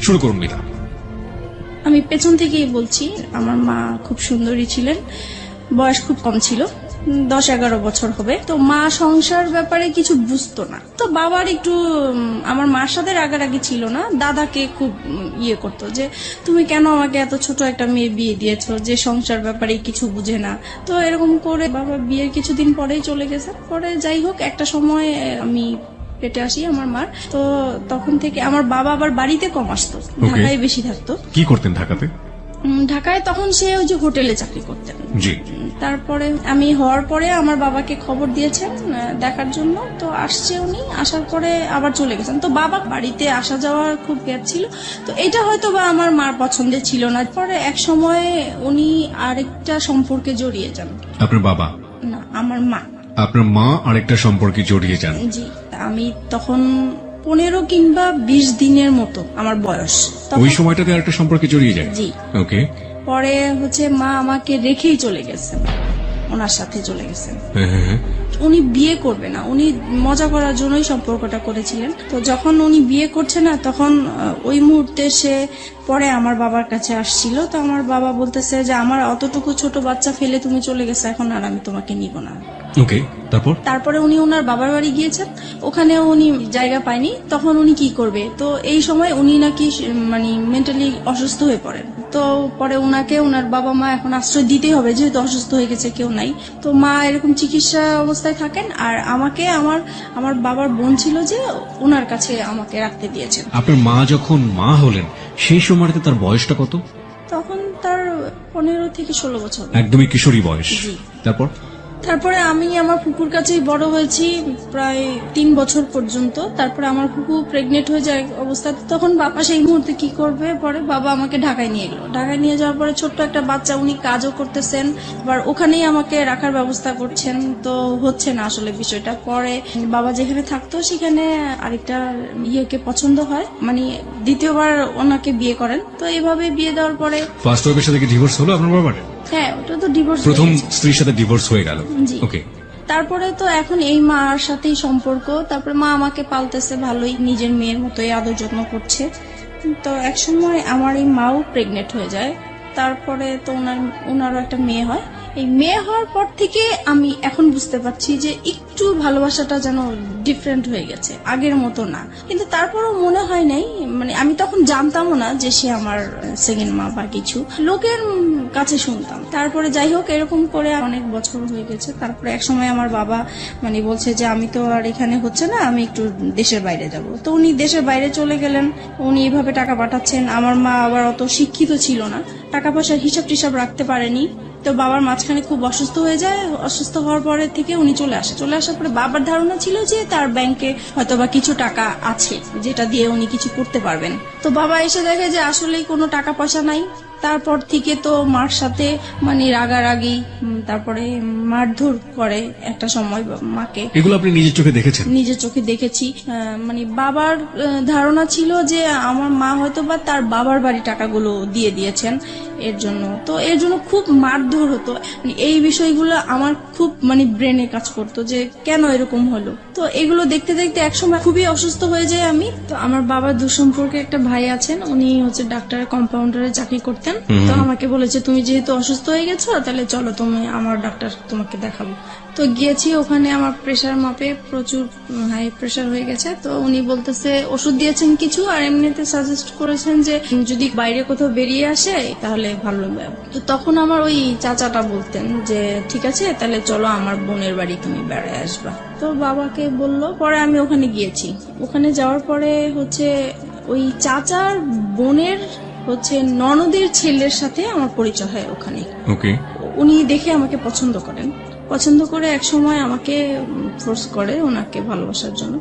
শুরু করুন মিতা। আমি পেছন থেকেই বলছি, আমার মা খুব সুন্দরী ছিলেন, বয়স খুব কম ছিল, 10-11 বছর হবে। তো মা সংসার ব্যাপারে কিছু বুঝতো না। তো বাবার একটু আমার মার সাথে রাগারাগি ছিল না, দাদাকে খুব ইয়ে করতো যে তুমি কেন আমাকে এত ছোট একটা মেয়ে বিয়ে দিয়েছো যে সংসার ব্যাপারে কিছু বুঝে না। তো এরকম করে বাবা বিয়ের কিছুদিন পরেই চলে গেছে। পরে যাই হোক, একটা সময় আমি পেটে আসি আমার মার। তো তখন থেকে আমার বাবা আবার বাড়িতে কম আসতো, ঢাকায় বেশি থাকতো। কি করতেন ঢাকাতে? ঢাকায় তখন সে ওই যে হোটেলে চাকরি করতেন। জি। তারপরে আমি হওয়ার পরে আমার বাবাকে খবর দিয়েছেন দেখার জন্য। তো আসছে উনি, আসার পরে আবার চলে গেছেন। তো বাবা বাড়িতে আসা যাওয়ার খুব গ্যাপ ছিল। তো এটা হয়তো বা আমার মার পছন্দের ছিল না। পরে এক সময় উনি আরেকটা সম্পর্কে জড়িয়ে যান। আপনার বাবা না, আমার মা। আপনার মা আরেকটা সম্পর্কে জড়িয়ে যান? জি। আমি তখন 15 কিংবা 20 দিনের মতো আমার বয়স। ওই সময়টাতে আরেকটা সম্পর্কে জড়িয়ে যায়? জি। ওকে। পরে মা আমাকে রেখেই চলে গেছেন, ওনার সাথে চলে গেছেন। উনি বিয়ে করবে না, উনি মজা করার জন্যই সম্পর্কটা করেছিলেন। তো যখন উনি বিয়ে করছে না, তখন ওই মুহূর্তে সে পরে আমার বাবার কাছে আসছিল। তো আমার বাবা বলতেছে যে আমার অতটুকু ছোট বাচ্চা ফেলে তুমি চলে গেছো, এখন আর আমি তোমাকে নিব না। ওকে। তারপরে উনি ওনার বাবার বাড়ি গিয়েছেন, ওখানে উনি জায়গা পায়নি। তখন উনি কি করবে? তো এই সময় উনি নাকি মানে মেন্টালি অসুস্থ হয়ে পড়েন। তো পরে ওনাকে ওনার বাবা মা এখন আশ্রয় দিতেই হবে, যেহেতু অসুস্থ হয়ে গেছে, কেউ নাই। তো মা এরকম চিকিৎসা অবস্থায় থাকেন। আর আমাকে আমার বাবার বোন ছিল যে ওনার কাছে আমাকে রাখতে দিয়েছেন। আপনার মা যখন মা হলেন সেই সময়টাতে তার বয়সটা কত? তখন তার 15 থেকে 16 বছর। একদমই কিশোরী বয়স। জি। তারপরে আমি আমার ফুপুর কাছেই বড় হয়েছি প্রায় 3 বছর পর্যন্ত। তারপরে আমার ফুপু প্রেগনেন্ট হয়ে যায় অবস্থাতে, তখন বাবা সেই মুহূর্তে কি করবে? পরে বাবা আমাকে ঢাকায় নিয়ে গেল। ঢাকায় নিয়ে যাওয়ার পরে ছোট্ট একটা বাচ্চা, উনি কাজও করতেছেন, আবার ওখানেই আমাকে রাখার ব্যবস্থা করছেন। তো হচ্ছে না আসলে বিষয়টা। পরে বাবা যেখানে থাকতো সেখানে আরেকটা ইয়েকে পছন্দ হয়, মানে দ্বিতীয়বার ওনাকে বিয়ে করেন। তো এইভাবে বিয়ে দেওয়ার পরে ফার্স্ট ওয়াইফের সাথে কি ডিভোর্স হলো আপনার বাবার? হ্যাঁ, ওটা তো ডিভোর্স। প্রথম স্ত্রীর সাথে ডিভোর্স হয়ে গেল। ওকে। তারপরে তো এখন এই মার সাথেই সম্পর্ক। তারপরে মা আমাকে পালতেছে ভালোই, নিজের মেয়ের মতোই আদর যত্ন করছে। তো একসময় আমার এই মাও প্রেগনেন্ট হয়ে যায়। তারপরে তো ওনারও একটা মেয়ে হয়। এই মেয়ে হওয়ার পর থেকে আমি এখন বুঝতে পারছি যে একটু ভালোবাসাটা যেন ডিফারেন্ট হয়ে গেছে, আগের মতো না। কিন্তু তারপরও মনে হয় নাই, মানে আমি তখন জানতামও না যে সে আমার সেকেন্ড মা বা কিছু, লোকের কাছে শুনতাম। তারপরে যাই হোক, এরকম করে অনেক বছর হয়ে গেছে। তারপরে এক সময় আমার বাবা মানে বলছে যে আমি তো আর এখানে হচ্ছে না, আমি একটু দেশের বাইরে যাব। তো উনি দেশের বাইরে চলে গেলেন। উনি এভাবে টাকা পাঠাচ্ছেন। আমার মা আবার অত শিক্ষিত ছিল না, টাকা পয়সার হিসাব টিসাব রাখতে পারেনি। তো বাবার মাঝখানে খুব অসুস্থ হয়ে যায়। অসুস্থ হওয়ার পরে থেকে উনি চলে আসার পরে বাবার ধারণা ছিল যে তার ব্যাংকে হয়তোবা কিছু টাকা আছে যেটা দিয়ে উনি কিছু করতে পারবেন। তো বাবা এসে দেখে যে আসলেই কোনো টাকা পয়সা নাই। তারপর থেকে তো মার সাথে মানে রাগারাগি, তারপরে মারধর করে একটা সময় মাকে। এগুলো আপনি নিজের চোখে দেখেছেন? নিজের চোখে দেখেছি। মানে বাবার ধারণা ছিল যে আমার মা হয়তো বা তার বাবার বাড়ি টাকাগুলো দিয়ে দিয়েছেন এর জন্য। তো এর জন্য খুব মারধর হতো। এই বিষয়গুলো আমার খুব মানে ব্রেনে কাজ করতো যে কেন এরকম হলো। তো এগুলো দেখতে দেখতে একসময় খুবই অসুস্থ হয়ে যায় আমি। তো আমার বাবার দুঃসম্পর্কে একটা ভাই আছেন, উনি হচ্ছে ডাক্তার কম্পাউন্ডারে চাকরি করতেন। তো আমাকে বলেছে তুমি যেহেতু অসুস্থ হয়ে গেছো, তাহলে চলো তুমি আমার ডাক্তার তোমাকে দেখাবো। তো গিয়েছি, ওখানে আমার প্রেশার মাপে প্রচুর হাই প্রেশার হয়ে গেছে। তো উনি বলতেছে ওষুধ দিয়েছেন কিছু, আর এমনিতে সাজেস্ট করেছেন যে যদি বাইরে কোথাও বেরিয়ে আসে তাহলে ভালো হবে। তো তখন আমার ওই চাচাটা বলতেন যে ঠিক আছে, তাহলে চলো আমার বোনের বাড়ি তুমি বেড়ায় আসবা। তো বাবাকে বললো, পরে আমি ওখানে গিয়েছি। ওখানে যাওয়ার পরে হচ্ছে ওই চাচার বোনের হচ্ছে ননদের ছেলের সাথে আমার পরিচয় হয় ওখানে। ওকে। উনি দেখে আমাকে পছন্দ করে এক সময় আমাকে ফোর্স করে ওনাকে ভালোবাসার জন্য।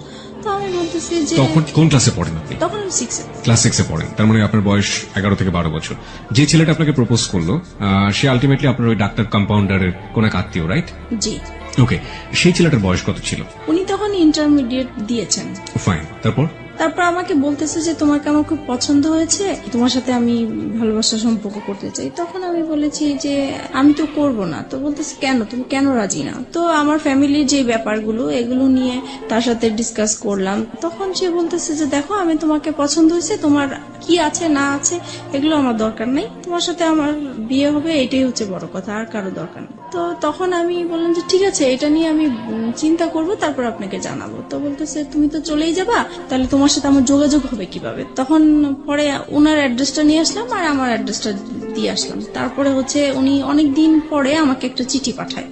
তো আমি বলতেছি যে তখন কোন ক্লাসে পড়েন আপনি? তখন আমি 6 ক্লাস 6 এ পড়েন। তার মানে আপনার বয়স 11 থেকে 12 বছর। যে ছেলেটা আপনাকে প্রপোজ করলো সে আলটিমেটলি আপনার ওই ডাক্তার কম্পাউন্ডারের কোন এক আত্মীয়, রাইট? জি। ওকে। সেই ছেলেটার বয়স কত ছিল? উনি তখন ইন্টারমিডিয়েট দিয়েছেন। ফাইন। তারপর তারপর আমাকে বলতেছে যে তোমাকে আমার খুব পছন্দ হয়েছে, তোমার সাথে আমি ভালোবাসার সম্পর্ক করতে চাই। তখন আমি বলেছি যে আমি তো করব না। তো বলতেছে কেন, তুমি কেন রাজি না? তো আমার ফ্যামিলির যে ব্যাপারগুলো এগুলো নিয়ে তার সাথে ডিসকাস করলাম। তখন সে বলতেছে যে দেখো, আমি তোমাকে পছন্দ হয়েছে, তোমার কি আছে না আছে এগুলো আমার দরকার নেই, তোমার সাথে আমার বিয়ে হবে এটাই হচ্ছে বড় কথা, আর কারো দরকার নেই। তো তখন আমি বললাম যে ঠিক আছে, এটা নিয়ে আমি চিন্তা করব, তারপর আপনাকে জানাবো। তো বলতেছে তুমি তো চলেই যাবা, তাহলে তোমার সাথে আমার যোগাযোগ হবে কিভাবে? তখন পরে ওনার অ্যাড্রেসটা নিয়ে আসলাম আর আমার অ্যাড্রেসটা দিয়ে আসলাম। তারপরে হচ্ছে উনি অনেক দিন পরে আমাকে একটা চিঠি পাঠায়।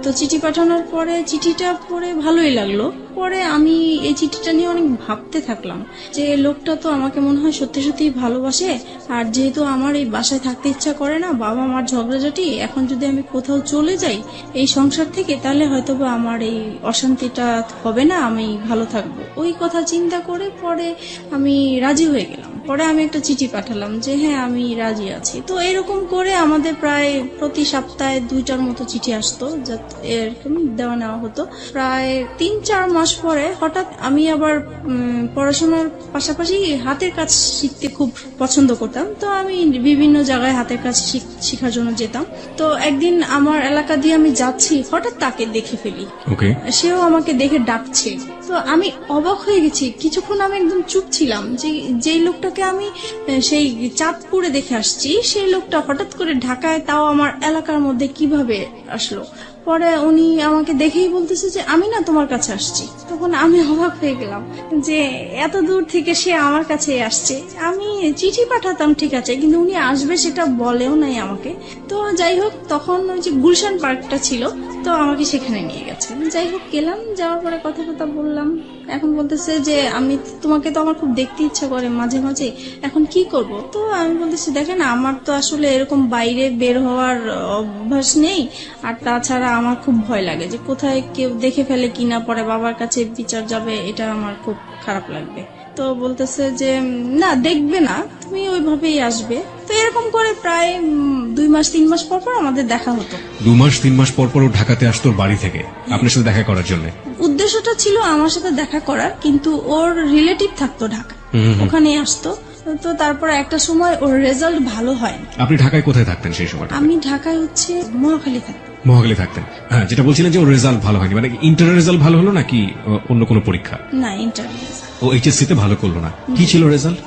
তো চিঠি পাঠানোর পরে চিঠিটা পড়ে ভালোই লাগলো। পরে আমি এই চিঠিটা নিয়ে অনেক ভাবতে থাকলাম যে লোকটা তো আমাকে মনে হয় সত্যি সত্যি ভালোবাসে। আর যেহেতু আমার এই বাসায় থাকতে ইচ্ছা করে না, বাবা মার ঝগড়াঝাটি, এখন যদি আমি কোথাও চলে যাই এই সংসার থেকে, তাহলে হয়তোবা আমার এই অশান্তিটা হবে না, আমি ভালো থাকবো। ওই কথা চিন্তা করে পরে আমি রাজি হয়ে গেলাম। পরে আমি একটা চিঠি পাঠালাম যে হ্যাঁ আমি রাজি আছি। তো এরকম করে আমাদের প্রায় প্রতি সপ্তাহে 2টার মতো চিঠি আসতো, এরকম দেওয়া নেওয়া হতো। প্রায় 3-4 মাস পরে হঠাৎ আমি আবার পড়াশোনার পাশাপাশি হাতের কাজ শিখতে খুব পছন্দ করতাম। তো আমি বিভিন্ন জায়গায় হাতের কাজ শেখার জন্য যেতাম। তো একদিন আমার এলাকা দিয়ে আমি যাচ্ছি, হঠাৎ তাকে দেখে ফেলি। ওকে। সেও আমাকে দেখে ডাকছে। তো আমি অবাক হয়ে গেছি। কিছুক্ষণ আমি একদম চুপ ছিলাম যে যেই লোকটাকে আমি সেই চাঁদপুরে দেখে আসছি, সেই লোকটা হঠাৎ করে ঢাকায়, তাও আমার এলাকার মধ্যে কিভাবে আসলো? পরে উনি আমাকে দেখেই বলতেছে যে আমি না তোমার কাছে আসছি। তখন আমি অবাক হয়ে গেলাম যে এত দূর থেকে সে আমার কাছে আসছে। আমি চিঠি পাঠাতাম ঠিক আছে, কিন্তু উনি আসবে সেটা বলেও নাই আমাকে। তো যাই হোক, তখন ওই যে গুলশান পার্কটা ছিল, তো আমাকে সেখানে নিয়ে গেছে। যাই হোক গেলাম, যাওয়ার পরে কথা বললাম। এখন বলতেছে যে আমি তোমাকে তো আমার খুব দেখতে ইচ্ছা করে মাঝে মাঝে, এখন কি করব? তো আমি বলতেছি দেখেন, আমার তো আসলে এরকম বাইরে বের হওয়ার অভ্যাস নেই, আর তাছাড়া আমার খুব ভয় লাগে যে কোথায় কেউ দেখে ফেলে কিনা, পরে বাবার কাছে বিচার যাবে, এটা আমার খুব খারাপ লাগবে। তো বলতেছে যে না, দেখবে না, তুমি ওইভাবেই আসবে। তো এরকম করে প্রায় 2-3 মাস পর পর আমাদের দেখা হতো। 2-3 মাস পর পর ও ঢাকাতে আসতো ওর বাড়ি থেকে আপনার সাথে দেখা করার জন্য? উদ্দেশ্যটা ছিল আমার সাথে দেখা করার, কিন্তু ওর রিলেটিভ থাকতো ঢাকা, ওখানে আসতো। তো তারপর একটা সময় ওর রেজাল্ট ভালো হয়। আপনি ঢাকায় কোথায় থাকতেন সেই সময়টা? আমি ঢাকায় হচ্ছে মহাখালী থাকতাম। মহাখালী থাকতেন। হ্যাঁ, যেটা বলছিলেন যে ওর রেজাল্ট ভালো হয়নি, মানে ইন্টারের রেজাল্ট ভালো হলো নাকি অন্য কোনো পরীক্ষা? না, ইন্টারভিউ। ও এইচএসসি তে ভালো করলো না, কি ছিল রেজাল্ট?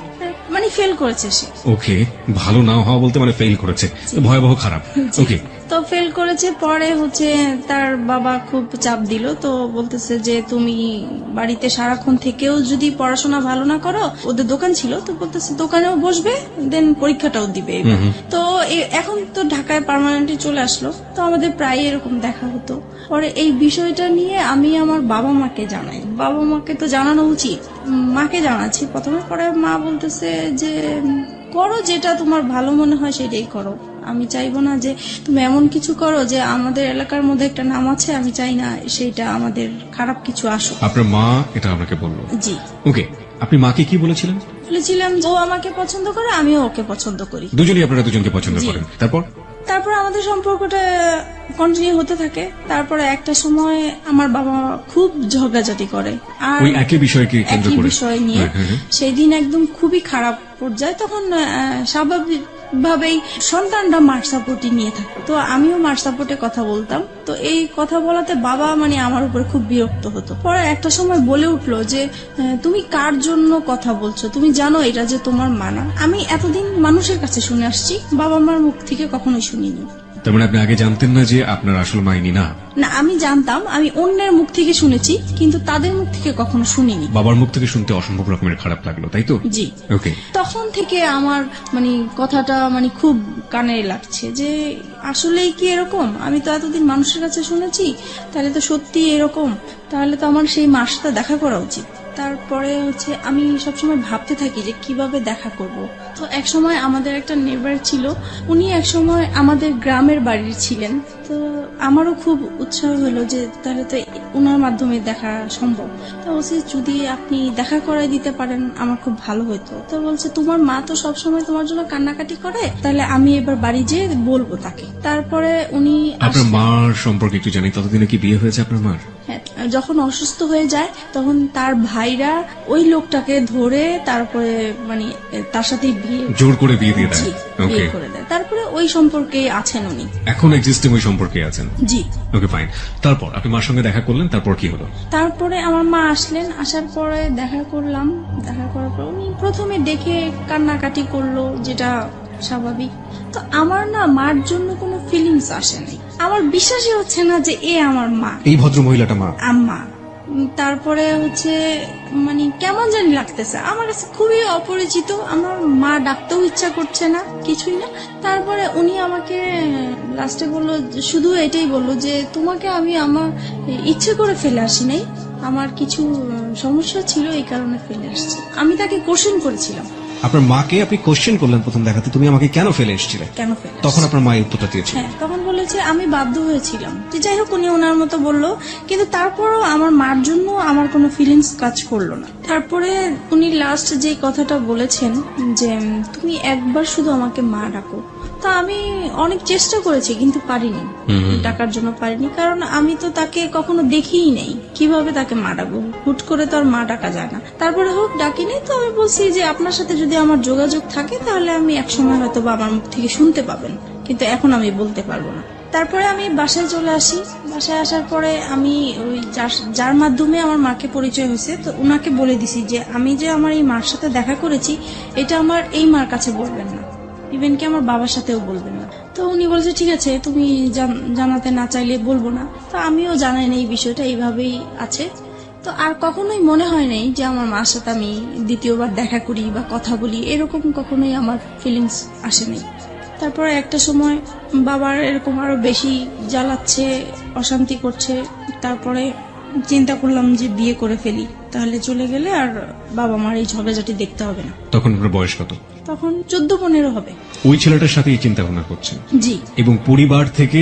মানে ফেল করেছে সে। ওকে, ভালো না হওয়া বলতে মানে ফেল করেছে, তো ভয়াবহ খারাপ। ওকে, তো ফেল করেছে। পরে হচ্ছে তার বাবা খুব চাপ দিল। তো বলতেছে যে তুমি বাড়িতে সারাক্ষণ থেকেও যদি পড়াশোনা ভালো না করো, ওদের দোকান ছিল, তো বলতেছে দোকানেও বসবে, দেন পরীক্ষাটাও দিবে। তো এখন তো ঢাকায় পার্মানেন্টলি চলে আসলো, তো আমাদের প্রায় এরকম দেখা হতো। পরে এই বিষয়টা নিয়ে আমি আমার বাবা মাকে জানাই। বাবা মাকে তো জানানো উচিত, মাকে জানাচ্ছি প্রথমে। পরে মা বলতেছে যে করো, যেটা তোমার ভালো মনে হয় সেটাই করো। আমি চাইবো না যে তুমি এমন কিছু করো যে আমাদের এলাকার মধ্যে একটা নাম আছে, আমি চাই না সেইটা আমাদের খারাপ কিছু আসুক। আপনার মা এটা আপনাকে বললো? জি। ওকে, আপনি মাকে কি বলেছিলেন? বলেছিলাম ও আমাকে পছন্দ করে, আমিও ওকে পছন্দ করি। দুজনই আপনারা দুজনকে পছন্দ করেন। তারপর আমাদের সম্পর্কটা কন্টিনিউ হতে থাকে। তারপরে একটা সময় আমার বাবা খুব ঝগড়াঝাটি করে, আর ওই একই বিষয়কে কেন্দ্র একই করে বিষয় নিয়ে। সেই দিন একদম খুবই খারাপ পর্যায়ে। তখন স্বাভাবিক ভাবেই সন্তানরা মার সাপোর্টই নিয়ে থাকে, তো আমিও মার সাপোর্টে কথা বলতাম। তো এই কথা বলাতে বাবা মানে আমার উপরে খুব বিরক্ত হতো। পরে একটা সময় বলে উঠলো যে তুমি কার জন্য কথা বলছো, তুমি জানো এটা যে তোমার মানা। আমি এতদিন মানুষের কাছে শুনে আসছি, বাবা মার মুখ থেকে কখনোই শুনিনি। তার মানে আপনি আগে জানতেন না যে আপনার আসল মাইনি না? না, আমি জানতাম, আমি অন্যের মুখ থেকে শুনেছি, কিন্তু তাদের মুখ থেকে কখনো শুনিনি। বাবার মুখ থেকে শুনতে অসম্ভব রকমের খারাপ লাগলো, তাই তো? জি। ওকে, তখন থেকে আমার মানে কথাটা মানে খুব কানে লাগছে যে আসলেই কি এরকম? আমি তো এতদিন মানুষের কাছে শুনেছি, তাহলে তো সত্যি এরকম, তাহলে তো আমার সেই মার সাথে দেখা করা উচিত। তারপরে হচ্ছে আমি সবসময় ভাবতে থাকি যে কিভাবে দেখা করব। তো এক সময় আমাদের একটা নেবার ছিল, উনি এক সময় আমাদের গ্রামের বাড়ির ছিলেন। তো আমারও খুব উৎসাহ হলো যে তাহলে তো ওনার মাধ্যমে দেখা সম্ভব। তো বলছে যদি আপনি দেখা করাই দিতে পারেন আমার খুব ভালো হতো। তো বলছে তোমার মা তো সবসময় তোমার জন্য কান্নাকাটি করে, তাহলে আমি এবার বাড়ি যেয়ে বলবো তাকে। তারপরে উনি আপনার মার সম্পর্কে একটু জানি, ততদিনে কি বিয়ে হয়েছে আপনার মার? হ্যাঁ, যখন অসুস্থ হয়ে যায় তখন তার ভাইরা ওই লোকটাকে ধরে তারপরে মানে তার সাথে বিয়ে জোর করে বিয়ে দিয়ে দেয়। জি, ওকে, বিয়ে করে দেয়। তারপরে ওই সম্পর্কে আছেন উনি। এখন এক্সিস্টিং ওই সম্পর্কে আছেন। জি। ওকে, ফাইন। তারপর আপনি মার সঙ্গে দেখা করলেন, তারপর কি হলো? তারপরে আমার মা আসলেন, আসার পরে দেখা করলাম, দেখা করার পর উনি প্রথমে দেখে কান্নাকাটি করলো, যেটা স্বাভাবিক। তো আমার না মার জন্য কোনো ফিলিংস আসে নাই, আমার বিশ্বাসই হচ্ছে না যে এ আমার মা, এই ভদ্র মহিলাটা মা। আম্মা। তারপরে হচ্ছে মানে কেমন জানি লাগতেছে আমার কাছে, খুবই অপরিচিত। আমার মা ডাকতেও ইচ্ছা করছে না, কিছুই না। তারপরে উনি আমাকে লাস্টে বললো, শুধু এটাই বললো যে তোমাকে আমি আমার ইচ্ছে করে ফেলে আসি নাই, আমার কিছু সমস্যা ছিল এই কারণে ফেলে আসছি। আমি তাকে কোশ্চেন করেছিলাম। আপনার মাকে আপনি কোশ্চেন করলেন প্রথম দেখাতে, তুমি আমাকে কেন ফেলে এসেছিলে? কেন ফেলে তখন আপনার মা এই উত্তরটা দিয়েছিল। হ্যাঁ, তখন বলেছে আমি বাধ্য হয়েছিলাম। যে যাই হোক, উনি ওনার মতো বললো, কিন্তু তারপরও আমার মার জন্য আমার কোনো ফিলিংস কাজ করলো না। তারপরে উনি লাস্ট যে কথাটা বলেছেন যে তুমি একবার শুধু আমাকে মা ডাকো। তা আমি অনেক চেষ্টা করেছি কিন্তু পারিনি, ডাকার জন্য পারিনি, কারণ আমি তো তাকে কখনো দেখিই নেই, কিভাবে তাকে মা ডাকবো? হুট করে তো আর মা ডাকা যায় না। তারপরে হোক ডাকিনি, তো আমি বলছি যে আপনার সাথে যদি আমার যোগাযোগ থাকে তাহলে আমি একসময় হয়তো বা আমার মুখ থেকে শুনতে পাবেন, কিন্তু এখন আমি বলতে পারবো না। তারপরে আমি বাসায় চলে আসি। বাসায় আসার পরে আমি ওই যার মাধ্যমে আমার মাকে পরিচয় হয়েছে, তো উনাকে বলে দিছি যে আমি যে আমার এই মার সাথে দেখা করেছি এটা আমার এই মার কাছে বলবেন না, ইভেন কি আমার বাবার সাথেও বলবেন না। তো উনি বলছে ঠিক আছে, তুমি জানাতে না চাইলে বলবো না। তো আমিও জানাই না এই বিষয়টা, এইভাবেই আছে। তো আর কখনোই মনে হয় নাই যে আমার মার সাথে আমি দ্বিতীয়বার দেখা করি বা কথা বলি, এরকম কখনোই আমার ফিলিংস আসে নাই। তারপরে একটা সময় বাবার এরকম আরো বেশি জ্বালাচ্ছে, অশান্তি করছে। তারপরে চিন্তা করলাম যে বিয়ে করে ফেলি, তাহলে চলে গেলে আর বাবা মার এই ঝগড়াঝাটি দেখতে হবে না। তখন আপনার বয়স কত? তখন 14-15 হবে। ওই ছেলেটার সাথে এই চিন্তা ভাবনা করছেন জি, এবং পরিবার থেকে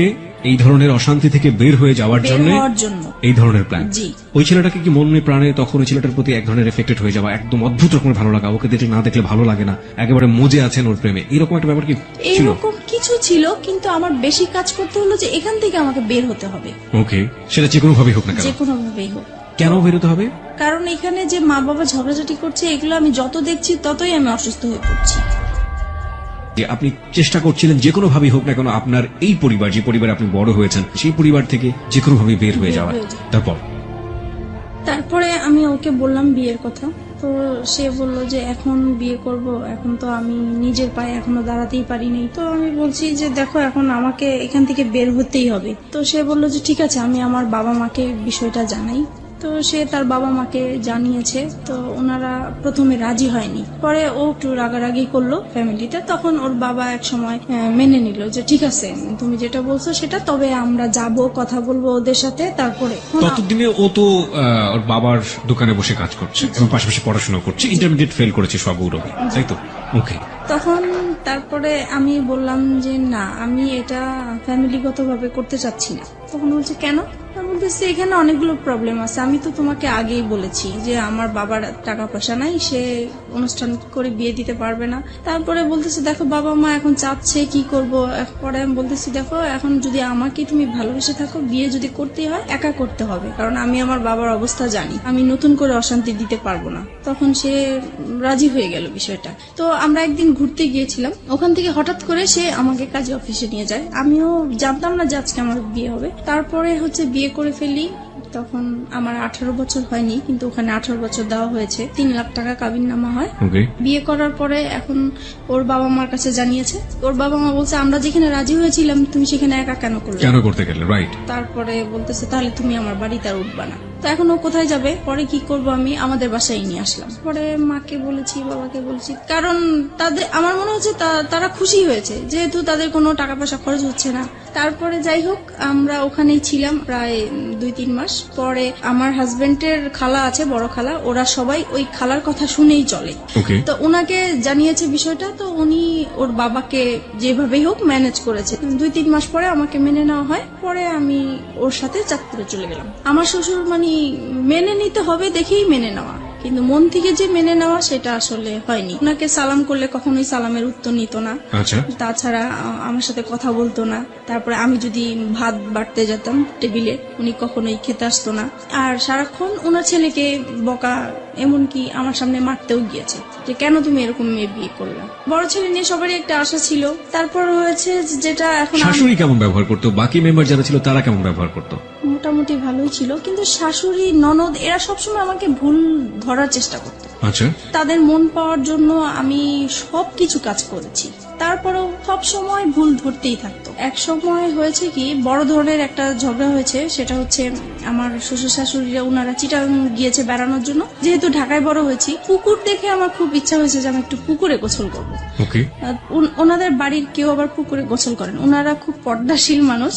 এই ধরনের অশান্তি থেকে বের হয়ে যাওয়ার বের জন্য হওয়ার জন্য। এই ধরনের প্ল্যান। জি। ওই ছেলেটাকে কি মনে প্রাণে তখন ওই ছেলেটার প্রতি এক ধরনের এফেক্টেড হয়ে যাওয়া, একদম অদ্ভুত রকমের ভালো লাগা, ওকে দেখলে না দেখলে ভালো লাগে না, একেবারে মজে আছেন ওর প্রেমে, এরকম একটা ব্যাপার কি ছিল? এরকম কিছু ছিল, কিন্তু আমার বেশি কাজ করতে হলো যে এখান থেকে আমাকে বের হতে হবে, ওকে, সেটা যে কোনো ভাবে হোক না কেন। যে কোনো ভাবেই হোক। কেন বেরোতে হবে? কারণ এখানে যে মা বাবা ঝগড়াঝাটি করছে, এগুলো আমি যত দেখছি ততই আমি অসুস্থ হয়ে পড়ছি। যে আপনি চেষ্টা করছিলেন যে কোনো ভাবে হোক না কেন আপনার এই পরিবার, যে পরিবারে আপনি বড় হয়েছেন, সেই পরিবার থেকে যে কোনো ভাবে বের হয়ে যাওয়া। তারপরে আমি ওকে বললাম বিয়ের কথা। তো সে বলল যে এখন বিয়ে করব, এখন তো আমি নিজের পায়ে এখনো দাঁড়াতেই পারিনি। তো আমি বলছি যে দেখো, এখন আমাকে এখান থেকে বের হতেই হবে। তো সে বলল যে ঠিক আছে, আমি আমার বাবা মাকে বিষয়টা জানাই। তো সে তার বাবা মাকে জানিয়েছে। তো ওনারা প্রথমে রাজি হয়নি, পরে ও একটু রাগারাগি করলো ফ্যামিলিতে। তখন ওর বাবা এক সময় মেনে নিল যে ঠিক আছে, তুমি যেটা বলছো সেটা, তবে আমরা যাব, কথা বলবো ওদের সাথে। তারপরে ততদিনে ও তো ওর বাবার দোকানে বসে কাজ করছে এবং পাশাপাশি পড়াশোনা করছে, ইন্টারমিডিয়েট ফেল করেছে সব গৌরবে, তাই তো? ওকে। তখন তারপরে আমি বললাম যে না, আমি এটা ফ্যামিলিগতভাবে করতে চাচ্ছি না। তখন বলছে কেন? আমি বলতেছি এখানে অনেকগুলো প্রবলেম আছে, আমি তো তোমাকে আগেই বলেছি যে আমার বাবার টাকা পয়সা নাই, সে অনুষ্ঠান করে বিয়ে দিতে পারবে না। তারপরে বলতেছে দেখো, বাবা মা এখন চাচ্ছে, কি করব? পরে আমি বলতেছি দেখো, এখন যদি আমাকে তুমি ভালোবেসে থাকো, বিয়ে যদি করতে হয় একা করতে হবে, কারণ আমি আমার বাবার অবস্থা জানি, আমি নতুন করে অশান্তি দিতে পারবো না। তখন সে রাজি হয়ে গেল বিষয়টা। তো আমরা একদিন ঘুরতে গিয়েছিলাম, ওখান থেকে হঠাৎ করে সে আমাকে কাজে অফিসে নিয়ে যায়। আমিও জানতাম না যে আজকে আমার বিয়ে হবে। তারপরে হচ্ছে বিয়ে করে ফেলি। তখন আমার 18 বছর হয়নি, কিন্তু ওখানে 18 বছর দেওয়া হয়েছে। 3 লাখ টাকা কাবিননামা হয়। বিয়ে করার পরে এখন ওর বাবা মার কাছে জানিয়েছে। ওর বাবা মা বলছে আমরা যেখানে রাজি হয়েছিলাম তুমি সেখানে একা কেন করতে গেলে? রাইট। তারপরে বলতেছে তাহলে তুমি আমার বাড়িতে আর উঠবা না। তো এখন ও কোথায় যাবে? পরে কি করব, আমি আমাদের বাসায় নিয়ে আসলাম। পরে মাকে বলেছি, বাবাকে বলছি, কারণ তাদের আমার মনে হচ্ছে তারা খুশি হয়েছে, যেহেতু তাদের কোনো টাকা পয়সা খরচ হচ্ছে না। তারপরে যাই হোক, আমরা ওখানেই ছিলাম প্রায় 2-3 মাস। পরে আমার হাজবেন্ডের খালা আছে, বড় খালা, ওরা সবাই ওই খালার কথা শুনেই চলে। তো ওনাকে জানিয়েছে বিষয়টা। তো উনি ওর বাবাকে যেভাবেই হোক ম্যানেজ করেছে। 2-3 মাস পরে আমাকে মেনে নেওয়া হয়। পরে আমি ওর সাথে চাঁদপুরে চলে গেলাম। আমার শ্বশুর মানে মেনে নিতে হবে দেখেই মেনে নেওয়া, কিন্তু মন থেকে যে মেনে নেওয়া সেটা আসলে হয়নি। ওনাকে সালাম করলে কখনোই সালামের উত্তর নিত না। আচ্ছা, তাছাড়া আমার সাথে কথা বলতো না। তারপরে আমি যদি ভাত বাড়তে যেতাম টেবিলে, উনি কখনোই খেতে আসতো না। আর সারাক্ষণ ওনার ছেলেকে বকা, এমনকি আমার সামনে মারতেও গিয়েছে যে কেন তুমি এরকম মেয়ে বিয়ে করলা। বড় ছেলে নিয়ে সবারই একটা আশা ছিল। তারপর হয়েছে যেটা এখন শাশুড়ি কেমন ব্যবহার করতো, বাকি মেম্বার যারা ছিল তারা কেমন ব্যবহার করতো? মোটামুটি ভালোই ছিল, কিন্তু শাশুড়ি ননদ এরা সবসময় আমাকে ভুল ধরার চেষ্টা করতো। আচ্ছা, তাদের মন পাওয়ার জন্য আমি সবকিছু কাজ করেছি, তারপরেও সব সময় ভুল ধরতেই থাকতো। এক সময় হয়েছে কি, বড় ধরনের একটা ঝগড়া হয়েছে। সেটা হচ্ছে আমার শ্বশুর শাশুড়িরা ওনারা চিটাগাং গিয়েছে বেড়ানোর জন্য। যেহেতু ঢাকায় বড় হয়েছি, পুকুর দেখে আমার খুব ইচ্ছা হয়েছে যে আমি একটু পুকুরে গোসল করবো। ওকে, ওনাদের বাড়ির কেউ আবার পুকুরে গোসল করেন, ওনারা খুব পর্দাশীল মানুষ।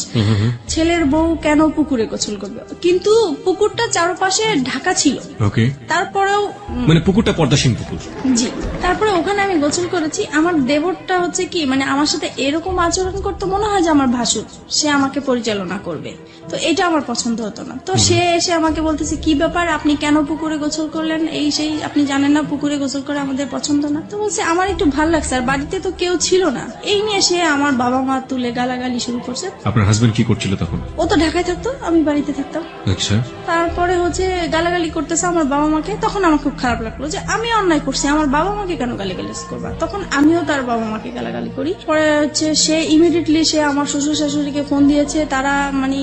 ছেলের বউ কেন পুকুরে গোসল করবে, কিন্তু পুকুরটা চারপাশে ঢাকা ছিল। ওকে, তারপরেও মানে পুকুরটা পর্দাসীন পুকুর। জি, তারপরে ওখানে আমি গোসল করেছি। আমার দেবরটা হচ্ছে কি, মানে আমার সাথে এরকম আচরণ করতে মনে হয় যে আমার ভাসুর, সে আমাকে পরিচালনা করবে। তো এটা আমার পছন্দ হতো না। তো সে এসে আমাকে বলতেছে, কি ব্যাপার, আপনি কেন পুকুরে গোসল করলেন, এই সেই, আপনি জানেন না পুকুরে গোসল করে আমাদের পছন্দ না। তো বলছে আমার একটু ভালো লাগছে, আর বাড়িতে তো কেউ ছিল না। এই নিয়ে সে আমার বাবা মা তুলে গালাগালি শুরু করছে। আপনার হাজবেন্ড কি করছিল তখন? ও তো ঢাকায় থাকতো, আমি বাড়িতে থাকতাম। আচ্ছা, তারপরে হচ্ছে গালাগালি করতেছে আমার বাবা মাকে। তখন আমার খুব খারাপ লাগলো যে আমি অন্যায় করছি, আমার বাবা মাকে কেন গালিগালাজ করবা। তখন আমিও তার বাবা মাকে গালাগালি করি। পরে হচ্ছে সে ইমিডিয়েটলি সে আমার শ্বশুর শাশুড়িকে ফোন দিয়েছে। তারা মানে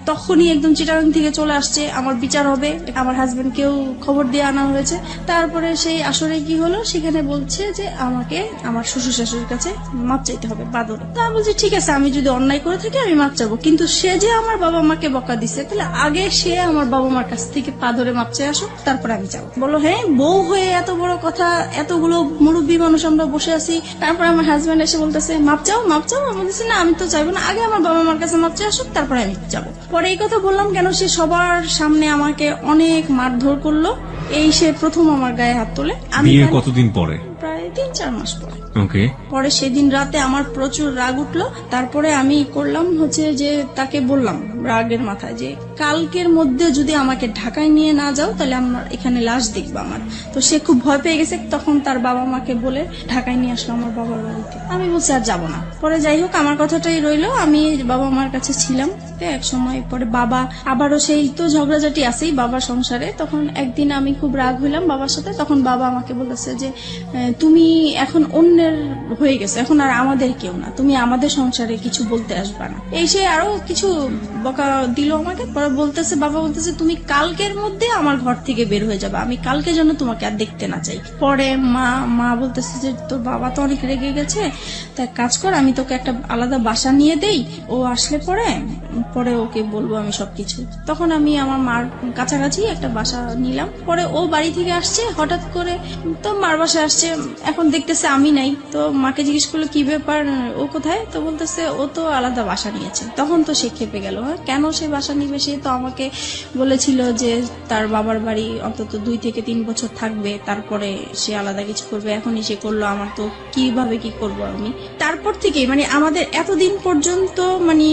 তখনই একদম চিটাগাং থেকে চলে আসছে, আমার বিচার হবে। আমার হাজবেন্ডকেও খবর দিয়ে আনা হয়েছে। তারপরে সেই আসরে কি হলো, সেখানে বলছে যে আমাকে আমার শ্বশুর শাশুড়ির কাছে মাপ চাইতে হবে বাদর। তা আমি বলছি ঠিক আছে, আমি যদি অন্যায় করে থাকি আমি মাপ চাবো, কিন্তু সে যে আমার বাবা মাকে বকা দিছে, তাহলে আগে সে আমার বাবা মার কাছ থেকে পা ধরে মাপ চেয়ে আসো, তারপরে আমি যাবো। বলো হ্যাঁ, বউ হয়ে এত বড় কথা, এতগুলো মুরব্বী মানুষ আমরা বসে আছি। তারপরে আমার হাজবেন্ড এসে বলতেছে মাপ চাও মাপ চাও। আমি বলতেছি না, আমি তো চাইবো না, আগে আমার বাবা মার কাছে মাপ চেয়ে আসুক, তারপরে আমি যাবো। পরে এই কথা বললাম কেন, সে সবার সামনে আমাকে অনেক মারধর করলো। এই সে প্রথম আমার গায়ে হাত তোলে। আমি বিয়ে কতদিন পরে? প্রায় 3-4 মাস পরে। ওকে, পরে সেদিন রাতে আমার প্রচুর রাগ উঠলো। তারপরে আমি করলাম হচ্ছে যে তাকে বললাম রাগের মাথায় যে কালকের মধ্যে যদি আমাকে ঢাকায় নিয়ে না যাও, তাহলে আমার এখানে লাশ দেখবো আমার। তো সে খুব ভয় পেয়ে গেছে। তখন তার বাবা মাকে বলে ঢাকায় নিয়ে আসলো আমার বাবার বাড়িতে। আমি বলছি আর যাবো না। পরে যাই হোক, আমার কথাটাই রইলো, আমি বাবা মার কাছে ছিলাম। এক সময় পরে বাবা আবারও সেই তো ঝগড়াঝাটি আছেই বাবার সংসারে। তখন একদিন আমি খুব রাগ হইলাম বাবার সাথে। তখন বাবা আমাকে বলেছে যে তুমি এখন অন্যের হয়ে গেছো, এখন আর আমাদের কেউ না, তুমি আমাদের সংসারে কিছু বলতে আসবা না। এই সে আরো কিছু বকা দিল আমাকে। পরে বলতেছে, বাবা বলতেছে তুমি কালকের মধ্যে আমার ঘর থেকে বের হয়ে যাবে, আমি কালকে যেন তোমাকে আর দেখতে না চাই। পরে মা বলতেছে যে তোর বাবা তো অনেক রেগে গেছে, তা কাজ কর, আমি তোকে একটা আলাদা বাসা নিয়ে দেই, ও আসলে পরে ওকে বলবো আমি সবকিছু। তখন আমি আমার মার কাছাকাছি একটা বাসা নিলাম। পরে ও বাড়ি থেকে আসছে হঠাৎ করে, তো মার বাসায় আসছে। এখন দেখতেছে আমি নাই। তো মাকে জিজ্ঞেস করলো কি ব্যাপার, ও কোথায়? তো বলতেছে ও তো আলাদা বাসা নিয়েছে। তখন তো সে খেপে গেল, হ্যাঁ কেন সে বাসা নিবে? সে তো আমাকে বলেছিল যে তার বাবার বাড়ি অন্তত 2 থেকে 3 বছর থাকবে, তারপরে সে আলাদা কিছু করবে। এখনই সে করলো, আমার তো কিভাবে কি করব আমি। তারপর থেকে মানে আমাদের এতদিন পর্যন্ত মানে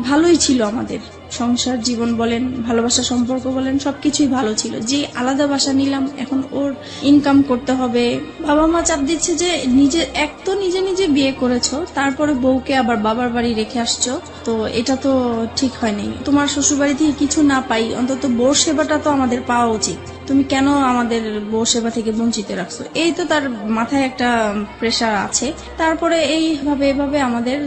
ভালোই ছিল, আমাদের সংসার জীবন বলেন, ভালোবাসা সম্পর্ক বলেন, সবকিছুই ভালো ছিল। যে আলাদা বাসা নিলাম, এখন ওর ইনকাম করতে হবে। বাবা মা চাপ দিচ্ছে যে নিজে নিজে বিয়ে করেছো, তারপরে বউকে আবার বাবার বাড়ি রেখে আসছো, তো এটা তো ঠিক হয়নি। তোমার শ্বশুর বাড়ি থেকে কিছু না পাই, অন্তত বউর সেবাটা তো আমাদের পাওয়া উচিত, তুমি কেন আমাদের বউ সেবা থেকে বঞ্চিত রাখছো? এই তো তার মাথায় একটা প্রেসার আছে। তারপরে এভাবে আমাদের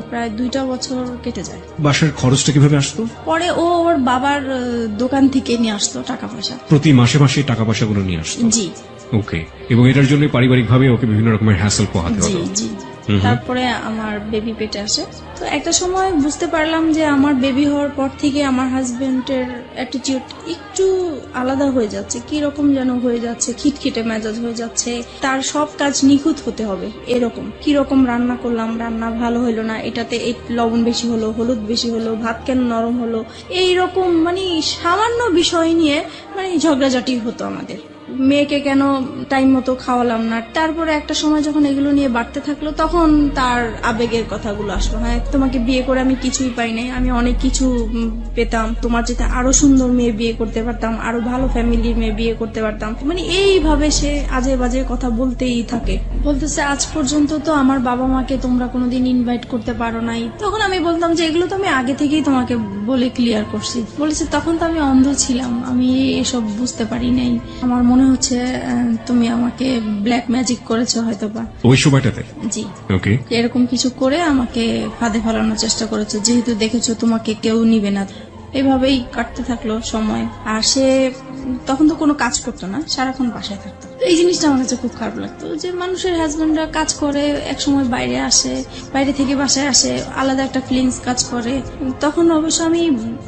প্রায় 2টা বছর কেটে যায়। বাসার খরচটা কিভাবে আসতো? পরে ও ওর বাবার দোকান থেকে নিয়ে আসতো টাকা পয়সা, প্রতি মাসে মাসে টাকা পয়সাগুলো নিয়ে আসতো? জি ওকে, এবং এটার জন্য পারিবারিক ভাবে ওকে বিভিন্ন রকমের হ্যাসেল পোহাতে জি হতো? জি। তারপরে আমার বেবি পেটে আসে। তো একটা সময় বুঝতে পারলাম যে আমার বেবি হওয়ার পর থেকে আমার হাজবেন্ডের অ্যাটিটিউড একটু আলাদা হয়ে যাচ্ছে, কি রকম যেন হয়ে যাচ্ছে, খিটখিটে মেজাজ হয়ে যাচ্ছে। তার সব কাজ নিখুঁত হতে হবে এরকম। কি রকম রান্না করলাম, রান্না ভালো হলো না, এটাতে এই লবণ বেশি হলো, হলুদ বেশি হলো, ভাত কেন নরম হলো, এই রকম মানে সামান্য বিষয় নিয়ে মানে ঝগড়াঝাটি হতো আমাদের। মেয়েকে কেন টাইম মতো খাওয়ালাম না। তারপরে একটা সময় যখন এগুলো নিয়ে বাড়তে থাকলো তখন তার আবেগের কথাগুলো আসলো, হ্যাঁ তোমাকে বিয়ে করে আমি কিছুই পাই নাই, আমি অনেক কিছু পেতাম, তোমার যেতে আরো সুন্দর মেয়ে বিয়ে করতে পারতাম, আরো ভালো ফ্যামিলির মেয়ে বিয়ে করতে পারতাম। মানে এইভাবে সে আজে বাজে কথা বলতেই থাকে, বলতেছে আজ পর্যন্ত তো আমার বাবা মাকে তোমরা কোনোদিন ইনভাইট করতে পারো নাই। তখন আমি বলতাম যে এগুলো তো আমি আগে থেকেই তোমাকে বলে ক্লিয়ার করছি। বলেছে তখন তো আমি অন্ধ ছিলাম, আমি এসব বুঝতে পারি নাই, আমার মনে হচ্ছে তুমি আমাকে ব্ল্যাক ম্যাজিক করেছো হয়তোবা। ওই সময়টাতে? জি, ওকে। এরকম কিছু করে আমাকে ফাঁদে ফেলানোর চেষ্টা করেছে, যেহেতু দেখেছো তোমাকে কেউ নিবে না। এভাবেই কাটতে থাকলো সময়। আর সে তখন তো কোনো কাজ করতো না, সারাক্ষণ বাসায় থাকতো। এই জিনিসটা আমার কাছে খুব খারাপ লাগতো যে মানুষের হাজবেন্ডরা কাজ করে, এক সময় বাইরে আসে, বাইরে থেকে বাসায় আসে, আলাদা একটা ফিলিংস কাজ করে। তখন অবশ্য আমি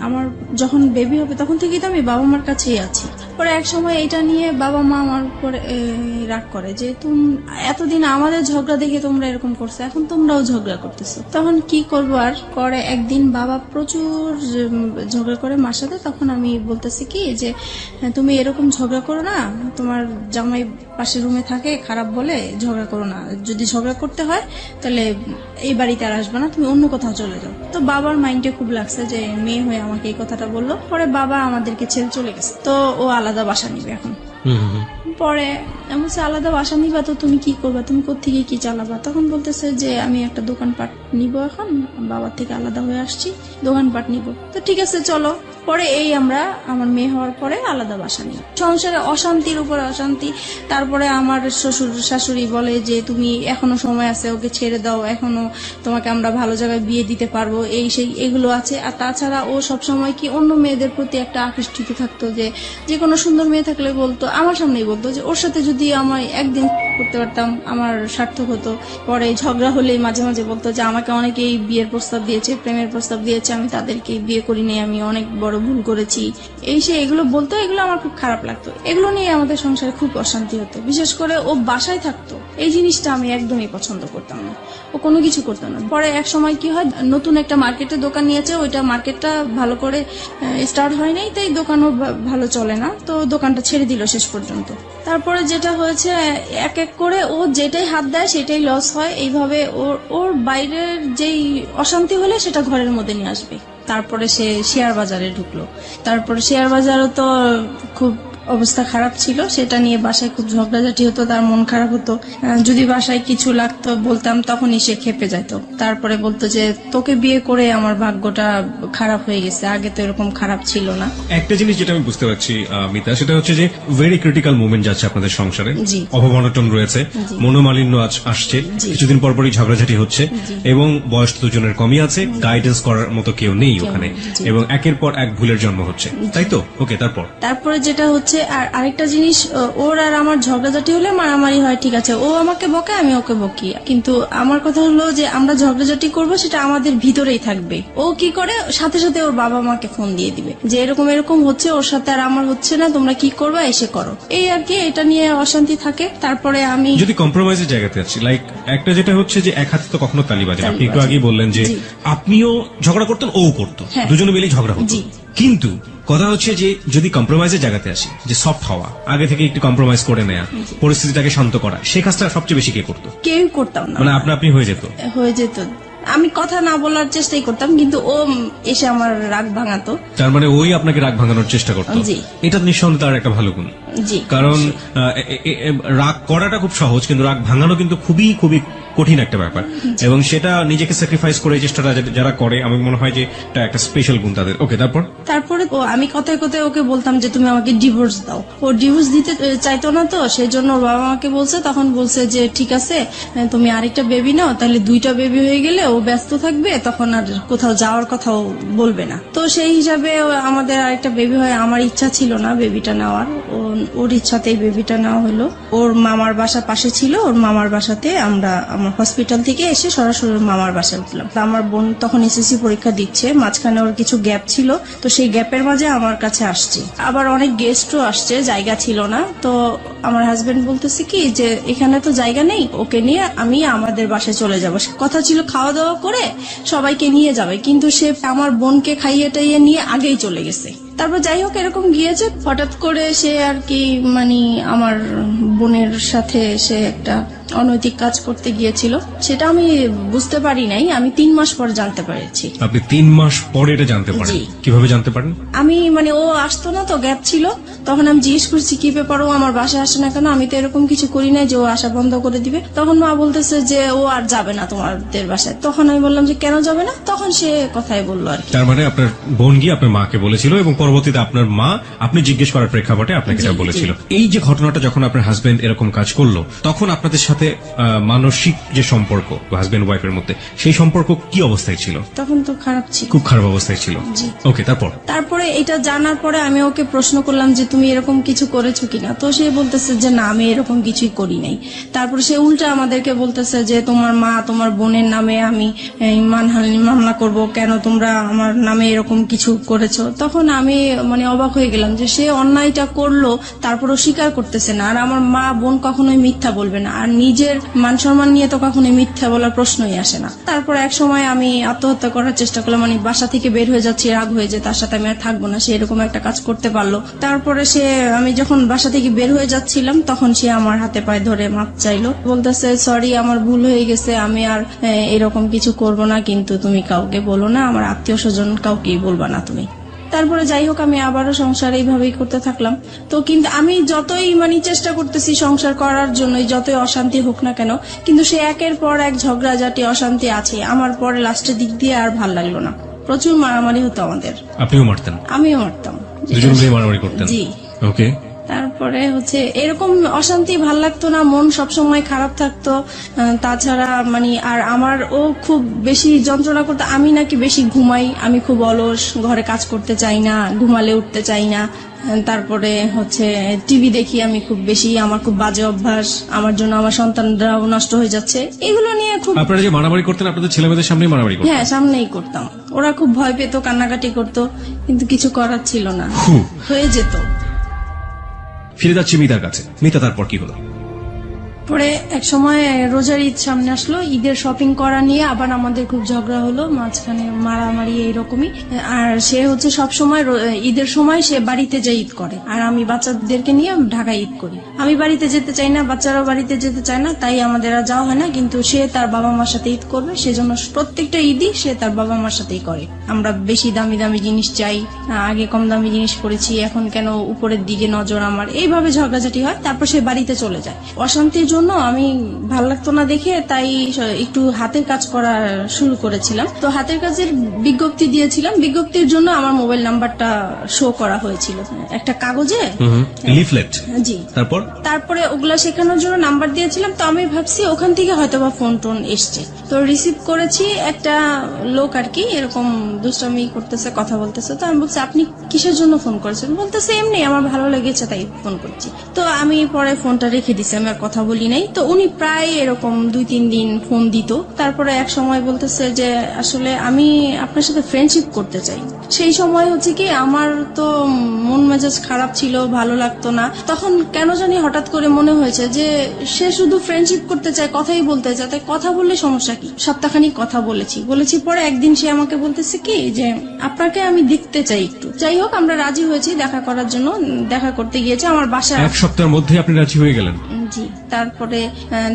আমার যখন বেবি হবে তখন থেকেই তো আমি বাবা মার কাছেই আছি। পরে এক সময় এটা নিয়ে বাবা মা আমার উপরে রাগ করে যে তুমি এতদিন আমাদের ঝগড়া দেখে তোমরা এরকম করছো, এখন তোমরাও ঝগড়া করতেছো। তখন কি করবো আর, করে একদিন বাবা প্রচুর ঝগড়া করে মার সাথে। তখন আমি বলতেছি কি যে তুমি এরকম ঝগড়া করো না, তোমার জামাই পাশের রুমে থাকে, খারাপ বলে ঝগড়া করো না, যদি ঝগড়া করতে হয় তাহলে এই বাড়িতে আর আসবে না, তুমি অন্য কোথাও চলে যাও। তো বাবার মাইন্ডে খুব লাগছে যে মেয়ে হয়ে আমাকে এই কথাটা বললো। পরে বাবা আমাদেরকে ছেড়ে চলে গেছে, তো ও আলাদা বাসা নিবে এখন। পরে এমন আলাদা বাসা নিবা তো তুমি কি করবা, তুমি কোত্থেকে কি চালাবা? তখন বলতেছে যে আমি একটা দোকানপাট নিব, এখন বাবার থেকে আলাদা হয়ে আসছি, দোকানপাট নিব। তো ঠিক আছে চলো। পরে এই আমরা আমার মেয়ে হওয়ার পরে আলাদা বাসা নিই। সংসারে অশান্তির উপর অশান্তি। তারপরে আমার শ্বশুর শাশুড়ি বলে যে তুমি এখনো সময় আছে, ওকে ছেড়ে দাও, এখনো তোমাকে আমরা ভালো জায়গায় বিয়ে দিতে পারবো, এই সেই এগুলো আছে। আর তাছাড়া ও সবসময় কি অন্য মেয়েদের প্রতি একটা আকৃষ্টিত থাকতো, যে কোনো সুন্দর মেয়ে থাকলে বলতো, আমার সামনেই বলতো যে ওর সাথে যদি আমি একদিন করতে পারতাম আমার সার্থক হতো। পরে ঝগড়া হলে মাঝে মাঝে বলতো যে আমাকে অনেকেই বিয়ের প্রস্তাব দিয়েছে, প্রেমের প্রস্তাব দিয়েছে, আমি তাদেরকে বিয়ে করিনি, আমি অনেক বড় ভুল করেছি, এই সে এগুলো বলতো। এগুলো আমার খুব খারাপ লাগতো, এগুলো নিয়ে আমাদের সংসারে খুব অশান্তি হতো। বিশেষ করে ও বাসায় থাকতো, এই জিনিসটা আমি একদমই পছন্দ করতাম না, ও কোনো কিছু করতো না। পরে এক সময় কি হয়, নতুন একটা মার্কেটে দোকান নিয়েছে, ওইটা মার্কেটটা ভালো করে স্টার্ট হয় নাই, তাই দোকানও ভালো চলে না, তো দোকানটা ছেড়ে দিল শেষ পর্যন্ত। তারপরে যেটা হয়েছে, এক এক করে ও যেটাই হাত দেয় সেটাই লস হয়। এইভাবে ওর বাইরের যেই অশান্তি হলে সেটা ঘরের মধ্যে নিয়ে আসবে। তারপরে সে শেয়ার বাজারে ঢুকলো। তারপরে শেয়ার বাজারও তো খুব অবস্থা খারাপ ছিল, সেটা নিয়ে বাসায় খুব ঝগড়াঝাটি হতো, তার মন খারাপ হতো। যদি বাসায় কিছু লাগতো বলতাম, তখনই সে খেপে যেত। তারপরে বলতো যে তোকে বিয়ে করে আমার ভাগ্যটা খারাপ হয়ে গেছে, আগে তো এরকম খারাপ ছিল না। একটা জিনিস যেটা আমি বুঝতে পারছি মিতা, সেটা হচ্ছে যে ভেরি ক্রিটিক্যাল মোমেন্ট যাচ্ছে আপনাদের সংসারে, জি। অভাব-অনটন রয়েছে, মনোমালিন্য আসছে, কিছুদিন পরপরই ঝগড়াঝাটি হচ্ছে, এবং বয়স তো দুজনের কমই আছে, গাইডেন্স করার মতো কেউ নেই ওখানে, এবং একের পর এক ভুলের জন্ম হচ্ছে, তাই তো? ওকে, তারপরে যেটা হচ্ছে, আর আরেকটা জিনিস, ওর আর আমার ঝগড়াঝাটি হলে মারামারি হয়, ঠিক আছে, ও আমাকে বকে, আমি ওকে বকি, কিন্তু আমার কথা হলো যে আমরা ঝগড়াঝাটি করবো সেটা আমাদের ভিতরেই থাকবে। ও কি করে, সাথে সাথে ওর বাবা মাকে ফোন দিয়ে দিবে যে এরকম এরকম হচ্ছে, ওর সাথে আর আমার হচ্ছে না, তোমরা কি করবা, এসে করো, এই আর কি। এটা নিয়ে অশান্তি থাকে। তারপরে আমি যদি কম্প্রোমাইজের জায়গাতে আছি, লাইক একটা যেটা হচ্ছে যে এক হাতে তো কখনো তালি বাজে না। আপনি একটু আগেই বললেন যে আপনিও ঝগড়া করতেন, ও করতো, দুজনে মিলেই ঝগড়া হতো, কিন্তু কথা হচ্ছে যে যদি কম্প্রোমাইজের জায়গাতে আসি, যে সফট হওয়া, আগে থেকে একটু কম্প্রোমাইজ করে নেয়া, পরিস্থিতিটাকে শান্ত করা, সেই কাজটা সবচেয়ে বেশি কে করতো? কেউ করতাম না, মানে আপনি হয়ে যেত। আমি কথা না বলার চেষ্টাই করতাম, কিন্তু ও এসে আমার রাগ ভাঙাতো। তার মানে ওই আপনাকে রাগ ভাঙানোর চেষ্টা করতো। এটা নিঃসন্দেহে তার একটা ভালো গুণ। কারণ রাগ করাটা খুব সহজ, কিন্তু রাগ ভাঙানো কিন্তু খুবই খুবই কঠিন একটা ব্যাপার, এবং সেটা নিজেকে স্যাক্রিফাইস করে চেষ্টাটা যারা করে, আমি মনে হয় যে এটা একটা স্পেশাল গুণ তাদের। ওকে, তারপরে আমি কথায় কথায় ওকে বলতাম যে তুমি আমাকে ডিভোর্স দাও। ও ডিভোর্স দিতে চাইতো না, তো সেই জন্য ওর বাবা আমাকে বলছে, তখন বলছে যে ঠিক আছে তুমি আরেকটা বেবি নাও, তাহলে 2টা বেবি হয়ে গেলে ও ব্যস্ত থাকবে, তখন আর কোথাও যাওয়ার কথাও বলবে না। তো সেই হিসাবে আমাদের আরেকটা বেবি হয়। আমার ইচ্ছা ছিল না বেবিটা নেওয়ার, ওর ইচ্ছাতেই বেবিটা নেওয়া হলো। ওর মামার বাসা পাশে ছিল, ওর মামার বাসাতে আমরা হসপিটাল থেকে এসে সরাসরি মামার বাসায় উঠলাম। আমার বোন তখন এসএসসি পরীক্ষা দিচ্ছে, মাঝখানে ওর কিছু গ্যাপ ছিল, তো সেই গ্যাপের মাঝে আমার কাছে আসছে। আবার অনেক গেস্টও আসছে, জায়গা ছিল না। তো আমার হাজবেন্ড বলতেছে কি যে এখানে তো জায়গা নেই, ওকে নিয়ে আমি আমাদের বাসায় চলে যাব। কথা ছিল খাওয়া দাওয়া করে সবাইকে নিয়ে যাবে, কিন্তু সে আমার বোনকে খাইয়ে টাইয়ে নিয়ে আগেই চলে গেছে। তারপর যাই হোক এরকম গিয়েছে, হঠাৎ করে সে আর কি মানে আমার বোনের সাথে সে একটা অনৈতিক কাজ করতে গিয়েছিল, সেটা আমি বুঝতে পারি নাই, আমি 3 মাস পর জানতে পেরেছি। আপনি 3 মাস পরে এটা জানতে পারেন? জি। কিভাবে জানতে পারেন? আমি মানে ও আসতো না তো, গ্যাপ ছিল, তখন আমি জিজ্ঞেস করছি কি ব্যাপার, ও আমার বাসায় আসে না কেন, আমি তো এরকম কিছু করি না যে ও আসা বন্ধ করে দিবে। তখন মা বলতেছে যে ও আর যাবে না তোমাদের বাসায়। তখন আমি বললাম যে কেন যাবে না, তখন সে কথাই বললো আর কি। তার মানে আপনার বোন গিয়ে আপনার মাকে বলেছিল এবং পরবর্তীতে আপনার মা আপনি জিজ্ঞেস করার প্রেক্ষাপটে আপনাকে এটা জি, বলেছিল। এই যে ঘটনাটা যখন আপনার হাজবেন্ড এরকম কাজ করলো, তখন আপনাদের সাথে মানসিক যে সম্পর্ক হাজবেন্ড ওয়াইফের মধ্যে, সেই সম্পর্ক কি অবস্থায় ছিল? তখন তো খারাপ ছিল, খুব খারাপ অবস্থায় ছিল। জি। ওকে, তারপর? তারপরে এটা জানার পরে আমি ওকে প্রশ্ন করলাম যে তুমি এরকম কিছু করেছো কিনা, তো সে বলতেছে যে না আমি এরকম কিছুই করি নাই। তারপর সে উল্টা আমাদেরকে বলতেছে যে তোমার মা তোমার বোনের নামে আমি মানহানি মামলা করব, কেন তোমরা আমার নামে এরকম কিছু করেছো। তখন আমি মানে অবাক হয়ে গেলাম যে সে অন্যায়টা করলো, তারপরও স্বীকার করতেছে না। আর আমার মা বোন কখনোই মিথ্যা বলবে না, আর নিজের মান সম্মান নিয়ে তো কখনোই মিথ্যা বলার প্রশ্নই আসে না। তারপর এক সময় আমি আত্মহত্যা করার চেষ্টা করলাম, মানে বাসা থেকে বের হয়ে যাচ্ছি, রাগ হয়ে যে তার সাথে আমি আর থাকবো না, সে এরকম একটা কাজ করতে পারলো। তারপরে আমি যখন বাসা থেকে বের হয়ে যাচ্ছিলাম তখন সে আমার হাতে পায়ে ধরে মাপ চাইলো, বলতেছে সরি আমার ভুল হয়ে গেছে, আমি আর এরকম কিছু করব না, কিন্তু তুমি কাউকে বলো না, আমার আত্মীয় স্বজন কাউকেই বলবা না তুমি। তারপরে যাই হোক আমি আবারও সংসার এইভাবেই করতে থাকলাম। তো কিন্তু আমি যতই মানে চেষ্টা করতেছি সংসার করার জন্য, যতই অশান্তি হোক না কেন, কিন্তু সে একের পর এক ঝগড়াঝাটি অশান্তি আছে। আমার পরে লাস্টের দিক দিয়ে আর ভাল লাগলো না, প্রচুর মারামারি হতো আমাদের। আপনিও মারতেন? আমিও মারতাম, দুজন মিলে মারামারি করতেন? জি। ওকে। তারপরে এরকম অশান্তি ভাল লাগতো না, মন সবসময় খারাপ থাকতো। তাছাড়া মানে আর আমার ও খুব বেশি যন্ত্রণা করতো, আমি নাকি বেশি ঘুমাই, আমি খুব অলস, ঘরে কাজ করতে চাই না, ঘুমালে উঠতে চাই না। তারপরে টিভি দেখি আমি খুব বেশি, আমার খুব বাজে অভ্যাস, আমার জন্য আমার সন্তানরাও নষ্ট হয়ে যাচ্ছে, এগুলো নিয়ে খুব। আপনারা যে মারামারি করতেন আপনাদের ছেলে মেয়েদের সামনেই মারামারি করতেন? হ্যাঁ, সামনেই করতাম, ওরা খুব ভয় পেত, কান্নাকাটি করতো, কিন্তু কিছু করার ছিল না, হয়ে যেত। ফিরে যাচ্ছি মিতার কাছে। মিতা, তারপর কি হলো? পরে এক সময় রোজার ঈদ সামনে আসলো, ঈদের শপিং করা নিয়ে আবার আমাদের খুব ঝগড়া হলো, মাঝখানে মারামারি এইরকমই। আর সে সব সময় ঈদের সময় সে বাড়িতে যায় ঈদ করে, আর আমি বাচ্চাদেরকে নিয়ে ঢাকায় ঈদ করি। আমি বাড়িতে যেতে চাই না, বাচ্চারাও বাড়িতে যেতে চায় না, তাই আমাদের আর যাওয়া হয় না। কিন্তু সে তার বাবা মার সাথে ঈদ করবে, সেজন্য প্রত্যেকটা ঈদই সে তার বাবা মার সাথেই করে। আমরা বেশি দামি দামি জিনিস চাই, আগে কম দামি জিনিস পড়েছি, এখন কেন উপরের দিকে নজর আমার, এইভাবে ঝগড়াঝাটি হয়। তারপর সে বাড়িতে চলে যায়। অশান্তির জন্য আমি ভাল লাগতো না দেখে তাই একটু হাতের কাজ করা শুরু করেছিলাম। তো হাতের কাজের বিজ্ঞপ্তি দিয়েছিলাম, বিজ্ঞপ্তির জন্য আমার মোবাইল নাম্বারটা শো করা হয়েছিল একটা কাগজে, লিফলেট। জি। তারপরে ওগুলা শেখানোর জন্য নাম্বার দিয়েছিলাম। তো আমি ভাবছি ওখান থেকে হয়তোবা ফোন টোন এসছে, তো রিসিভ করেছি। একটা লোক আর কি এরকম দুষ্টামি করতেছে, কথা বলতেছে। তো আমি বলছি আপনি কিসের জন্য ফোন করেছেন? বলতেছে এমনি আমার ভালো লেগেছে তাই ফোন করছি। তো আমি পরে ফোনটা রেখে দিছি, আমি আর কথা বলি নাই। তো উনি প্রায় এরকম 2-3 দিন ফোন দিত। তারপরে এক সময় বলতেছে যে আসলে আমি আপনার সাথে ফ্রেন্ডশিপ করতে চাই। সেই সময় কি আমার তো মন মেজাজ খারাপ ছিল, ভালো লাগতো না। তখন কেন জানি হঠাৎ করে মনে হয়েছে যে সে শুধু ফ্রেন্ডশিপ করতে চায়, কথাই বলতে চায়, তাই কথা বললে সমস্যা কি। সপ্তাহখানিক কথা বলেছি পরে একদিন সে আমাকে বলতেছে কি যে আপনাকে আমি দেখতে চাই একটু। যাই হোক আমরা রাজি হয়েছি দেখা করার জন্য, দেখা করতে গিয়েছে আমার বাসায়। এক সপ্তাহের মধ্যে আপনি রাজি হয়ে গেলেন? জি। তারপরে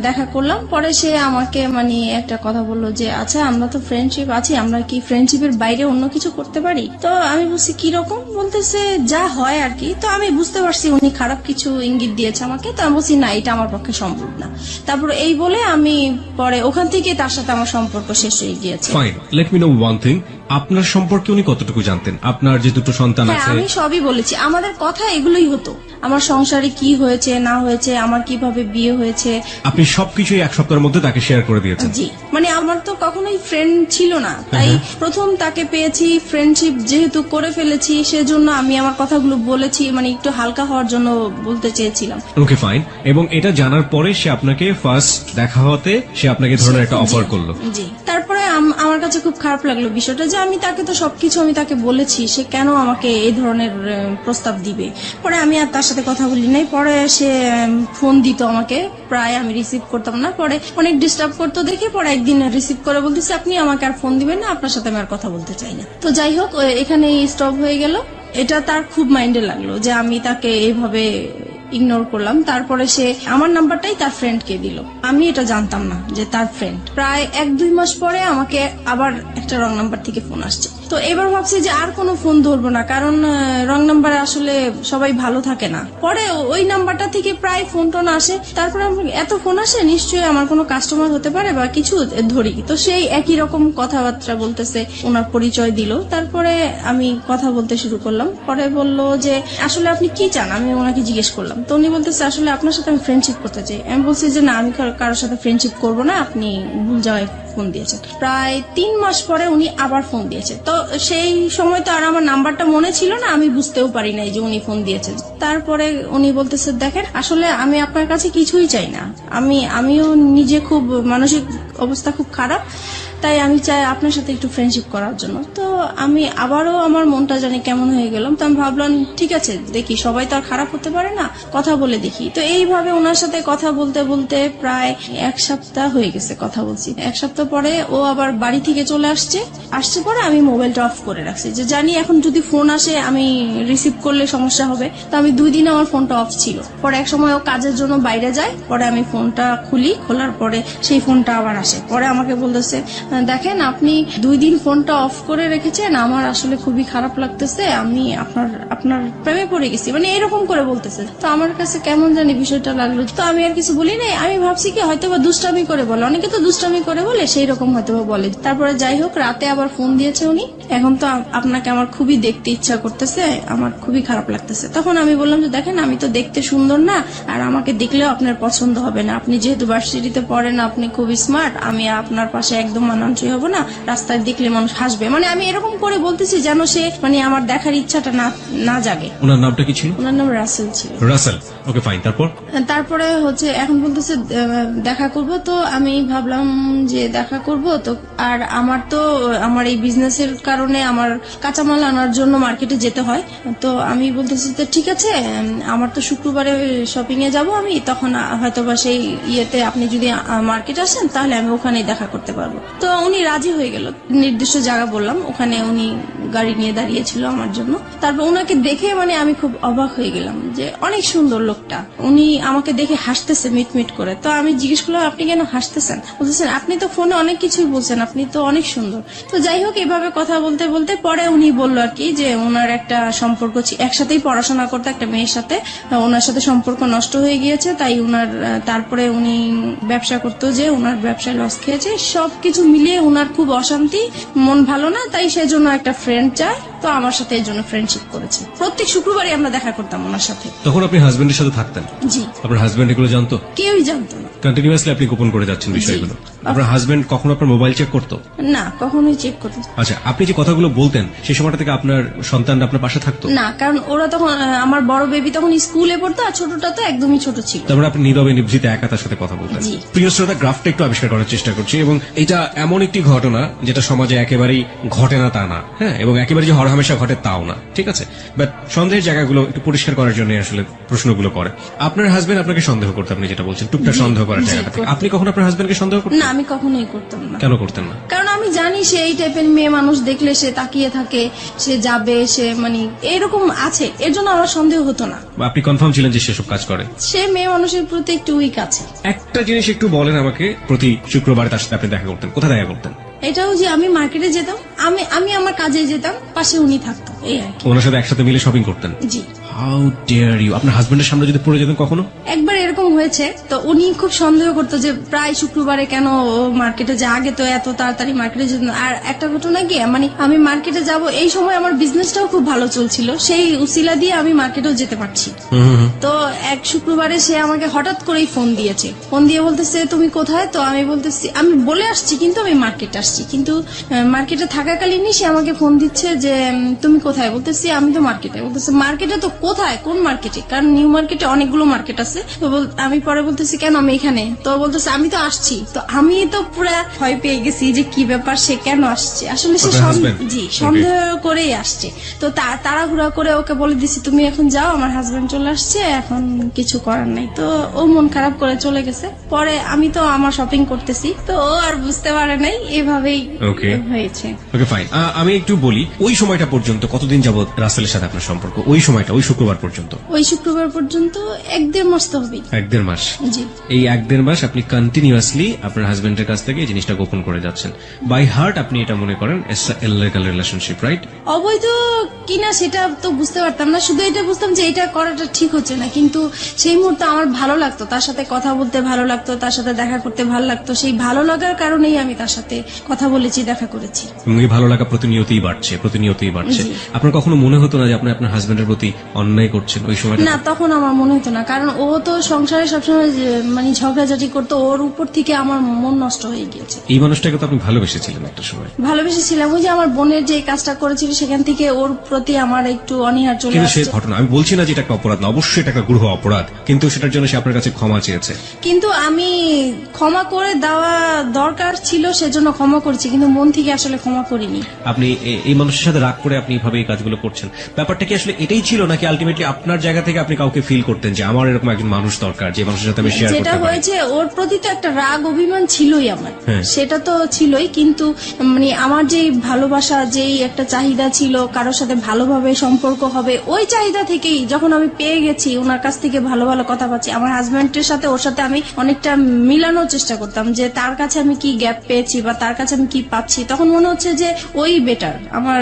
দেখা করলাম, পরে সে আমাকে মানে একটা কথা বললো যে আচ্ছা আমরা তো ফ্রেন্ডশিপ আছি, আমরা কি ফ্রেন্ডশিপের বাইরে অন্য কিছু করতে পারি? তো আমি বলছি কিরকম? বলতেছে যা হয় আর কি। তো আমি বুঝতে পারছি উনি খারাপ কিছু ইঙ্গিত দিয়েছে আমাকে। তো আমি বলছি না, এটা আমার পক্ষে সম্ভব না। তারপর এই বলে আমি পরে ওখান থেকে তার সাথে আমার সম্পর্ক শেষ হয়ে গিয়েছে। Fine, let me no one thing, আপনার সম্পর্কে উনি কতটুকু জানতেন? আপনার যে 2 সন্তান হ্যাঁ, আছে? আমি সবই বলেছি, আমাদের কথা এগুলোই হতো, আমার সংসারে কি হয়েছে না হয়েছে, আমার কিভাবে বিয়ে হয়েছে। আপনি সবকিছুই এক সপ্তাহের মধ্যে তাকে শেয়ার করে দিয়েছেন? জি। মানে আমার তো কখনোই ফ্রেন্ড ছিল না, তাই প্রথম তাকে পেয়েছি, ফ্রেন্ডশিপ যেহেতু করে ফেলেছি সেজন্য আমি আমার কথাগুলো বলেছি, মানে একটু হালকা হওয়ার জন্য বলতে চেয়েছিলাম। Okay fine. এবং এটা জানার পরে সে আপনাকে ফার্স্ট দেখা হতে সে আপনাকে ধরনের একটা অফার করলো? জি। তারপরে আমার কাছে খুব খারাপ লাগলো বিষয়টা যে আমি তাকে তো সবকিছু আমি তাকে বলেছি, সে কেন আমাকে এই ধরনের প্রস্তাব দিবে। পরে আমি আর তার সাথে কথা বলি নাই। পরে সে ফোন দিত আমাকে, প্রায় আমি রিসিভ করতাম না। পরে অনেক ডিস্টার্ব করতো দেখে পরে একদিন রিসিভ করে বলতেছে আপনি আমাকে আর ফোন দিবেন না, আপনার সাথে আমি আর কথা বলতে চাই না। তো যাই হোক এখানে স্টপ হয়ে গেল। এটা তার খুব মাইন্ডে লাগলো যে আমি তাকে এইভাবে ইগনোর করলাম। তারপরে সে আমার নাম্বারটাই তার ফ্রেন্ডকে দিল, আমি এটা জানতাম না যে তার ফ্রেন্ড। প্রায় 1-2 মাস পরে আমাকে আবার একটা রং নাম্বার থেকে ফোন আসছে। তো এবার ভাবছি যে আর কোনো ফোন ধরবো না, কারণ রং নাম্বারে আসলে সবাই ভালো থাকে না। পরে ওই নাম্বারটা থেকে প্রায় ফোন টোন আসে, তারপরে এত ফোন আসে নিশ্চয়ই আমার কোনো কাস্টমার হতে পারে বা কিছু, ধরি। তো সেই একই রকম কথাবার্তা বলতেছে, ওনার পরিচয় দিল। তারপরে আমি কথা বলতে শুরু করলাম। পরে বলল যে আসলে আপনি কি চান, আমি ওনাকে জিজ্ঞেস করলাম। তো উনি বলতেছে আসলে আপনার সাথে আমি ফ্রেন্ডশিপ করতে চাই। আমি বলছি যে না, আমি কারোর সাথে ফ্রেন্ডশিপ করবো না, আপনি ভুল জায়গায় ফোন দিয়েছেন। প্রায় 3 মাস পরে উনি আবার ফোন দিয়েছে। তো সেই সময় তো আর আমার নাম্বারটা মনে ছিল না, আমি বুঝতেও পারি নাই যে উনি ফোন দিয়েছেন। তারপরে উনি বলতেছে দেখেন আসলে আমি আপনার কাছে কিছুই চাই না, আমিও নিজে খুব মানসিক অবস্থা খুব খারাপ, তাই আমি চাই আপনার সাথে একটু ফ্রেন্ডশিপ করার জন্য। তো আমি আবারও আমার মনটা জানি কেমন হয়ে গেলাম। তো আমি ভাবলাম ঠিক আছে, দেখি, সবাই তো আর খারাপ হতে পারে না, কথা বলে দেখি। তো এইভাবে ওনার সাথে কথা বলতে বলতে প্রায় 1 সপ্তাহ হয়ে গেছে কথা বলছি। 1 সপ্তাহ পরে ও আবার বাড়ি থেকে চলে আসছে পরে আমি মোবাইলটা অফ করে রাখছি, যে জানি এখন যদি ফোন আসে আমি রিসিভ করলে সমস্যা হবে। তো আমি 2 দিন আমার ফোনটা অফ ছিল। পরে এক সময় ও কাজের জন্য বাইরে যায়, পরে আমি ফোনটা খুলি, খোলার পরে সেই ফোনটা আবার আসে। পরে আমাকে বলতেছে দেখেন আপনি 2 দিন ফোনটা অফ করে রেখেছেন, আমার আসলে খুবই খারাপ লাগতেছে, আমি আপনার প্রেমে পড়ে গেছি, মানে এরকম করে বলতেছে। তো আমার কাছে কেমন জানি বিষয়টা লাগলো। তো আমি আর কিছু বলি নাই, আমি ভাবছি কি হয়তো বা দুষ্টামি করে বলে, অনেকে তো দুষ্টামি করে বলে, সেই রকম হয়তো বা বলে। তারপরে যাই হোক, রাতে আবার ফোন দিয়েছে উনি, এখন তো আপনাকে আমার খুবই দেখতে ইচ্ছা করতেছে, আমার খুবই খারাপ লাগতেছে। তখন আমি বললাম যে দেখেন আমি তো দেখতে সুন্দর না, আর আমাকে দেখলেও আপনার পছন্দ হবে না, আপনি যেহেতু ভার্সিটিতে পড়েন, আপনি খুবই স্মার্ট, আমি আপনার পাশে একদম মানানসই হব না, রাস্তায় দেখলে মানুষ হাসবে, মানে আমি এরকম করে বলতেছি যেন সে মানে আমার দেখার ইচ্ছাটা না জাগে। ওনার নামটা কি ছিল? ওনার নাম রাসেল ছিল। Russell, okay fine. তারপরে হচ্ছে এখন বলতেছে দেখা করব। তো আমি ভাবলাম যে দেখা করব তো, আর আমার এই বিজনেসের কারণে আমার কাঁচামাল আনার জন্য মার্কেটে যেতে হয়। তো আমি বলতেছি তো ঠিক আছে, আমার তো শুক্রবারে শপিং এ যাব আমি, তখন হয়তোবা সেই ইয়েতে আপনি যদি মার্কেট আসেন তাহলে আমি ওখানেই দেখা করতে পারবো। তো উনি রাজি হয়ে গেল। নির্দিষ্ট জায়গা বললাম, ওখানে উনি গাড়ি নিয়ে দাঁড়িয়েছিল আমার জন্য। তারপর ওনাকে দেখে মানে আমি খুব অবাক হয়ে গেলাম যে অনেক সুন্দর লোকটা। উনি আমাকে দেখে হাসতেছে মিটমিট করে। তো আমি জিজ্ঞেস করলাম আপনি কেন হাসতেছেন? বলতেছেন আপনি তো ফোনে অনেক কিছুই বলছেন, আপনি তো অনেক সুন্দর। তো যাই হোক, এভাবে কথা বলতে বলতে পরে উনি বললো আর কি যে ওনার একটা সম্পর্ক একসাথেই পড়াশোনা করতে একটা মেয়ের সাথে, ওনার সাথে সম্পর্ক নষ্ট হয়ে গিয়েছে, তাই তারপরে উনি ব্যবসা করতো, যে ওনার ব্যবসায় লস খেয়েছে, সবকিছু মিলিয়ে ওনার খুব অশান্তি, মন ভালো না, তাই সেজন্য একটা ফ্রেন্ড চায়। তো আমার সাথে এই জন্য ফ্রেন্ডশিপ করেছে। প্রত্যেক শুক্রবারই আমরা দেখা করতাম ওনার সাথে। তখন আপনি হাজবেন্ডের সাথে থাকতেন? জি। আপনার হাজবেন্ড এগুলো জানতো? কেউই জানতো না। কন্টিনিউয়াসলি আপনি গোপন করে যাচ্ছেন বিষয়গুলো। আপনার হাজবেন্ড কখনো আপনার মোবাইল চেক করতো? না, কখনোই চেক করতো। আচ্ছা, আপনি যে কথাগুলো বলতেন সেই সময়টা থেকে আপনার সন্তানরা আপনার পাশে থাকতো? না, কারণ ওরা তখন, আমার বড় বেবি তখন স্কুলে পড়তো, আর ছোটটা তো একদমই ছোট ছিল। তারপরে আপনি নীরবে নিভৃতে একা তার সাথে কথা বলতেন। জি। প্রিয় শ্রোতা, গ্রাফটা একটু আবিষ্কার করার চেষ্টা করছি, এবং এটা এমন একটি ঘটনা যেটা সমাজে একেবারেই ঘটে না তা না, হ্যাঁ, এবং একেবারে যে হরহামেশা ঘটে তাও না, ঠিক আছে? বাট সন্দেহের জায়গাগুলো একটু পরিষ্কার করার জন্য আসলে প্রশ্নগুলো করে। আপনার হাজবেন্ড আপনাকে সন্দেহ করতে, আপনি যেটা বলছেন, টুকটাক সন্দেহ করার জায়গাটা থেকে আপনি কখন আপনার হাজবেন্ডকে সন্দেহ করতেন? না, আমি কখনোই করতাম না। কেন করতেন না? কারণ আমি জানি সে এই টাইপের মেয়ে মানুষ দেখলে সে তাকিয়ে থাকে, সে যাবে, সে মানে এরকম আছে, এর জন্য আমার সন্দেহ হতো না। আপনি কনফার্ম ছিলেন যে সেসব কাজ করে? সে মেয়ে মানুষের প্রতি একটু উইক আছে। একটা জিনিস একটু বলেন আমাকে, প্রতি শুক্রবার তার সাথে আপনি দেখা করতেন, কোথায় দেখা করতেন? এটাও যে আমি মার্কেটে যেতাম, আমি আমার কাজে যেতাম, পাশে উনি থাকতো, এই আর কি। ওনার সাথে একসাথে মিলে শপিং করতেন? জি। How dare you! আপনার হাজবেন্ডের সামনে যদি পড়ে যেতেন কখনো? একবার এরকম হয়েছে, তো উনি খুব সন্দেহ করতো যে প্রায় শুক্রবারে কেন ও মার্কেটে যায়, আগে তো এত তাড়াতাড়ি মার্কেটে যেত না। আর একটা ঘটনা কি, মানে আমি মার্কেটে যাব, এই সময় আমার বিজনেসটাও খুব ভালো চলছিল, সেই উসিলা দিয়ে আমি মার্কেটেও যেতে পারছি। তো এক শুক্রবারে সে আমাকে হঠাৎ করেই ফোন দিয়েছে, ফোন দিয়ে বলতেছে তুমি কোথায়? তো আমি বলতেছি আমি বলে আসছি, কিন্তু আমি মার্কেটে আসছি, কিন্তু মার্কেটে থাকাকালীনই সে আমাকে ফোন দিচ্ছে যে তুমি কোথায়? বলতেছি আমি তো মার্কেটে। বলতেছে মার্কেটে তো কোথায়, কোন মার্কেটে? কারণ নিউ মার্কেটে অনেকগুলো মার্কেট আছে। তো আমি পরে বলতেছি কেন আমি এখানে, তো বলতেছে আমি তো আসছি। তো আমি তো পুরা ভয় পেয়ে গেছি যে কি ব্যাপার, সে কেন আসছে, আসলে সে আপনার husband? জি সন্দেহ করেই আসছে। তো তাড়াহুড়া করে ওকে বলে দিছি তুমি এখন যাও, আমার হাজবেন্ড চলে আসছে, এখন কিছু করার নাই। তো ও মন খারাপ করে চলে গেছে। পরে আমি তো আমার শপিং করতেছি, তো ও আর বুঝতে পারে নাই, এভাবেই Okay. হয়েছে। ওকে ফাইন, আমি একটু বলি ওই সময়টা পর্যন্ত কতদিন যাবত রাসেলের সাথে আপনার সম্পর্ক, ওই সময়টা ওই শুক্রবার পর্যন্ত? ওই শুক্রবার পর্যন্ত 1-1.5 মাস তো হবেই। 1-1.5 মাস। জি এই 1-1.5 মাস আপনি কন্টিনিউয়াসলি আপনার হাজবেন্ডের কাছ থেকে এই জিনিসটা গোপন করে যাচ্ছেন। বাই হার্ট আপনি এটা মনে করেন ইললিগাল রিলেশনশিপ, রাইট? অবৈধ কিনা সেটা তো বুঝতে পারতাম না, শুধু এটা বুঝতাম যে এটা করাটা ঠিক হচ্ছে না। কিন্তু সেই মুহূর্তে আমার ভালো লাগতো, তার সাথে কথা বলতে ভালো লাগতো, তার সাথে দেখা করতে ভালো লাগতো। সেই ভালো লাগার কারণেই আমি তার সাথে কথা বলেছি, দেখা করেছি। এবং এই ভালো লাগা প্রতিনিয়তই বাড়ছে। জি। আপনার কখনো মনে হতো না যে আপনি আপনার হাজবেন্ডের প্রতি অন্যায় করছেন ওই সময়টা? না, তখন আমার মনে হতো না, কারণ ও তো সংসারে সবসময় মানে ঝগড়াঝাটি করতো, ওর উপর থেকে আমার মন নষ্ট হয়ে গিয়েছে। এই মানুষটাকে তো আপনি ভালোবেসেছিলেন একটা সময়। ভালোবেসেছিলাম, ওই যে আমার বোনের যে কাজটা করেছিল সেখান থেকে ওর প্রতি আমার একটু অনীহা চলে কিন্তু সে আসছে। ঘটনা, আমি বলছি না যে এটা একটা অপরাধ না, অবশ্যই এটা একটা গৃহ অপরাধ, কিন্তু সেটার জন্য সে আপনার কাছে ক্ষমা চেয়েছে। কিন্তু আমি ক্ষমা করে দেওয়া দরকার ছিল, সেজন্য ক্ষমা করেছি, কিন্তু মন থেকে আসলে ক্ষমা করিনি। আপনি এই মানুষের সাথে রাগ করে আপনি এইভাবে এই কাজগুলো করছেন, ব্যাপারটা কি আসলে এটাই ছিল, নাকি আলটিমেটলি আপনার জায়গা থেকে আপনি কাউকে ফিল করতেন যে আমার এরকম একজন মানুষ দরকার যে মানুষের সাথে আমি শেয়ার করতে যেটা পারি? হয়েছে, ওর প্রতি তো একটা রাগ অভিমান ছিলই আমার, হ্যাঁ। সেটা তো ছিলই, কিন্তু মানে আমার যেই ভালোবাসা, যেই একটা চাহিদা ছিল কারোর সাথে ভালোভাবে সম্পর্ক হবে, ওই চাহিদা থেকেই যখন আমি পেয়ে গেছি, ওনার কাছ থেকে ভালো ভালো কথা পাচ্ছি, আমার হাজবেন্ডের সাথে ওর সাথে আমি অনেকটা মিলানোর চেষ্টা করতাম যে তার কাছে আমি কি গ্যাপ পেয়েছি বা তার কাছে আমি কি পাচ্ছি, তখন মনে হচ্ছে যে ওই বেটার আমার।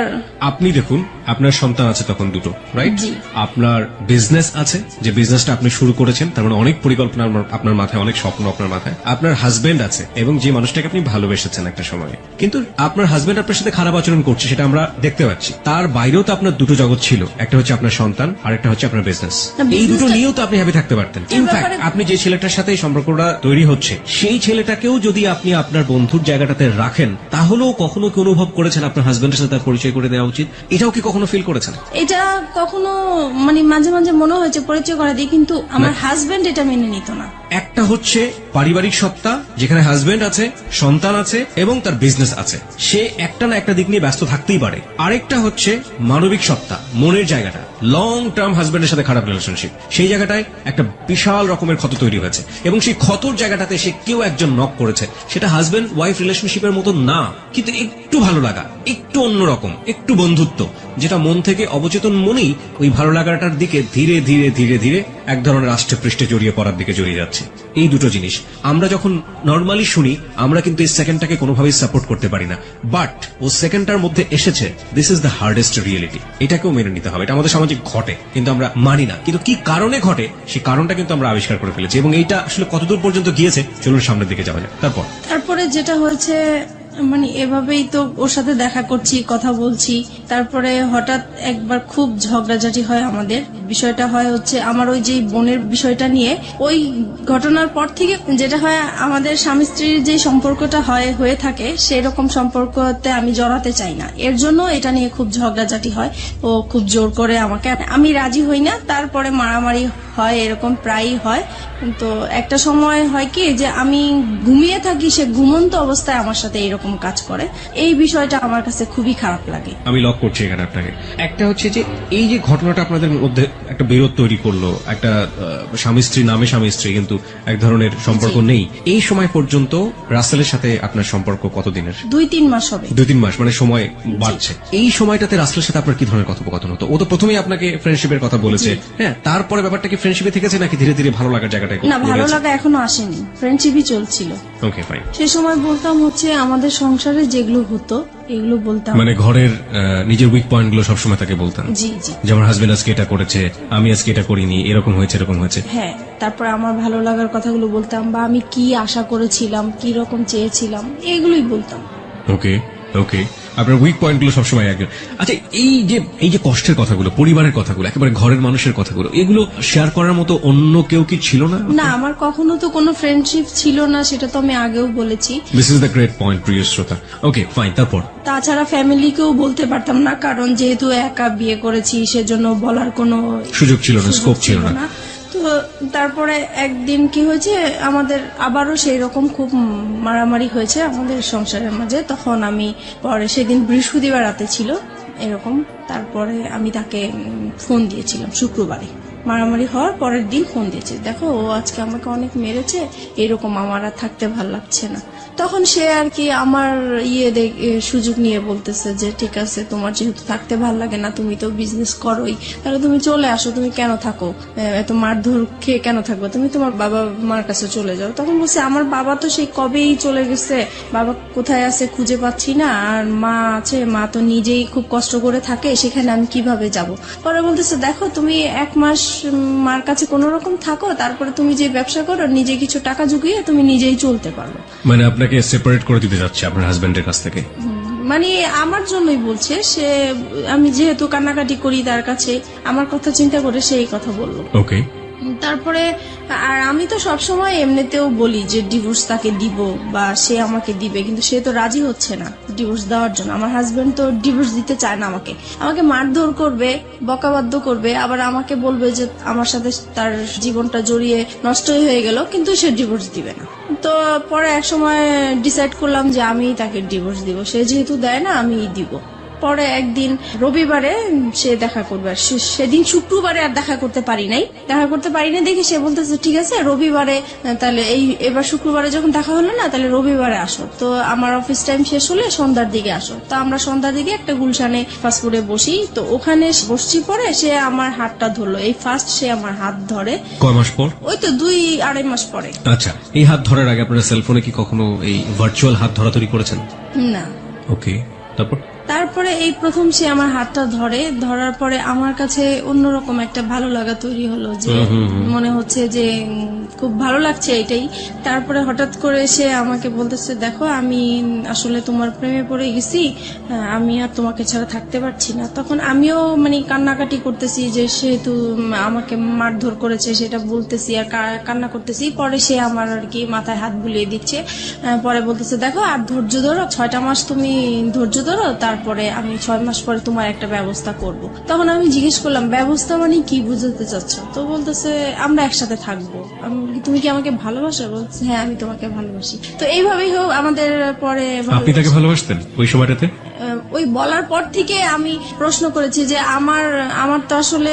আপনি দেখুন, আপনার সন্তান আছে তখন দুটো, রাইট? জি। আপনার বিজনেস আছে, যে বিজনেসটা আপনি শুরু করেছেন, তার মানে অনেক পরিকল্পনা আপনার মাথায়, অনেক স্বপ্ন আপনার মাথায়। আপনার হাজবেন্ড আছে, এবং যে মানুষটাকে আপনি ভালোবেসেছেন একটা সময়ে, কিন্তু আপনার হাজবেন্ড আপনার সাথে খারাপ আচরণ করছে, সেটা আমরা দেখতে পাচ্ছি। তার বাইরেও তো আপনার দুটো জগৎ ছিল, একটা হচ্ছে আপনার সন্তান আর একটা হচ্ছে আপনার বিজনেস। না, এই দুটো business-টা- নিয়েও তো আপনি হ্যাপি থাকতে পারতেন। এই ইনফ্যাক্ট ব্যাপারে- আপনি যে ছেলেটার সাথে এই সম্পর্কটা তৈরি হচ্ছে, সেই ছেলেটাকেও যদি আপনি আপনার বন্ধুর জায়গাটাতে রাখেন, তাহলেও কখনো কি অনুভব করেছেন আপনার হাজবেন্ডের সাথে তার পরিচয় করে দেওয়া উচিত? এটাও কি কখনো ফিল করেছেন? এটা কখনো মানে মাঝে মাঝে মনে হয়েছে পরিচয় করে দিই, কিন্তু আমার হাজবেন্ড এটা মেনে নিত না। একটা হচ্ছে পারিবারিক সত্তা, যেখানে হাজবেন্ড আছে, সন্তান আছে এবং তার বিজনেস আছে, সে একটা না একটা দিক নিয়ে ব্যস্ত থাকতেই পারে। আরেকটা হচ্ছে মানবিক সত্তা, মনের জায়গাটা, লং টার্ম হাজবেন্ডের সাথে খারাপ রিলেশনশিপ, সেই জায়গাটায় একটা বিশাল রকমের ক্ষত তৈরি হয়েছে, এবং সেই ক্ষতর জায়গাটাতে সে কেউ একজন নক করেছে। সেটা হাজবেন্ড ওয়াইফ রিলেশনশিপের মতো না, কিন্তু একটু ভালো লাগা, একটু অন্যরকম, একটু বন্ধুত্ব, যেটা মন থেকে অবচেতন মনেই ওই ভালো লাগাটার দিকে ধীরে ধীরে ধীরে ধীরে এক ধরনের আষ্টে পৃষ্ঠে জড়িয়ে পড়ার দিকে জড়িয়ে যাচ্ছে। এই দুটো জিনিস আমরা যখন নর্মালি শুনি, আমরা কিন্তু এই সেকেন্ডটাকে কোনোভাবেই সাপোর্ট করতে পারি না, বাট ও সেকেন্ডটার মধ্যে এসেছে, this is the hardest reality. এটাকেও মেনে নিতে হবে, এটা আমাদের সামাজিক ঘটে, কিন্তু আমরা মানি না। কিন্তু কি কারণে ঘটে, সেই কারণটা কিন্তু আমরা আবিষ্কার করে ফেলেছি, এবং এইটা আসলে কতদূর পর্যন্ত গিয়েছে, চলুন সামনের দিকে যাওয়া যায়। তারপরে যেটা হয়েছে, মানে এভাবেই তো ওর সাথে দেখা করছি, কথা বলছি, তারপরে হঠাৎ একবার খুব ঝগড়াঝাটি হয় আমাদের। বিষয়টা হয় হচ্ছে আমার ওই যে বোনের বিষয়টা নিয়ে। ওই ঘটনার পর থেকে যেটা হয়, আমাদের স্বামী স্ত্রীর যে সম্পর্কটা হয়ে থাকে, সেই রকম সম্পর্কতে আমি জড়াতে চাই না, এর জন্য এটা নিয়ে খুব ঝগড়াঝাটি হয়। ও খুব জোর করে আমাকে, আমি রাজি হই না, তারপরে মারামারি হয়, এরকম প্রায়ই হয়। তো একটা সময় হয় কি যে আমি ঘুমিয়ে থাকি, সে ঘুমন্ত অবস্থায় আমার সাথে এরকম কাজ করে। এই বিষয়টা আমার কাছে খুবই খারাপ লাগে। আমি লক করছি এখানে আপনাকে। একটা হচ্ছে যে এই যে ঘটনাটা আপনাদের মধ্যে একটা বিরোধ তৈরি করলো, একটা স্বামী স্ত্রী নামে স্বামী স্ত্রী, কিন্তু এক ধরনের সম্পর্ক জি। নেই, এই সময় পর্যন্ত রাসেলের সাথে আপনার সম্পর্ক কতদিনের? 2-3 মাস হবে। 2-3 মাস, মানে সময় বাড়ছে। এই সময়টাতে রাসেলের সাথে আপনার কি ধরনের কথোপকথন হতো? ও তো প্রথমেই আপনাকে ফ্রেন্ডশিপের কথা বলেছে, হ্যাঁ, তারপরে ব্যাপারটা কি ফ্রেন্ডশিপে থেকেছে নাকি ধীরে ধীরে ভালো লাগার জায়গাটায় না, ভালো লাগা এখনো আসেনি, ফ্রেন্ডশিপই চলছিল। Okay fine. সে সময় বলতাম হচ্ছে আমাদের সংসারে যেগুলো হতো এগুলো বলতাম। মানে ঘরের নিজের উইক পয়েন্ট গুলো সবসময় তাকে বলতেন, জি জি, যেমন হাজবেন্ড আজকে এটা করেছে, আমি আজকে এটা করিনি, এরকম হয়েছে এরকম হয়েছে। হ্যাঁ। তারপরে আমার ভালো লাগার কথাগুলো বলতাম, বা আমি কি আশা করেছিলাম, কি রকম চেয়েছিলাম, এগুলোই বলতাম। ওকে ওকে, আপনার উইক পয়েন্ট গুলো সবসময় একজন। আচ্ছা, এই যে কষ্টের কথাগুলো, পরিবারের কথাগুলো, একেবারে ঘরের মানুষের কথাগুলো, এগুলো শেয়ার করার মতো অন্য কেউ কি ছিল না? না, আমার কখনো তো কোনো ফ্রেন্ডশিপ ছিল না, সেটা তো আমি আগেও বলেছি। This is the great point, প্রিয় শ্রোতা। ওকে ফাইন, তারপর? তাছাড়া ফ্যামিলিকেও বলতে পারতাম না, কারণ যেহেতু একা বিয়ে করেছি, সেজন্য বলার কোনো সুযোগ ছিল না, স্কোপ ছিল না। তো তারপরে একদিন কি হয়েছে, আমাদের আবারও সেই রকম খুব মারামারি হয়েছে আমাদের সংসারের মাঝে। তখন আমি পরে সেদিন বৃহস্পতিবার রাতে ছিল এরকম, তারপরে আমি তাকে ফোন দিয়েছিলাম শুক্রবারে। মারামারি হওয়ার পরের দিন ফোন দিয়েছে, দেখো ও আজকে আমাকে অনেক মেরেছে, এরকম আমার আর থাকতে ভাল লাগছে না। তখন সে আর কি আমার সুযোগ নিয়ে বলতেছে যে ঠিক আছে, তোমার যেহেতু থাকতে ভাল লাগে না, তুমি তো বিজনেস করোই, তাহলে তুমি চলে আসো, তুমি কেন থাকো, এত মারধর খেয়ে কেন থাকবে, তুমি তোমার বাবা মার কাছে চলে যাও। তখন বলছে আমার বাবা তো সেই কবেই চলে গেছে, বাবা কোথায় আছে খুঁজে পাচ্ছি না, আর মা আছে, মা তো নিজেই খুব কষ্ট করে থাকে, সেখানে আমি কিভাবে যাব। পরে বলতেছে দেখো, তুমি 1 মাস মার কাছে কোন রকম থাকো, তারপরে তুমি যে ব্যবসা করো, নিজে কিছু টাকা জুগিয়ে তুমি নিজেই চলতে পারো। মানে আপনাকে সেপারেট করে দিতে যাচ্ছে আপনার হাজবেন্ডের কাছ থেকে? মানে আমার জন্যই বলছে সে, আমি যেহেতু কান্নাকাটি করি তার কাছে, আমার কথা চিন্তা করে সেই কথা বললো। ওকে। তারপরে আর আমি তো সবসময় এমনিতেও বলি যে ডিভোর্স তাকে দিব বা সে আমাকে দিবে, কিন্তু সে তো রাজি হচ্ছে না ডিভোর্স দেওয়ার জন্য। আমার হাজবেন্ড তো ডিভোর্স দিতে চায় না, আমাকে মারধর করবে, বকাবাদ্য করবে, আবার আমাকে বলবে যে আমার সাথে তার জীবনটা জড়িয়ে নষ্টই হয়ে গেল, কিন্তু সে ডিভোর্স দিবে না। তো পরে এক সময় ডিসাইড করলাম যে আমি তাকে ডিভোর্স দিব, সে যেহেতু দেয় না আমি দিব। পরে একদিন রবিবারে সে দেখা করবে, আর সেদিন শুক্রবারে আর দেখা করতে পারি নাই দেখে সে বলতেছে ঠিক আছে রবিবারে, তাহলে এবার শুক্রবারে যখন দেখা হলো না, তাহলে রবিবারে আসো। তো আমার অফিস টাইম শেষ হলে সন্ধ্যার দিকে আসো। তো আমরা সন্ধ্যার দিকে একটা গুলশানে ফাস্টফুডে বসি, তো ওখানে বসছি। পরে সে আমার হাতটা ধরলো, এই ফার্স্ট সে আমার হাত ধরে। কয় মাস পর? ওই তো 2-2.5 মাস পরে। আচ্ছা, এই হাত ধরার আগে আপনারা সেলফোনে কি কখনো এই ভার্চুয়াল হাত ধরাধরি করেছেন? না। ওকে, তারপরে এই প্রথম সে আমার হাতটা ধরার পরে আমার কাছে অন্যরকম একটা ভালো লাগা তৈরি হলো, যে মনে হচ্ছে যে খুব ভালো লাগছে এটাই। তারপরে হঠাৎ করে সে আমাকে বলতেছে দেখো, আমি আসলে তোমার প্রেমে পড়ে গেছি, আমি আর তোমাকে ছাড়া থাকতে পারছি না। তখন আমিও মানে কান্নাকাটি করতেছি, যে সেহেতু আমাকে মারধর করেছে সেটা বলতেছি আর কান্না করতেছি। পরে সে আমার আর কি মাথায় হাত বুলিয়ে দিচ্ছে, পরে বলতেছে দেখো আর ধৈর্য ধরো, 6টা মাস তুমি ধৈর্য ধরো, তারপরে আমি 6 মাস পরে তোমার একটা ব্যবস্থা করব। তখন আমি জিজ্ঞেস করলাম ব্যবস্থা মানে কি বুঝাতে চাচ্ছ? তো বলতেছে আমরা একসাথে থাকবো। তুমি কি আমাকে ভালোবাসো? বলছে হ্যাঁ আমি তোমাকে ভালোবাসি। তো এইভাবেই হোক আমাদের পরে। আপনি তাকে ভালোবাসতেন ওই সময়টাতে? ওই বলার পর থেকে আমি প্রশ্ন করেছি যে আমার তো আসলে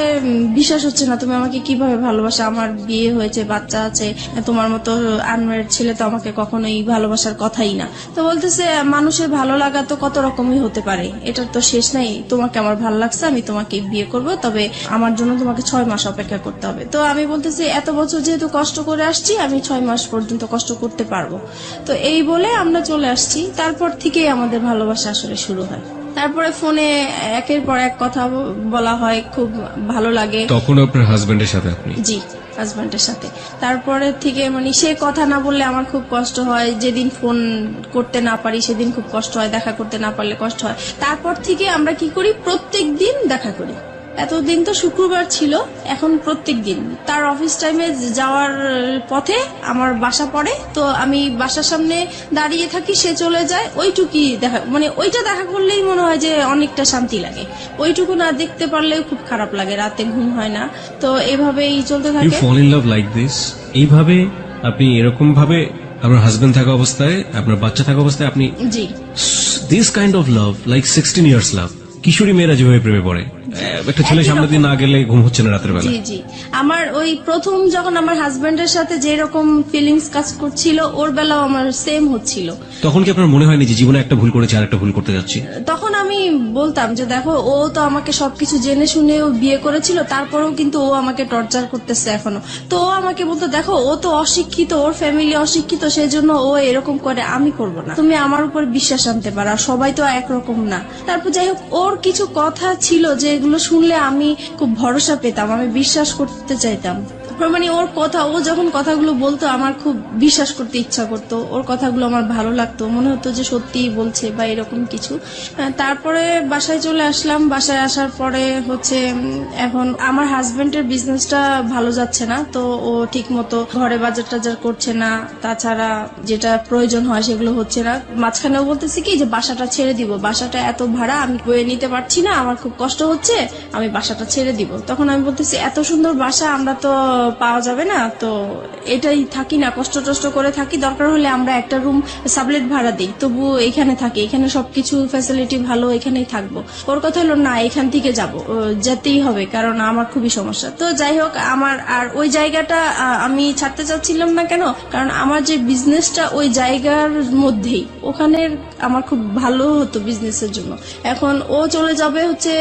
বিশ্বাস হচ্ছে না, তুমি আমাকে কিভাবে ভালোবাসো, আমার বিয়ে হয়েছে, বাচ্চা আছে, তোমার মতো আনম্যারিড ছেলে তো আমাকে কখনোই ভালোবাসার কথাই না। তো বলতেছে মানুষের ভালো লাগা তো কত রকমই হতে পারে, এটার তো শেষ নাই, তোমাকে আমার ভালো লাগছে, আমি তোমাকে বিয়ে করব, তবে আমার জন্য তোমাকে 6 মাস অপেক্ষা করতে হবে। তো আমি বলতেছি এত বছর যেহেতু কষ্ট করে আসছি, আমি 6 মাস পর্যন্ত কষ্ট করতে পারবো। তো এই বলে আমরা চলে আসছি। তারপর থেকেই আমাদের ভালোবাসা আসলে শুরু হয়। তারপরে ফোনে একের পর এক কথা বলা হয়, খুব ভালো লাগে। তখন আপনার হাজবেন্ডের সাথে? আপনি? জি, হাজবেন্ডের সাথে। তারপরে থেকে মানে সে কথা না বললে আমার খুব কষ্ট হয়, যেদিন ফোন করতে না পারি সেদিন খুব কষ্ট হয়, দেখা করতে না পারলে কষ্ট হয়। তারপর থেকে আমরা কি করি, প্রত্যেক দিন দেখা করি। এতদিন তো শুক্রবার ছিল, এখন প্রত্যেক দিন তার অফিস টাইমে যাওয়ার পথে আমার বাসা পড়ে, তো আমি বাসার সামনে দাঁড়িয়ে থাকি, সে চলে যায়, ওইটুকুই দেখা, মানে ওইটা দেখা করলেই মনে হয় যে অনেকটা শান্তি লাগে। ওইটুকু না দেখতে পারলেও খুব খারাপ লাগে, রাতে ঘুম হয় না। তো এভাবেই চলতে থাকে। You fall in love like this? এইভাবে আপনি এরকম ভাবে আপনার হাজবেন্ড থাকা অবস্থায়, আপনার বাচ্চা থাকা অবস্থায় আপনি? জি। This kind of love, like 16 years love. কিশোরী মেয়েরা যেভাবে প্রেমে পড়ে, একটা ছেলে সামনে দিয়ে না গেলে ঘুম হচ্ছে না রাতের বেলা। জি জি, আমার ওই প্রথম যখন আমার হাজবেন্ডের সাথে যেরকম ফিলিংস কাজ করছিল, ওর বেলাও আমার সেম হচ্ছিল। তখন কি আপনার মনে হয়নি যে জীবনে একটা ভুল করেছে আর একটা ভুল করতে যাচ্ছি? তখন আমি বলতাম যে দেখো, ও তো আমাকে সবকিছু জেনে শুনেও বিয়ে করেছিল, তারপরেও কিন্তু ও আমাকে টর্চার করতেছে এখনো। তো ও আমাকে বলতো দেখো, ও তো অশিক্ষিত, ওর ফ্যামিলি অশিক্ষিত, সেজন্য ও এরকম করে, আমি করব না, তুমি আমার উপর বিশ্বাস আনতে পারো, সবাই তো একরকম না। তারপর যাই হোক, ওর কিছু কথা ছিল যেগুলো শুনলে আমি খুব ভরসা পেতাম, আমি বিশ্বাস করতে চাইতাম। মানে ওর কথা, ও যখন কথাগুলো বলতো আমার খুব বিশ্বাস করতে ইচ্ছা করতো, ওর কথাগুলো আমার ভালো লাগতো, মনে হতো যে সত্যিই বলছে বা এরকম কিছু। তারপরে বাসায় চলে আসলাম। বাসায় আসার পরে হচ্ছে এখন আমার হাজবেন্ডের বিজনেসটা ভালো যাচ্ছে না, তো ও ঠিক মতো ঘরে বাজার টাজার করছে না, তাছাড়া যেটা প্রয়োজন হয় সেগুলো হচ্ছে না। মাঝখানেও বলতেছি কি যে বাসাটা ছেড়ে দিব, বাসাটা এত ভাড়া আমি বয়ে নিতে পারছি না, আমার খুব কষ্ট হচ্ছে, আমি বাসাটা ছেড়ে দিব। তখন আমি বলতেছি এত সুন্দর বাসা, আমরা তো পাওয়া যাবে না, তো এটাই থাকি না, কষ্ট টষ্ট করে থাকি, দরকার হলে আমরা একটা রুম সাবলেট ভাড়া দিই, তবু এখানে থাকি, এখানে সবকিছু ফ্যাসিলিটি ভালো, এখানেই থাকবো। ওর কথা হলো না, এখান থেকে যাবো, যেতেই হবে, কারণ আমার খুবই সমস্যা। তো যাই হোক, আমার আর ওই জায়গাটা আমি ছাড়তে চাচ্ছিলাম না। কেন? কারণ আমার যে বিজনেসটা ওই জায়গার মধ্যেই, ওখানে আমার খুব ভালো হতো বিজনেসের জন্য। এখন ও চলে যাবে হচ্ছে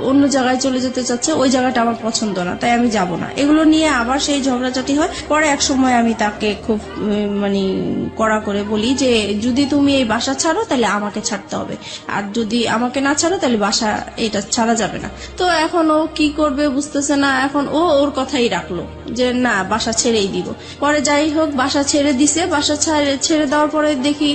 অন্য জায়গায় চলে যেতে চাচ্ছে, ওই জায়গাটা আমার পছন্দ না, তাই আমি যাব না। এগুলো নিয়ে আবার সেই ঝগড়াঝাটি হয়। পরে এক সময় আমি তাকে খুব মানে কড়া করে বলি যে যদি তুমি এই বাসা ছাড়ো তাহলে আমাকে ছাড়তে হবে, আর যদি আমাকে না ছাড়ো তাহলে বাসা এটা ছাড়া যাবে না। তো এখন ও কি করবে বুঝতেছে না। এখন ও ওর কথাই রাখলো যে না, বাসা ছেড়েই দিব। পরে যাই হোক, বাসা ছেড়ে দিছে। বাসা ছেড়ে দেওয়ার পরে দেখি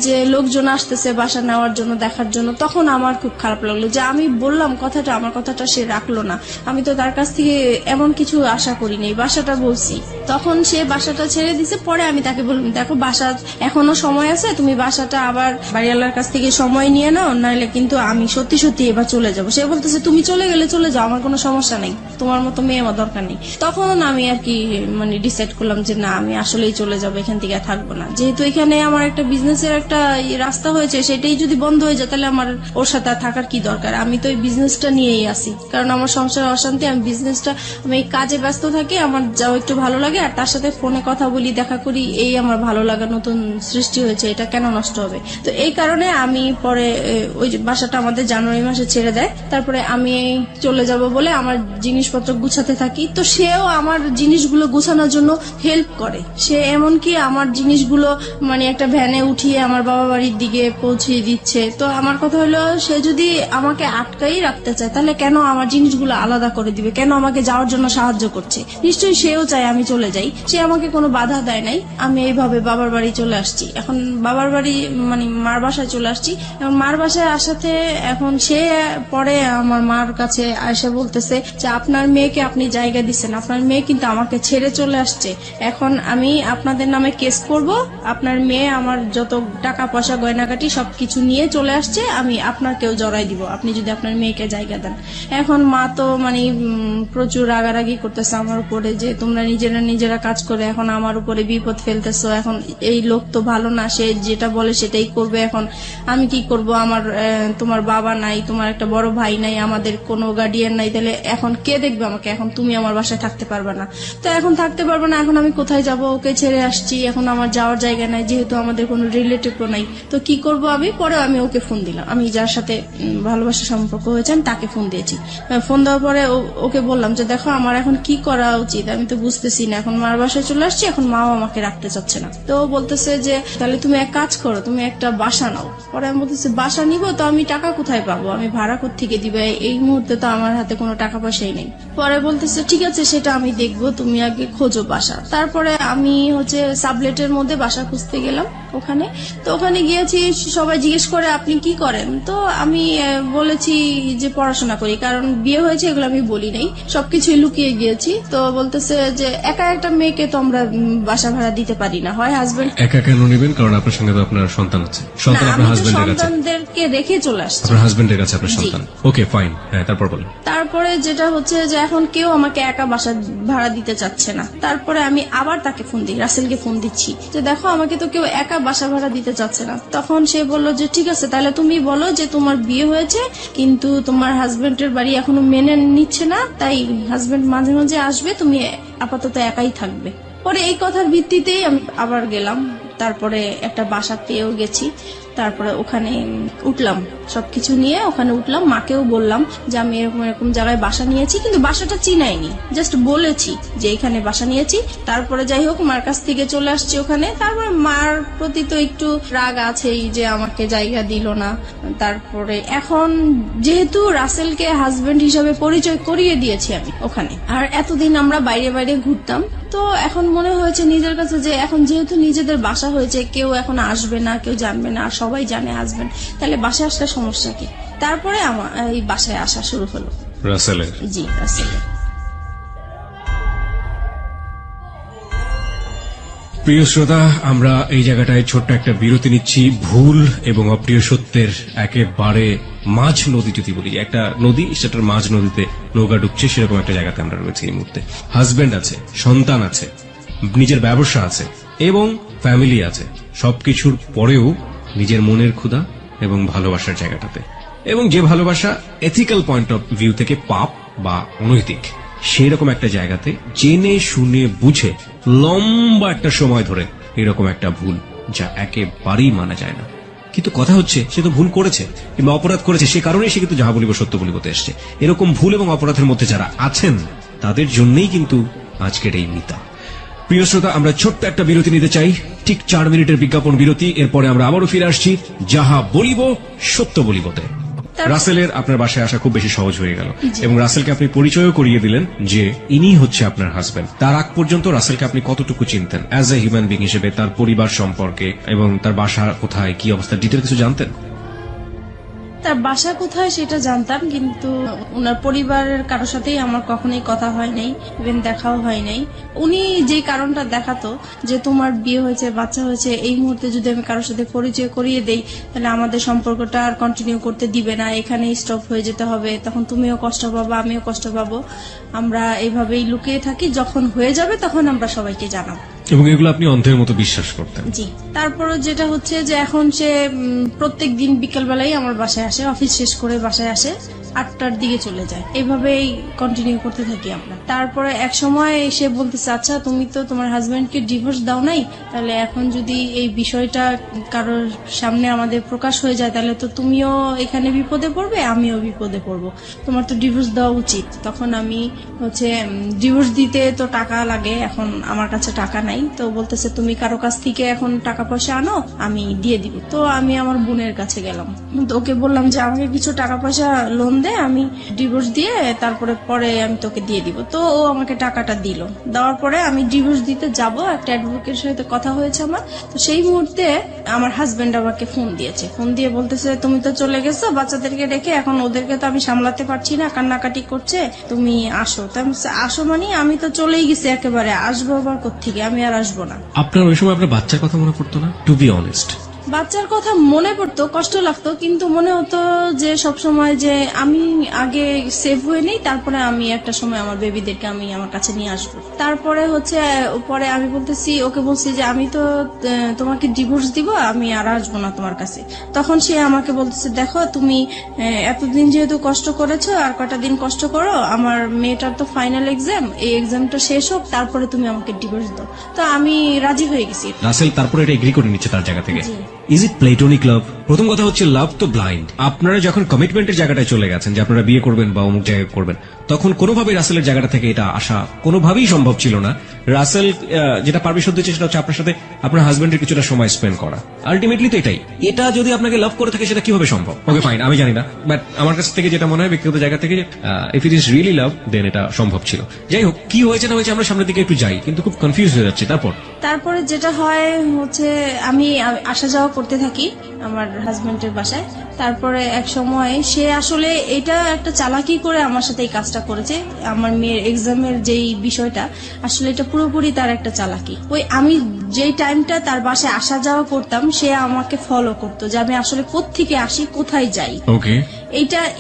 যে লোকজন আসতেছে বাসা নেওয়ার জন্য, দেখার জন্য। তখন আমার খুব খারাপ লাগলো যে আমি বললাম কথাটা, আমার কথাটা সে রাখলো না। আমি তো তার কাছ থেকে এমন কিছু আশা করিনি, বাসাটা বলছি। তখন সে বাসাটা ছেড়ে দিছে। পরে আমি তাকে বললাম, দেখো বাসা এখনো সময় আছে, তুমি বাসাটা আবার বাড়িওয়ালার কাছ থেকে সময় নিয়ে নাও, নাহলে কিন্তু আমি সত্যি সত্যি এবার চলে যাবো। সে বলতেছে তুমি চলে গেলে চলে যাও, আমার কোনো সমস্যা নেই, তোমার মতো মেয়ে আমার দরকার নেই। তখন আমি আর কি মানে ডিসাইড করলাম যে না, আমি আসলেই চলে যাবো, এখান থেকে থাকবো না। যেহেতু এখানে আমার একটা বিজনেসের একটা রাস্তা হয়েছে, সেটাই যদি বন্ধ হয়ে যায় তাহলে আমার ওর সাথে আর থাকার কি দরকার। আমি তো এই বিজনেসটা নিয়েই আসি, কারণ আমার সংসারে অশান্তি। আমি বিজনেসটা, আমি এই কাজে ব্যস্ত থাকি, আমার যাও একটু ভালো লাগে, আর তার সাথে ফোনে কথা বলি, দেখা করি, এই আমার ভালো লাগা নতুন সৃষ্টি হয়েছে, এটা কেন নষ্ট হবে। তো এই কারণে আমি পরে ওই বাসাটা আমাদের জানুয়ারি মাসে ছেড়ে দেয়। তারপরে আমি চলে যাব বলে আমার জিনিসপত্র গুছাতে থাকি। তো সেও আমার জিনিসগুলো গুছানোর জন্য হেল্প করে। সে এমনকি আমার জিনিসগুলো মানে একটা ভ্যানে উঠিয়ে আমার বাবা বাড়ির দিকে পৌঁছিয়ে দিচ্ছে। তো আমার কথা হলো, সে যদি আমাকে আটকাই রাখতে চায় তাহলে কেন আমার জিনিসগুলো আলাদা করে দিবে, কেন আমাকে যাওয়ার জন্য সাহায্য করছে? নিশ্চয়ই সেও চায় আমি চলে যাই। সে আমাকে কোনো বাধা দেয় নাই। আমি এইভাবে বাবার বাড়ি চলে আসছি। এখন বাবার বাড়ি মানে মার বাসায় চলে আসছি। এবং মার বাসায় আসাতে এখন সে পরে আমার মার কাছে এসে বলতেছে যে আপনার মেয়েকে আপনি জায়গা দিচ্ছেন, আপনার মেয়ে কিন্তু আমাকে ছেড়ে চলে আসছে। এখন আমি আপনাদের নামে কেস করব, আপনার মেয়ে আমার যত টাকা পয়সা গয়নাগাটি সবকিছু নিয়ে চলে আসছে, আমি আপনাকেও জড়াই দিব আপনি যদি আপনার মেয়েকে জায়গা দেন। এখন মা তো মানে প্রচুর রাগারাগি করতেছে আমার উপরে যে তোমরা নিজেরা কাজ করে এখন আমার উপরে বিপদ ফেলতেছো। এখন এই লোক তো ভালো না, সে যেটা বলে সেটাই করবে। এখন আমি কি করব? আমার তোমার বাবা নাই, তোমার একটা বড় ভাই নাই, আমাদের কোনো গার্ডিয়ান নাই, তাহলে এখন কে দেখবে আমাকে? এখন তুমি আমার বাসায় থাকতে পারবে না। তো এখন থাকতে পারবে না, এখন আমি কোথায় যাব? ওকে ছেড়ে আসছি, এখন আমার যাওয়ার জায়গা নাই, যেহেতু আমাদের কোনো রিলেটিভও নাই। তো কি করব আমি? পরে আমি ওকে ফোন দিলাম, আমি যার সাথে ভালোবাসার সম্পর্ক হয়েছে আমি তাকে ফোন দিয়েছি। ফোন দেওয়ার পরে ওকে বললাম যে দেখো আমার এখন কি করা উচিত, আমি তো বুঝতেছি না। এখন মার বাসায় চলে আসছি, এখন মাও আমাকে রাখতে চাচ্ছে না। তো বলতেছে যে তাহলে তুমি এক কাজ করো, তুমি একটা বাসা নাও। পরে আমি বলতেছি বাসা নিব তো আমি টাকা কোথায় পাবো, আমি ভাড়া কোত্থেকে দিবে? এই মুহূর্তে তো আমার হাতে কোনো টাকা পয়সাই নেই। পরে বলতেছে ঠিক আছে, সেটা আমি দেখবো, তুমি আগে খোঁজো বাসা। তারপরে আমি হচ্ছে সাবলেটের মধ্যে বাসা খুঁজতে গেলাম ওখানে। তো ওখানে গিয়েছি, সবাই জিজ্ঞেস করে আপনি কি করেন? তো আমি বলেছি যে পড়াশোনা করি, কারণ বিয়ে হয়েছে এগুলো আমি বলি নাই, সবকিছুই লুকিয়ে গিয়েছি। তো বলতেছে যে একা একটা মেয়েকে তো আমরা বাসা ভাড়া দিতে পারি না, হয় হাজবেন্ড। একা কেন নেবেন? কারণ আপনার সঙ্গে তো আপনার সন্তান আছে। সন্তান আপনার হাজবেন্ডের কাছে, সন্তানদেরকে রেখে চলে আসছে আপনার হাজবেন্ডের কাছে আপনার সন্তান। ওকে ফাইন, হ্যাঁ তারপর বলেন। তারপরে যেটা হচ্ছে যে এখন কেউ আমাকে একা বাসা ভাড়া দিতে চাচ্ছে না। তারপরে আমি আবার তাকে ফোন দিই, রাসেলকে ফোন দিচ্ছি যে দেখো আমাকে তো কেউ একা বাসা ভাড়া দিতে চাচ্ছে না। তখন সে বলল যে ঠিক আছে, তাহলে তুমি বলো যে তোমার বিয়ে হয়েছে কিন্তু তোমার হাজবেন্ডের বাড়ি এখনো মেনে নিচ্ছে না, তাই হাজবেন্ড মাঝে মাঝে আসবে, তুমি আপাতত একাই থাকবে। পরে এই কথার ভিত্তিতেই আমি আবার গেলাম, তারপরে একটা বাসা পেয়েও গেছি। তারপরে ওখানে উঠলাম, সবকিছু নিয়ে ওখানে উঠলাম। মাকেও বললাম যে আমি এরকম এরকম জায়গায় বাসা নিয়েছি, কিন্তু বাসাটা চিনাইনি, জাস্ট বলেছি যে এখানে বাসা নিয়েছি। তারপরে যাই হোক মার কাছ থেকে চলে আসছি ওখানে। তারপরে মার প্রতি তো একটু রাগ আছেই যে আমাকে জায়গা দিল না। তারপরে এখন যেহেতু রাসেলকে হাজবেন্ড হিসাবে পরিচয় করিয়ে দিয়েছি আমি ওখানে, আর এতদিন আমরা বাইরে বাইরে ঘুরতাম, তো এখন মনে হয়েছে নিজের কাছে যে এখন যেহেতু নিজেদের বাসা হয়েছে, কেউ এখন আসবে না, কেউ জানবে না, আর সবাই জানে হাজবেন্ড, তাহলে বাসায় আসলে সমস্যা কি? তারপরে আমার এই বাসায় আসা শুরু হলো রাসেলের। জি, রাসেলের। প্রিয় শ্রোতা, আমরা এই জায়গাটায় ছোট্ট একটা বিরতি নিচ্ছি। ভুল এবং অপ্রিয় সত্যের একেবারে মাঝ নদী, যদি বলি একটা নদী, সেটার মাঝ নদীতে নৌকা ডুবছে, সেরকম একটা জায়গাতে আমরা রয়েছি এই মুহূর্তে। হাজবেন্ড আছে, সন্তান আছে, নিজের ব্যবসা আছে এবং ফ্যামিলি আছে। সবকিছুর পরেও নিজের মনের ক্ষুধা এবং ভালোবাসার জায়গাটাতে, এবং যে ভালোবাসা এথিক্যাল পয়েন্ট অফ ভিউ থেকে পাপ বা অনৈতিক, সেই রকম একটা জায়গাতে জেনে শুনে বুঝে লম্বা একটা সময় ধরে এরকম একটা ভুল, যা একেবারেই মানা যায় না। কিন্তু কথা হচ্ছে, সে তো ভুল করেছে কিংবা অপরাধ করেছে, সে কারণেই সে কিন্তু যাহা বলিব সত্য বলিবতে এসছে। এরকম ভুল এবং অপরাধের মধ্যে যারা আছেন, তাদের জন্যই কিন্তু আজকের এই মিতা। প্রিয় শ্রোতা, আমরা ছোট্ট একটা বিরতি নিতে চাই, ঠিক 4 মিনিটের বিজ্ঞাপন বিরতি। এরপরে আমরা আবারও ফিরে আসছি যাহা বলিব সত্য বলিবতে। রাসেলের আপনার বাসায় আসা খুব বেশি সহজ হয়ে গেল, এবং রাসেলকে আপনি পরিচয়ও করিয়ে দিলেন যে ইনি হচ্ছে আপনার হাজবেন্ড। তার আগ পর্যন্ত রাসেলকে আপনি কতটুকু চিনতেন অ্যাজ এ হিউম্যান বিং হিসেবে, তার পরিবার সম্পর্কে এবং তার বাসা কোথায়, কি অবস্থা, ডিটেল কিছু জানতেন? তার বাসা কোথায় সেটা জানতাম, কিন্তু ওনার পরিবারের কারোর সাথেই আমার কখনোই কথা হয় নাই, ইভেন দেখাও হয় নাই। উনি যে কারণটা দেখাতো যে তোমার বিয়ে হয়েছে, বাচ্চা হয়েছে, এই মুহূর্তে যদি আমি কারোর সাথে পরিচয় করিয়ে দেই, তাহলে আমাদের সম্পর্কটা আর কন্টিনিউ করতে দিবে না, এখানেই স্টপ হয়ে যেতে হবে, তখন তুমিও কষ্ট পাবো, আমিও কষ্ট পাবো, আমরা এইভাবেই লুকিয়ে থাকি, যখন হয়ে যাবে তখন আমরা সবাইকে জানাবো। এবং এগুলো আপনি অন্ধের মতো বিশ্বাস করতেন? জি। তারপরে যেটা হচ্ছে যে এখন সে প্রত্যেক দিন বিকেলবেলায় আমার বাসায় আসে, অফিস শেষ করে বাসায় আসে, 8টার দিকে চলে যায়, এভাবেই কন্টিনিউ করতে থাকি আমরা। তারপরে এক সময় সে বলতেছে, আচ্ছা তুমি তো তোমার হাজবেন্ডকে ডিভোর্স দাও নাই, তাহলে এখন যদি এই বিষয়টা কারোর সামনে আমাদের প্রকাশ হয়ে যায়, তাহলে তো তুমিও এখানে বিপদে পড়বে, আমিও বিপদে পড়বো, তোমার তো ডিভোর্স দেওয়া উচিত। তখন আমি হচ্ছে ডিভোর্স দিতে তো টাকা লাগে, এখন আমার কাছে টাকা নাই, তো বলতেছে তুমি কারো কাছ থেকে এখন টাকা পয়সা আনো, আমি দিয়ে দিব। তো আমি আমার বোনের কাছে গেলাম, তো ওকে বললাম যে আমাকে কিছু টাকা পয়সা লোন দে, আমি ডিভোর্স দিয়ে তারপরে পরে আমি তোকে দিয়ে দিব। তো ও আমাকে টাকাটা দিল, দেওয়ার পরে আমি ডিভোর্স দিতে যাব, একটা অ্যাডভোকেটের সাথে কথা হয়েছে আমার। তো সেই মুহূর্তে আমার হাজবেন্ড আমাকে ফোন দিয়েছে, ফোন দিয়ে বলতেছে তুমি তো চলে গেছো বাচ্চাদেরকে রেখে, এখন ওদেরকে তো আমি সামলাতে পারছি না, কান্নাকাটি করছে, তুমি আসো। তো আমি বলছি, আসো মানে আমি তো চলেই গেছি একেবারে, আসবো আবার কোত্থেকে, আমি আর আসবো না। আপনার ওই সময় আপনার বাচ্চার কথা মনে পড়তো না? টু বি অনেস্ট, বাচ্চার কথা মনে পড়তো, কষ্ট লাগতো, কিন্তু মনে হতো যে সবসময় যে আমি আগে সেভ হয়ে নেই, তারপরে আমি একটা সময় আমার বেবিদেরকে আমি আমার কাছে নিয়ে আসবো। তারপরে হচ্ছে পরে আমি বলতেছি, ওকে বলছি যে আমি তো তোমাকে ডিভোর্স দিব, আমি আর আসবো না তোমার কাছে। তখন সে আমাকে বলতেছে, দেখো তুমি এতদিন যেহেতু কষ্ট করেছো, আর কটা দিন কষ্ট করো, আমার মেয়েটার তো ফাইনাল এক্সাম, এই এক্সামটা শেষ হোক, তারপরে তুমি আমাকে ডিভোর্স দাও। তো আমি রাজি হয়ে গেছি। রাসেল তারপরে এটা এগ্রি করে নিচ্ছে তার জায়গা থেকে। জি। ইজ ইট প্লেটোনিক লাভ? প্রথম কথা হচ্ছে, লাভ তো ব্লাইন্ড। আপনারা যখন কমিটমেন্টের জায়গাটায় চলে গেছেন যে আপনারা বিয়ে করবেন বা অমুক জায়গায় করবেন, তখন কোনোভাবেই রাসেলের জায়গাটা থেকে এটা আসা কোনোভাবেই সম্ভব ছিল না। রাসেল যেটা পারমিশন দিচ্ছে সেটা হচ্ছে আপনার সাথে আপনার হাজবেন্ডের কিছুটা সময় স্পেন্ড করা। আলটিমেটলি তো এটাই। এটা যদি আপনাকে লাভ করে থাকে, সেটা কিভাবে সম্ভব? ওকে ফাইন, আমি জানি না, বাট আমার কাছ থেকে যেটা মনে হয় ব্যক্তিগত জায়গা থেকে, if it is really love, then এটা সম্ভব ছিল। যাই হোক, কি হয়েছে না হয়েছে আমরা সামনের দিকে একটু যাই, কিন্তু খুব কনফিউজ হয়ে যাচ্ছে। তারপরে যেটা হয় হচ্ছে আমি আসা যাওয়া করতে থাকি আমার হাজবেন্ডের বাসায়। তারপরে এক সময় সে আসলে এটা একটা চালাকি করে আমার সাথে এই কাজটা করেছে। আমার মেয়ের এক্সামের যেই বিষয়টা, আসলে এটা পুরোপুরি তার একটা চালাকি। ওই আমি যেই টাইমটা তার বাসায় আসা যাওয়া করতাম, সে আমাকে ফলো করতো যে আমি আসলে কোত্থেকে আসি, কোথায় যাই। ওকে,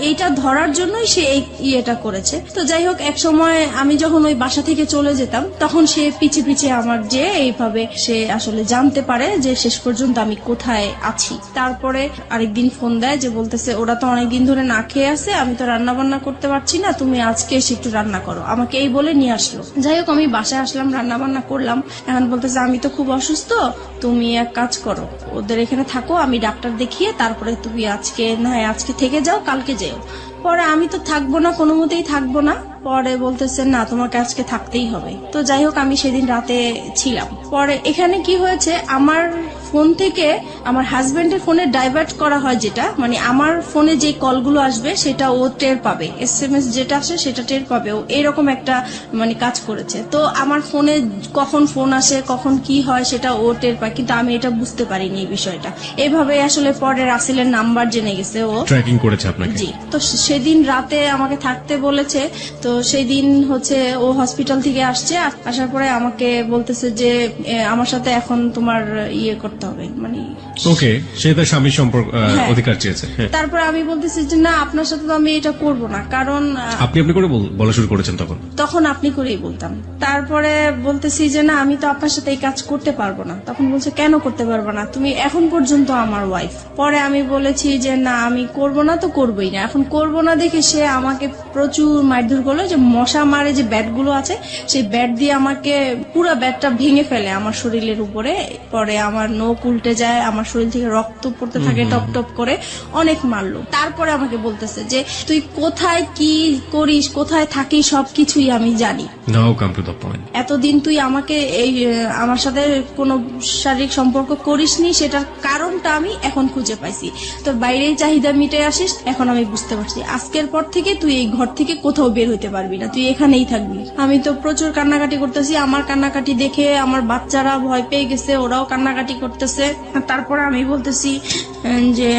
এইটা ধরার জন্যই সে এই ইয়েটা করেছে। তো যাই হোক, এক সময় আমি যখন ওই বাসা থেকে চলে যেতাম, তখন সে পিছে পিছে আমার যে এইভাবে সে আসলে জানতে পারে যে শেষ পর্যন্ত আমি কোথায় আছি। তারপরে আরেকদিন ফোন দেয় যে বলতেছে, ওরা তো অনেকদিন ধরে না খেয়ে আছে, আমি তো রান্না বান্না করতে পারছি না, তুমি আজকে এসে একটু রান্না করো, আমাকে এই বলে নিয়ে আসলো। যাই হোক, আমি বাসায় আসলাম, রান্না বান্না করলাম। এখন বলতেছে, আমি তো খুব অসুস্থ, তুমি এক কাজ করো, ওদের এখানে থাকো, আমি ডাক্তার দেখিয়ে তারপরে তুমি আজকে থেকে যাও, কালকে যেও। পরে আমি তো থাকবো না, কোনো মতেই থাকবো না। পরে বলতেছে, না তোমাকে আজকে থাকতেই হবে। তো যাই হোক, আমি সেদিন রাতে ছিলাম। পরে এখানে কি হয়েছে, আমার ফোন থেকে আমার হাজবেন্ডের ফোনে ডাইভার্ট করা হয়, যেটা মানে আমার ফোনে যে কলগুলো আসবে সেটা ও টের পাবে, SMS যেটা আসে সেটা টের পাবে, ও এরকম একটা মানে কাজ করেছে। তো আমার ফোনে কখন ফোন আসে কখন কি হয় সেটা ও টের পায়, কিন্তু আমি এটা বুঝতে পারিনি এই বিষয়টা। এভাবে আসলে পরে রাসেলের নাম্বার জেনে গেছে ও, ট্র্যাকিং করেছে আপনাকে। জি। তো সেদিন রাতে আমাকে থাকতে বলেছে, তো সেই দিন হচ্ছে ও হসপিটাল থেকে আসছে, আসার পরে আমাকে বলতেছে যে আমার সাথে এখন তোমার ইয়ে করতে হবে, মানে ওকে, সে তার স্বামীর সম্পর্ক হ্যাঁ। অধিকার চেয়েছে। হ্যাঁ। তারপরে আমি বলতেছি যে না, আপনার সাথে তো আমি এটা করব না, কারণ আপনি করে বলা শুরু করেছেন তখন? তখন আপনি করেই বলতাম। তারপরে বলতেছি যে না, আমি তো আপনার সাথে এই কাজ করতে পারবো না। তখন বলছে কেন করতে পারবো না, তুমি এখন পর্যন্ত আমার ওয়াইফ। পরে আমি বলেছি যে না, আমি করব না তো করবোই না। এখন করব না দেখে সে আমাকে প্রচুর মারধর করলো, যে মশা মারে যে ব্যাট গুলো আছে সেই ব্যাট দিয়ে আমাকে পুরো ব্যাটটা ভেঙে ফেলে আমার শরীরের উপরে। পরে আমার নখ উল্টে যায়, আমার শরীর থেকে রক্ত পড়তে থাকে টপ টপ করে, অনেক মারলো। তারপরে আমাকে বলতেছে যে তুই কোথায় কি করিস, কোথায় থাকিস, সবকিছুই আমি জানি। নাও কাম টু দ্য পয়েন্ট। এতদিন তুই আমাকে এই আমার সাথে কোনো শারীরিক সম্পর্ক করিসনি, সেটার কারণটা আমি এখন খুঁজে পাইছি। তোর বাইরেই চাহিদা মিটে আসিস, এখন আমি বুঝতে পারছি। আজকের পর থেকে তুই এই ঘর থেকে কোথাও বের হইতে পারবি না, তুই এখানেই থাকবি। আমি তো প্রচুর কান্নাকাটি করতেছি, আমার কান্নাকাটি দেখে আমার বাচ্চারা ভয় পেয়ে গেছে, ওরাও কান্নাকাটি করতেছে। তারপর আমি বলতেছি যে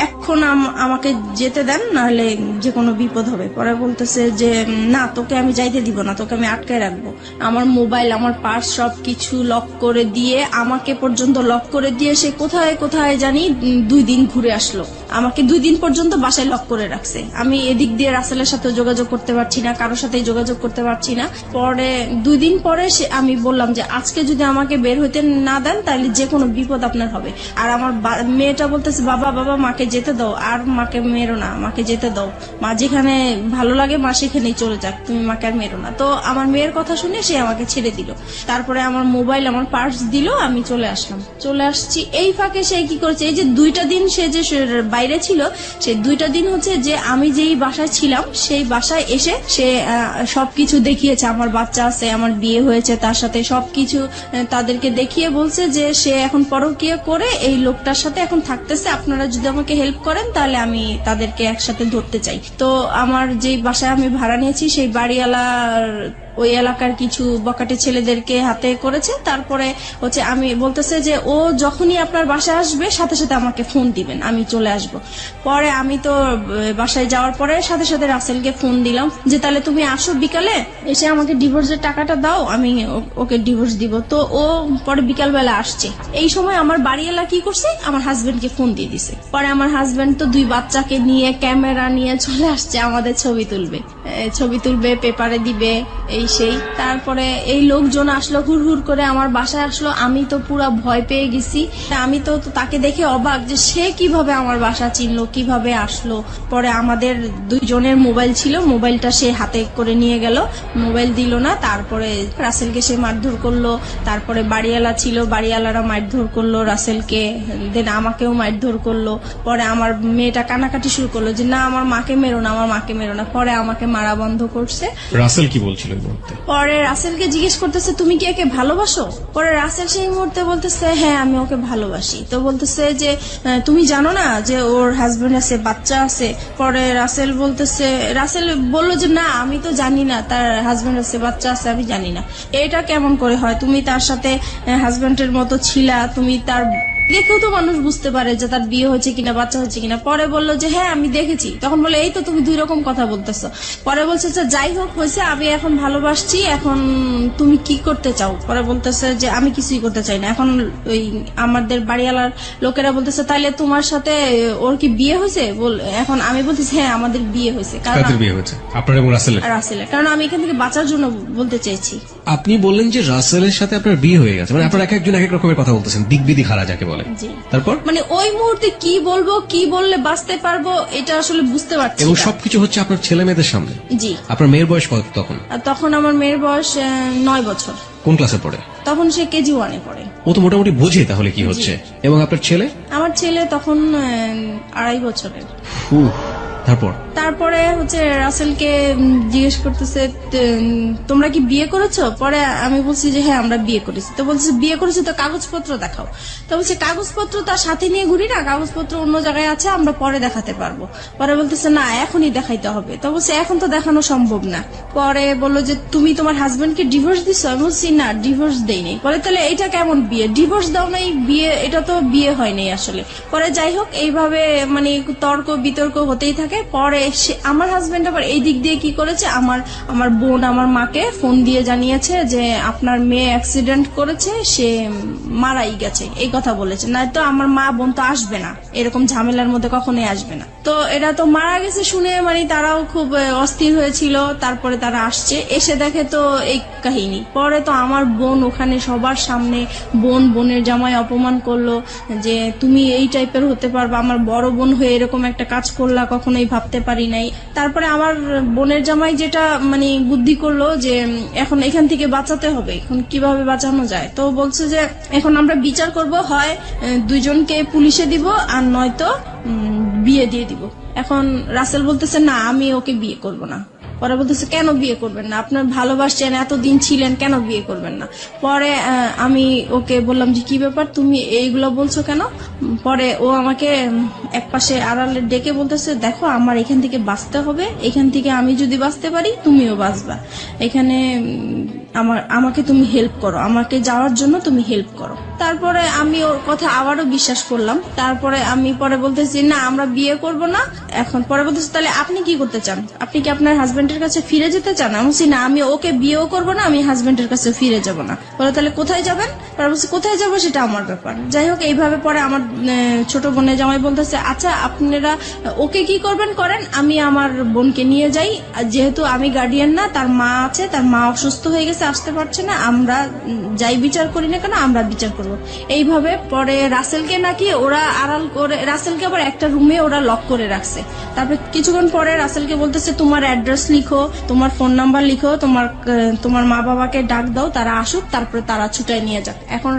এখন আমাকে যেতে দেন, নাহলে যে কোনো বিপদ হবে। পরে বলতেছে যে না, তোকে আমি যাইতে দিব না, তোকে আমি আটকায় রাখবো। আমার মোবাইল, আমার পার্স সবকিছু লক করে দিয়ে, আমাকে পর্যন্ত লক করে দিয়ে সে কোথায় কোথায় জানি 2 দিন ঘুরে আসলো। আমাকে 2 দিন পর্যন্ত বাসায় লক করে রাখছে। আমি এদিক দিয়ে রাসেলের সাথে যোগাযোগ করতে পারছি না, কারোর সাথে যোগাযোগ করতে পারছি না। পরে 2 দিন পরে আমি বললাম যে আজকে যদি আমাকে বের হইতে না দেন তাহলে যে কোনো বিপদ আপনার হবে। আর আমার মেয়েটা বলতেছে বাবা বাবা মাকে যেতে দাও, আর মাকে মেরো না, মাকে যেতে দাও, মা যেখানে ভালো লাগে মা সেখানেই চলে যাক, তুমি মাকে আর মেরো না। তো আমার মেয়ের কথা শুনে সে আমাকে ছেড়ে দিল। তারপরে আমার মোবাইল, আমার পার্স দিল, আমি চলে আসলাম। চলে আসছি, এই ফাঁকে সে কি করেছে, এই যে 2টা দিন সে যে বাইরে ছিল, সেই 2টা দিন হচ্ছে যে আমি যেই বাসায় ছিলাম সেই বাসায় এসে সে সবকিছু দেখিয়েছে। আমার বাচ্চা আছে, আমার বিয়ে হয়েছে, তার সাথে সবকিছু তাদেরকে দেখিয়ে বলছে যে সে এখন পরকীয়া করে এই লোকটার সাথে এখন থাকতেছে, আপনারা যদি আমাকে হেল্প করেন তাহলে আমি তাদেরকে একসাথে ধরতে চাই। তো আমার যে বাসায় আমি ভাড়া নিয়েছি সেই বাড়িওয়ালার ওই এলাকার কিছু বকাটে ছেলেদেরকে হাতে করেছে। তারপরে হচ্ছে আমি বলতেছে যে ও যখনই আপনার বাসায় আসবে সাথে সাথে আমাকে ফোন দিবেন, আমি চলে আসব। পরে আমি তো বাসায় যাওয়ার পরে সাথে সাথে রাসেলকে ফোন দিলাম যে তাহলে তুমি আসো বিকালে, এসে আমাকে ডিভোর্সের টাকাটা দাও, আমি ওকে ডিভোর্স দিব। তো ও পরে বিকালবেলা আসছে। এই সময় আমার বাড়িওয়ালা কি করছে, আমার হাজবেন্ডকে ফোন দিয়ে দিছে। পরে আমার হাজবেন্ড তো 2 বাচ্চাকে নিয়ে ক্যামেরা নিয়ে চলে আসছে, আমাদের ছবি তুলবে, পেপারে দিবে, এই সেই। তারপরে এই লোকজন আসলো, হুড় হুড় করে আমার বাসায় আসলো। আমি তো পুরো ভয় পেয়ে গেছি। আমি তো তাকে দেখে অবাক যে সে কিভাবে আমার বাসা চিনলো, কিভাবে আসলো। পরে আমাদের 2 জনের মোবাইল ছিল, মোবাইলটা সে হাতে করে নিয়ে গেল, মোবাইল দিল না। তারপরে রাসেলকে সে মারধর করলো। তারপরে বাড়িওয়ালা ছিল, বাড়িওয়ালারা মারধর করলো রাসেলকে, দেন আমাকেও মারধর করলো। পরে আমার মেয়েটা কানাকাটি শুরু করলো যে না, আমার মাকে মেরো না, আমার মাকে মেরো না। পরে আমাকে মারা বন্ধ করছে। রাসেল কি বলছিল এই মুহূর্তে? পরে রাসেলকে জিজ্ঞেস করতেছে তুমি কি একে ভালোবাসো? পরে রাসেল সেই মুহূর্তে বলতেছে হ্যাঁ, আমি ওকে ভালোবাসি। তো বলতেছে যে তুমি জানো না যে ওর হাজবেন্ড আছে, বাচ্চা আছে? পরে রাসেল বলল যে না, আমি তো জানি না তার হাজবেন্ড আছে, বাচ্চা আছে, আমি জানি না। এটা কেমন করে হয়? তুমি তার সাথে হাজবেন্ডের মতো ছিলা, তুমি তার দেখেও তো মানুষ বুঝতে পারে যে তার বিয়ে হয়েছে কিনা, বাচ্চা হয়েছে কিনা। পরে বললো যে হ্যাঁ আমি দেখেছি। তখন বলে এই তো তুমি 2 রকম কথা বলতেছো। পরে বলছে যে যাই হোক হয়েছে, আমি এখন ভালোবাসছি, এখন তুমি কি করতে চাও? পরে বলতেছে যে আমি কিছুই করতে চাই না। এখন ওই আমাদের বাড়িওয়ালার লোকেরা বলতেছে তাইলে তোমার সাথে ওর কি বিয়ে হয়েছে? এখন আমি বলতেছি হ্যাঁ আমাদের বিয়ে হয়েছে। কাদের বিয়ে হয়েছে? আপনার এবং রাসেলের? কারণ আমি এখান থেকে বাঁচার জন্য বলতে চাইছি। আপনি বললেন যে রাসেলের সাথে আপনার বিয়ে হয়ে গেছে, মানে আপনার এক একজন এক এক রকমের কথা বলতেছেন, দিক বিদিক হারা যাকে বলে। জি। তারপর মানে ওই মুহূর্তে কি বলবো, কি বললে বাঁচতে পারবো, এটা আসলে বুঝতে পারছি এবং না। সবকিছু হচ্ছে আপনার ছেলে মেয়েদের সামনে। জি। আপনার মেয়ের বয়স কত তখন? আর তখন আমার মেয়ের বয়স 9 বছর। কোন ক্লাসে পড়ে? তখন সে কেজি 1-এ পড়ে। ও তো মোটামুটি বোঝে তাহলে কি হচ্ছে। এবং আপনার ছেলে? আমার ছেলে তখন 2.5 বছরের। তারপরে হচ্ছে রাসেলকে জিজ্ঞেস করতেছে তোমরা কি বিয়ে করেছো? পরে আমি বলছি যে হ্যাঁ আমরা বিয়ে করেছি। তো বলছে বিয়ে করেছি তো কাগজপত্র দেখাও। তো বলছে কাগজপত্র তার সাথে নিয়ে ঘুরি না, কাগজপত্র অন্য জায়গায় আছে, আমরা পরে দেখাতে পারবো। পরে বলতেছে না এখনই দেখাইতে হবে। তো বলছে এখন তো দেখানো সম্ভব না। পরে বললো যে তুমি তোমার হাজবেন্ডকে ডিভোর্স দিছো? আমি বলছি না ডিভোর্স দেইনি। পরে তাহলে এটা কেমন বিয়ে? ডিভোর্স দাও নাই, বিয়ে এটা তো বিয়ে হয়নি আসলে। পরে যাই হোক এইভাবে মানে তর্ক বিতর্ক হতেই থাকে। পরে আমার হাজবেন্ড আবার এই দিক দিয়ে কি করেছে, আমার বোন আমার মাকে ফোন দিয়ে জানিয়েছে যে আপনার মেয়ে অ্যাক্সিডেন্ট করেছে, সে মারাই গেছে, এই কথা বলেছে। না তো আমার মা বোন তো আসবে না, এরকম ঝামেলার মধ্যে কখনোই আসবে না। তো এটা তো মারা গেছে শুনে মানে তারাও খুব অস্থির হয়েছিল। তারপরে তারা আসছে, এসে দেখে তো এই কাহিনী। পরে তো আমার বোন ওখানে সবার সামনে বোনের জামাই অপমান করলো যে তুমি এই টাইপের হতে পারবা, আমার বড় বোন হয়ে এরকম একটা কাজ করলা, কখনোই ভাবতে পারি নাই। তারপরে আমার বোনের জামাই যেটা মানে বুদ্ধি করলো যে এখন এখান থেকে বাঁচাতে হবে, এখন কিভাবে বাঁচানো যায়। তো বলছে যে এখন আমরা বিচার করব, হয় দুইজনকে পুলিশে দিব আর নয়তো বিয়ে দিয়ে দিব। এখন রাসেল বলতেছে না আমি ওকে বিয়ে করব না। পরে বলতেছে কেন বিয়ে করবেন না? আপনার ভালোবাসছেন, এতদিন ছিলেন, কেন বিয়ে করবেন না? পরে আমি ওকে বললাম যে কি ব্যাপার তুমি এইগুলো বলছো কেন? পরে ও আমাকে একপাশে আড়ালে ডেকে বলতেছে দেখো আমার এখান থেকে বাঁচতে হবে, এখান থেকে আমি যদি বাঁচতে পারি তুমিও বাঁচবা, এখানে আমাকে তুমি হেল্প করো, আমাকে যাওয়ার জন্য তুমি হেল্প করো। তারপরে আমি ওর কথা আবারও বিশ্বাস করলাম। তারপরে আমি পরে বলতেছি না আমরা বিয়ে করব না। এখন পরে বলতেছি তাহলে আপনি কি করতে চান? আপনি কি আপনার হাজবেন্ডের কাছে ফিরে যেতে চান? আমি বলছি না আমি ওকে বিয়েও করব না, আমি হাজবেন্ডের কাছে ফিরে যাব না। বলে তাহলে কোথায় যাবেন? পরে বলছি কোথায় যাবো সেটা আমার ব্যাপার। যাই হোক এইভাবে পরে আমার ছোট বোনের জামাই বলতেছে আচ্ছা আপনারা ওকে কি করবেন করেন, আমি আমার বোনকে নিয়ে যাই, যেহেতু আমি গার্ডিয়ান না, তার মা আছে, তার মা অসুস্থ হয়ে গেছে, আসতে পারছে না, আমরা যাই বিচার করি না কেন আমরা বিচার করব। এইভাবে পরে রাসেলকে নাকি ওরা আড়াল করে, রাসেলকে আবার একটা রুমে ওরা লক করে রাখছে। তারপর কিছুক্ষণ পরে রাসেলকে বলতেছে তোমার অ্যাড্রেস লিখো, তোমার ফোন নাম্বার লিখো, তোমার মা বাবাকে ডাক দাও, তারা আসুক, তারপরে তারা ছুটায় নিয়ে যাক। এখন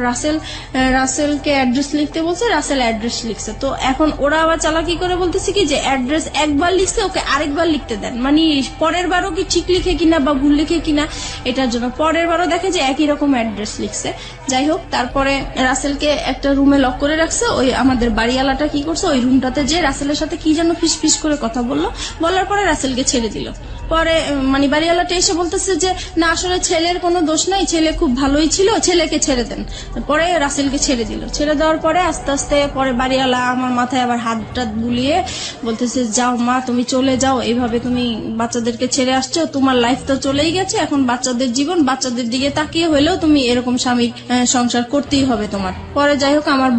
রাসেলকে অ্যাড্রেস লিখতে বলছে, রাসেল অ্যাড্রেস লিখছে। তো এখন ওরা আবার চালাকি করে বলতেছে কি যে অ্যাড্রেস একবার লিখছে ওকে আরেকবার লিখতে দেন, মানে পরের বারও কি ঠিক লিখে কিনা বা ভুল লিখে কিনা এটার জন্য পরের বারও দেখে যে একই রকম অ্যাড্রেস লিখছে। যাই হোক তারপরে রাসেলকে একটা রুমে লক করে রাখছে। ওই আমাদের বাড়িওয়ালাটা কি করছে, ওই রুমটাতে যে রাসেলের সাথে কি যেন ফিস করে কথা বলার পরে রাসেলকে ছেড়ে দিল। পরে মানে বাড়িওয়ালাটা এসে বলতেছে যে না আসলে ছেলের কোনো দোষ নাই, ছেলে খুব ভালোই ছিল, ছেলেকে ছেড়ে দেন। পরে রাসেলকে ছেড়ে দিল। ছেড়ে দেওয়ার পরে আস্তে আস্তে পরে বাড়িওয়ালা আমার মাথায় আবার হাত টাত বুলিয়ে বলতেছে যাও মা তুমি চলে যাও, এইভাবে তুমি বাচ্চাদেরকে ছেড়ে আসছো, তোমার লাইফ তো চলেই গেছে, এখন বাচ্চাদের জীবন, বাচ্চাদের দিকে তাকিয়ে হলেও তুমি এরকম স্বামীর সংসার করতেই হবে তোমার। পরে যাই হোক আমার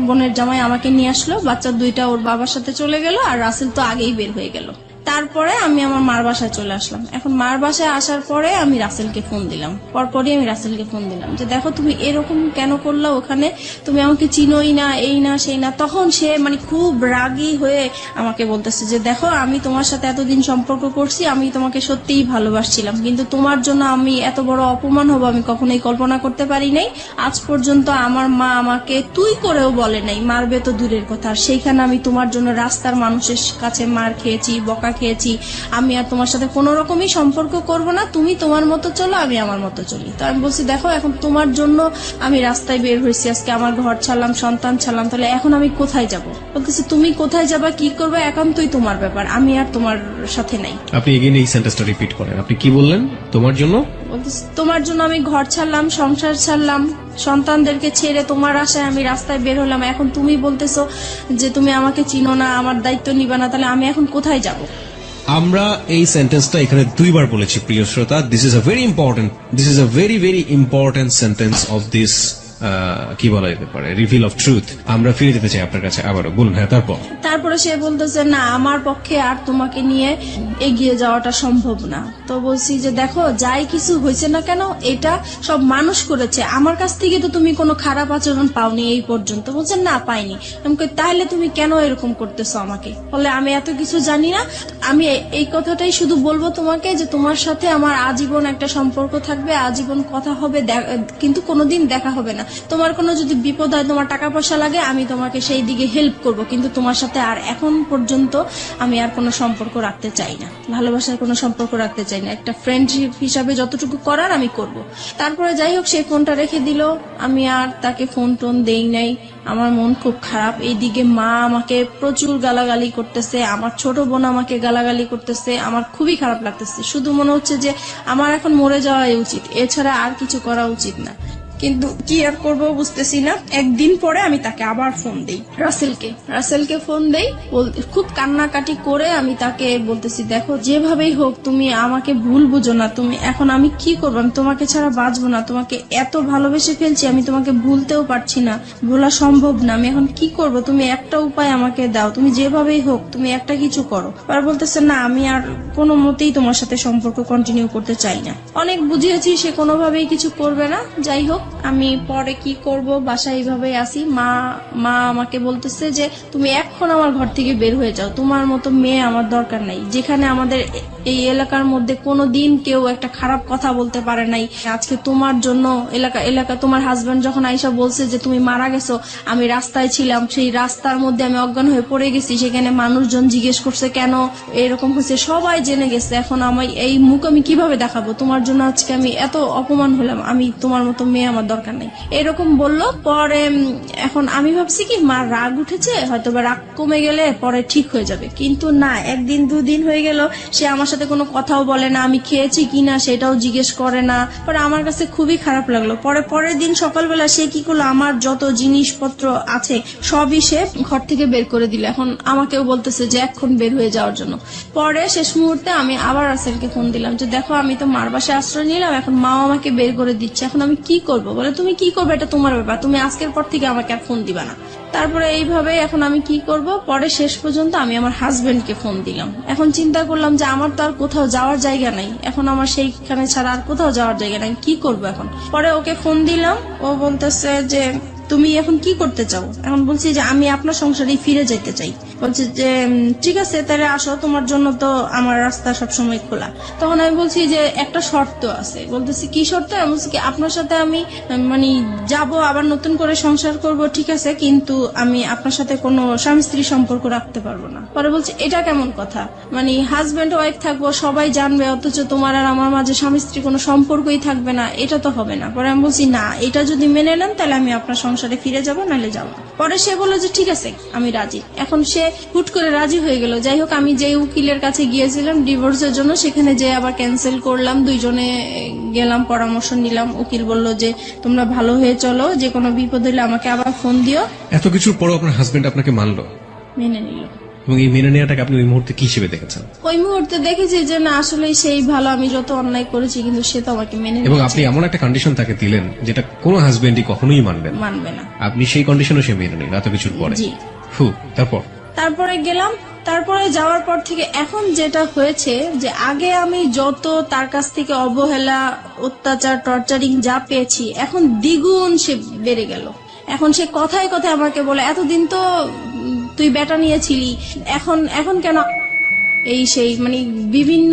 বোনের জামাই আমাকে নিয়ে আসলো, বাচ্চা দুইটা ওর বাবার সাথে চলে গেল, আর রাসেল তো আগেই বের হয়ে গেল। তারপরে আমি আমার মার বাসায় চলে আসলাম। এখন মার বাসায় আসার পরে আমি রাসেলকে ফোন দিলাম, পরপরই আমি রাসেলকে ফোন দিলাম যে দেখো তুমি এরকম কেন করলা, ওখানে তুমি আমাকে চিনোই না, এই না সেই না। তখন সে মানে খুব রাগী হয়ে আমাকে বলতেছে যে দেখো আমি তোমার সাথে এতদিন সম্পর্ক করছি, আমি তোমাকে সত্যিই ভালোবাসছিলাম, কিন্তু তোমার জন্য আমি এত বড় অপমান হবো আমি কখনোই কল্পনা করতে পারি নাই। আজ পর্যন্ত আমার মা আমাকে তুই করেও বলে নাই, মারবে তো দূরের কথা, আর সেইখানে আমি তোমার জন্য রাস্তার মানুষের কাছে মার খেয়েছি, বকা খেয়েছি। আমি আর তোমার সাথে কোনো রকমই সম্পর্ক করব না, তুমি তোমার মতো চলো, আমি আমার মতো চলি। তো আমি বলছি দেখো এখন তোমার জন্য আমি রাস্তায় বের হয়েছি, আজকে আমার ঘর ছাড়লাম, সন্তান ছাড়লাম, তাহলে এখন আমি কোথায় যাব? বলতেছি তুমি কোথায় যাবা, কি করবে, একান্তই তোমার ব্যাপার, আমি আর তোমার সাথে নাই। আপনি এগেইন এই সেন্টেন্সটা রিপিট করেন, আপনি কি বললেন? তোমার জন্য? বলতেছি তোমার জন্য আমি ঘর ছাড়লাম, সংসার ছাড়লাম, সন্তানদেরকে ছেড়ে তোমার আশায় আমি রাস্তায় বের হলাম, এখন তুমি বলতেছো যে তুমি আমাকে চিনো না, আমার দায়িত্ব নিবা না, তাহলে আমি এখন কোথায় যাব? আমরা এই সেন্টেন্সটা এখানে দুইবার বলেছি প্রিয় শ্রোতা। This is a very important sentence of this কি বলা যেতে পারে, রিভিল অফ ট্রুথ। আমরা ফিরে যেতে চাই আপনার কাছে আবারও, বলুন। হ্যাঁ তারপরে সে বলতেছে না আমার পক্ষে আর তোমাকে নিয়ে এগিয়ে যাওয়াটা সম্ভব না। তো বলছি যে দেখো যাই কিছু হয়েছে না কেন এটা সব মানুষ করেছে, আমার কাছ থেকে তো তুমি কোনো খারাপ আচরণ পাওনি এই পর্যন্ত। বলছে না পাইনি। আমি তাহলে তুমি কেন এরকম করতেছো আমাকে? বলে আমি এত কিছু জানি না, আমি এই কথাটাই শুধু বলবো তোমাকে যে তোমার সাথে আমার আজীবন একটা সম্পর্ক থাকবে, আজীবন কথা হবে, কিন্তু কোনোদিন দেখা হবে না। তোমার কোনো যদি বিপদ হয়, তোমার টাকা পয়সা লাগে, আমি তোমাকে সেই দিকে হেল্প করব, কিন্তু তোমার সাথে আর এখন পর্যন্ত আমি আর কোনো সম্পর্ক রাখতে চাই না, ভালোবাসার কোনো সম্পর্ক রাখতে চাই না, একটা ফ্রেন্ডশিপ হিসাবে যতটুকু করার আমি করব। তারপরে যাই হোক, সে ফোনটা রেখে দিল, আমি আর তাকে ফোন টোন দেই নাই। আমার মন খুব খারাপ। এইদিকে মা আমাকে প্রচুর গালাগালি করতেছে, আমার ছোট বোন আমাকে গালাগালি করতেছে, আমার খুবই খারাপ লাগতেছে। শুধু মনে হচ্ছে যে আমার এখন মরে যাওয়াই উচিত, এছাড়া আর কিছু করা উচিত না। কিন্তু কি আর করবো বুঝতেছি না। একদিন পরে আমি তাকে আবার ফোন দেই, রাসেলকে ফোন দেই, খুব কান্নাকাটি করে আমি তাকে বলতেছি, দেখো যেভাবেই হোক তুমি আমাকে ভুল বুঝো না, তুমি এখন আমি কি করবো, আমি তোমাকে ছাড়া বাঁচবো না, তোমাকে এত ভালোবেসে ফেলছি, আমি তোমাকে ভুলতেও পারছি না, ভোলা সম্ভব না, আমি এখন কি করব, তুমি একটা উপায় আমাকে দাও, তুমি যেভাবেই হোক তুমি একটা কিছু করো। আর বলতেছে না, আমি আর কোনো মতেই তোমার সাথে সম্পর্ক কন্টিনিউ করতে চাই না। অনেক বুঝিয়েছি, সে কোনোভাবেই কিছু করবে না। যাই হোক, আমি পরে কি করব, বাসায় এইভাবে আসি। মা আমাকে বলতেছে যে তুমি এখন আমার ঘর থেকে বের হয়ে যাও, তোমার মতো মেয়ে আমার দরকার নাই। যেখানে আমাদের এই এলাকার মধ্যে কোনোদিন কেউ একটা খারাপ কথা বলতে পারে নাই, আজকে তোমার জন্য এলাকা তোমার হাজবেন্ড যখন আইসা বলছে যে তুমি মারা গেছো, আমি রাস্তায় ছিলাম, সেই রাস্তার মধ্যে আমি অজ্ঞান হয়ে পড়ে গেছি, সেখানে মানুষজন জিজ্ঞেস করছে কেন এরকম হয়েছে, সবাই জেনে গেছে, এখন আমি এই মুখ আমি কিভাবে দেখাবো, তোমার জন্য আজকে আমি এত অপমান হলাম, আমি তোমার মতো মেয়ে আমার দরকার নাই, এরকম বললো। পরে এখন আমি ভাবছি কি মার রাগ উঠেছে, হয়তো বা রাগ কমে গেলে পরে ঠিক হয়ে যাবে, কিন্তু না, একদিন দুদিন হয়ে গেল, সে আমার সাথে কোনো কথাও বলে না, আমি খেয়েছি কিনা সেটাও জিজ্ঞেস করে না। পরে আমার কাছে খুবই খারাপ লাগলো। পরের দিন সকালবেলা সে কি করলো, আমার যত জিনিসপত্র আছে সবই সে ঘর থেকে বের করে দিল। এখন আমাকেও বলতেছে যে এখন বের হয়ে যাওয়ার জন্য। পরে শেষ মুহূর্তে আমি আবার রাসেলকে ফোন দিলাম যে দেখো, আমি তো মার বাসায় আশ্রয় নিলাম, এখন মাও আমাকে বের করে দিচ্ছে, এখন আমি কি করব? বলে তুমি কি করবে এটা তোমার ব্যাপার, তুমি আজকের পর থেকে আমাকে আর ফোন দিবা না। তারপরে এইভাবে এখন আমি কি করব, পরে শেষ পর্যন্ত আমি আমার হাজবেন্ডকে ফোন দিলাম। এখন চিন্তা করলাম যে আমার তো আর কোথাও যাওয়ার জায়গা নাই, এখন আমার সেইখানে ছাড়া আর কোথাও যাওয়ার জায়গা নাই, কি করব এখন? পরে ওকে ফোন দিলাম, ও বলতেছে যে তুমি এখন কি করতে চাও? এখন বলছি যে আমি আপনার সংসারে ফিরে যেতে চাই। বলছে যে ঠিক আছে তাহলে আসো, তোমার জন্য তো আমার রাস্তা সবসময় খোলা। তখন আমি বলছি যে একটা শর্ত আছে। বলতেছি কি শর্ত? আমি বলছি কি আপনার সাথে আমি মানে যাব, আবার নতুন করে সংসার করব, ঠিক আছে, কিন্তু আমি আপনার সাথে কোনো স্বামী স্ত্রী সম্পর্ক রাখতে পারবো না। পরে বলছে এটা কেমন কথা, মানে হাজবেন্ড ওয়াইফ থাকবো, সবাই জানবে, অথচ তোমার আর আমার মাঝে স্বামী স্ত্রী কোনো সম্পর্কই থাকবে না, এটা তো হবে না। পরে আমি বলছি না, এটা যদি মেনে নেন তাহলে আমি আপনার সংসারে ফিরে যাবো, নাহলে যাবো। পরে সে বললো যে ঠিক আছে আমি রাজি। এখন সে হুট করে রাজি হয়ে গেল। যাই হোক, আমি যে উকিলের কাছে গিয়েছিলাম ডিভোর্সের জন্য, সেখানে যে আবার ক্যান্সেল করলাম, দুইজনে গেলাম, পরামর্শ নিলাম। উকিল বলল যে তোমরা ভালো হয়ে চলো, যে কোনো বিপদ হলে আমাকে আবার ফোন দিও। এত কিছুর পরও আপনার হাজবেন্ড আপনাকে মানলো, মেনে নিল। এবং এই মেনে নেওয়াটাকে আপনি ওই মুহূর্তে কি হিসেবে দেখেছেন? ওই মুহূর্তে দেখেছি যে না, আসলে সেই ভালো, আমি যত অন্যায় করেছি কিন্তু সে তো আমাকে মেনে এবং নিয়েছে। আপনি এমন একটা কন্ডিশন তাকে দিলেন যেটা কোনো হাজবেন্ডই কখনোই মানবে না। আপনি সেই কন্ডিশনও সে মেনে নিল এত কিছুর পরে। জি। তারপরে গেলাম। তারপরে যাওয়ার পর থেকে এখন যেটা হয়েছে যে আগে আমি যত তার কাছ থেকে অবহেলা, অত্যাচার, টর্চারিং যা পেয়েছি, এখন দ্বিগুণ সে বেড়ে গেল। এখন সে কথায় কথায় আমাকে বলে এতদিন তো তুই বেটা নিয়েছিলি, এখন কেন এই সেই, মানে বিভিন্ন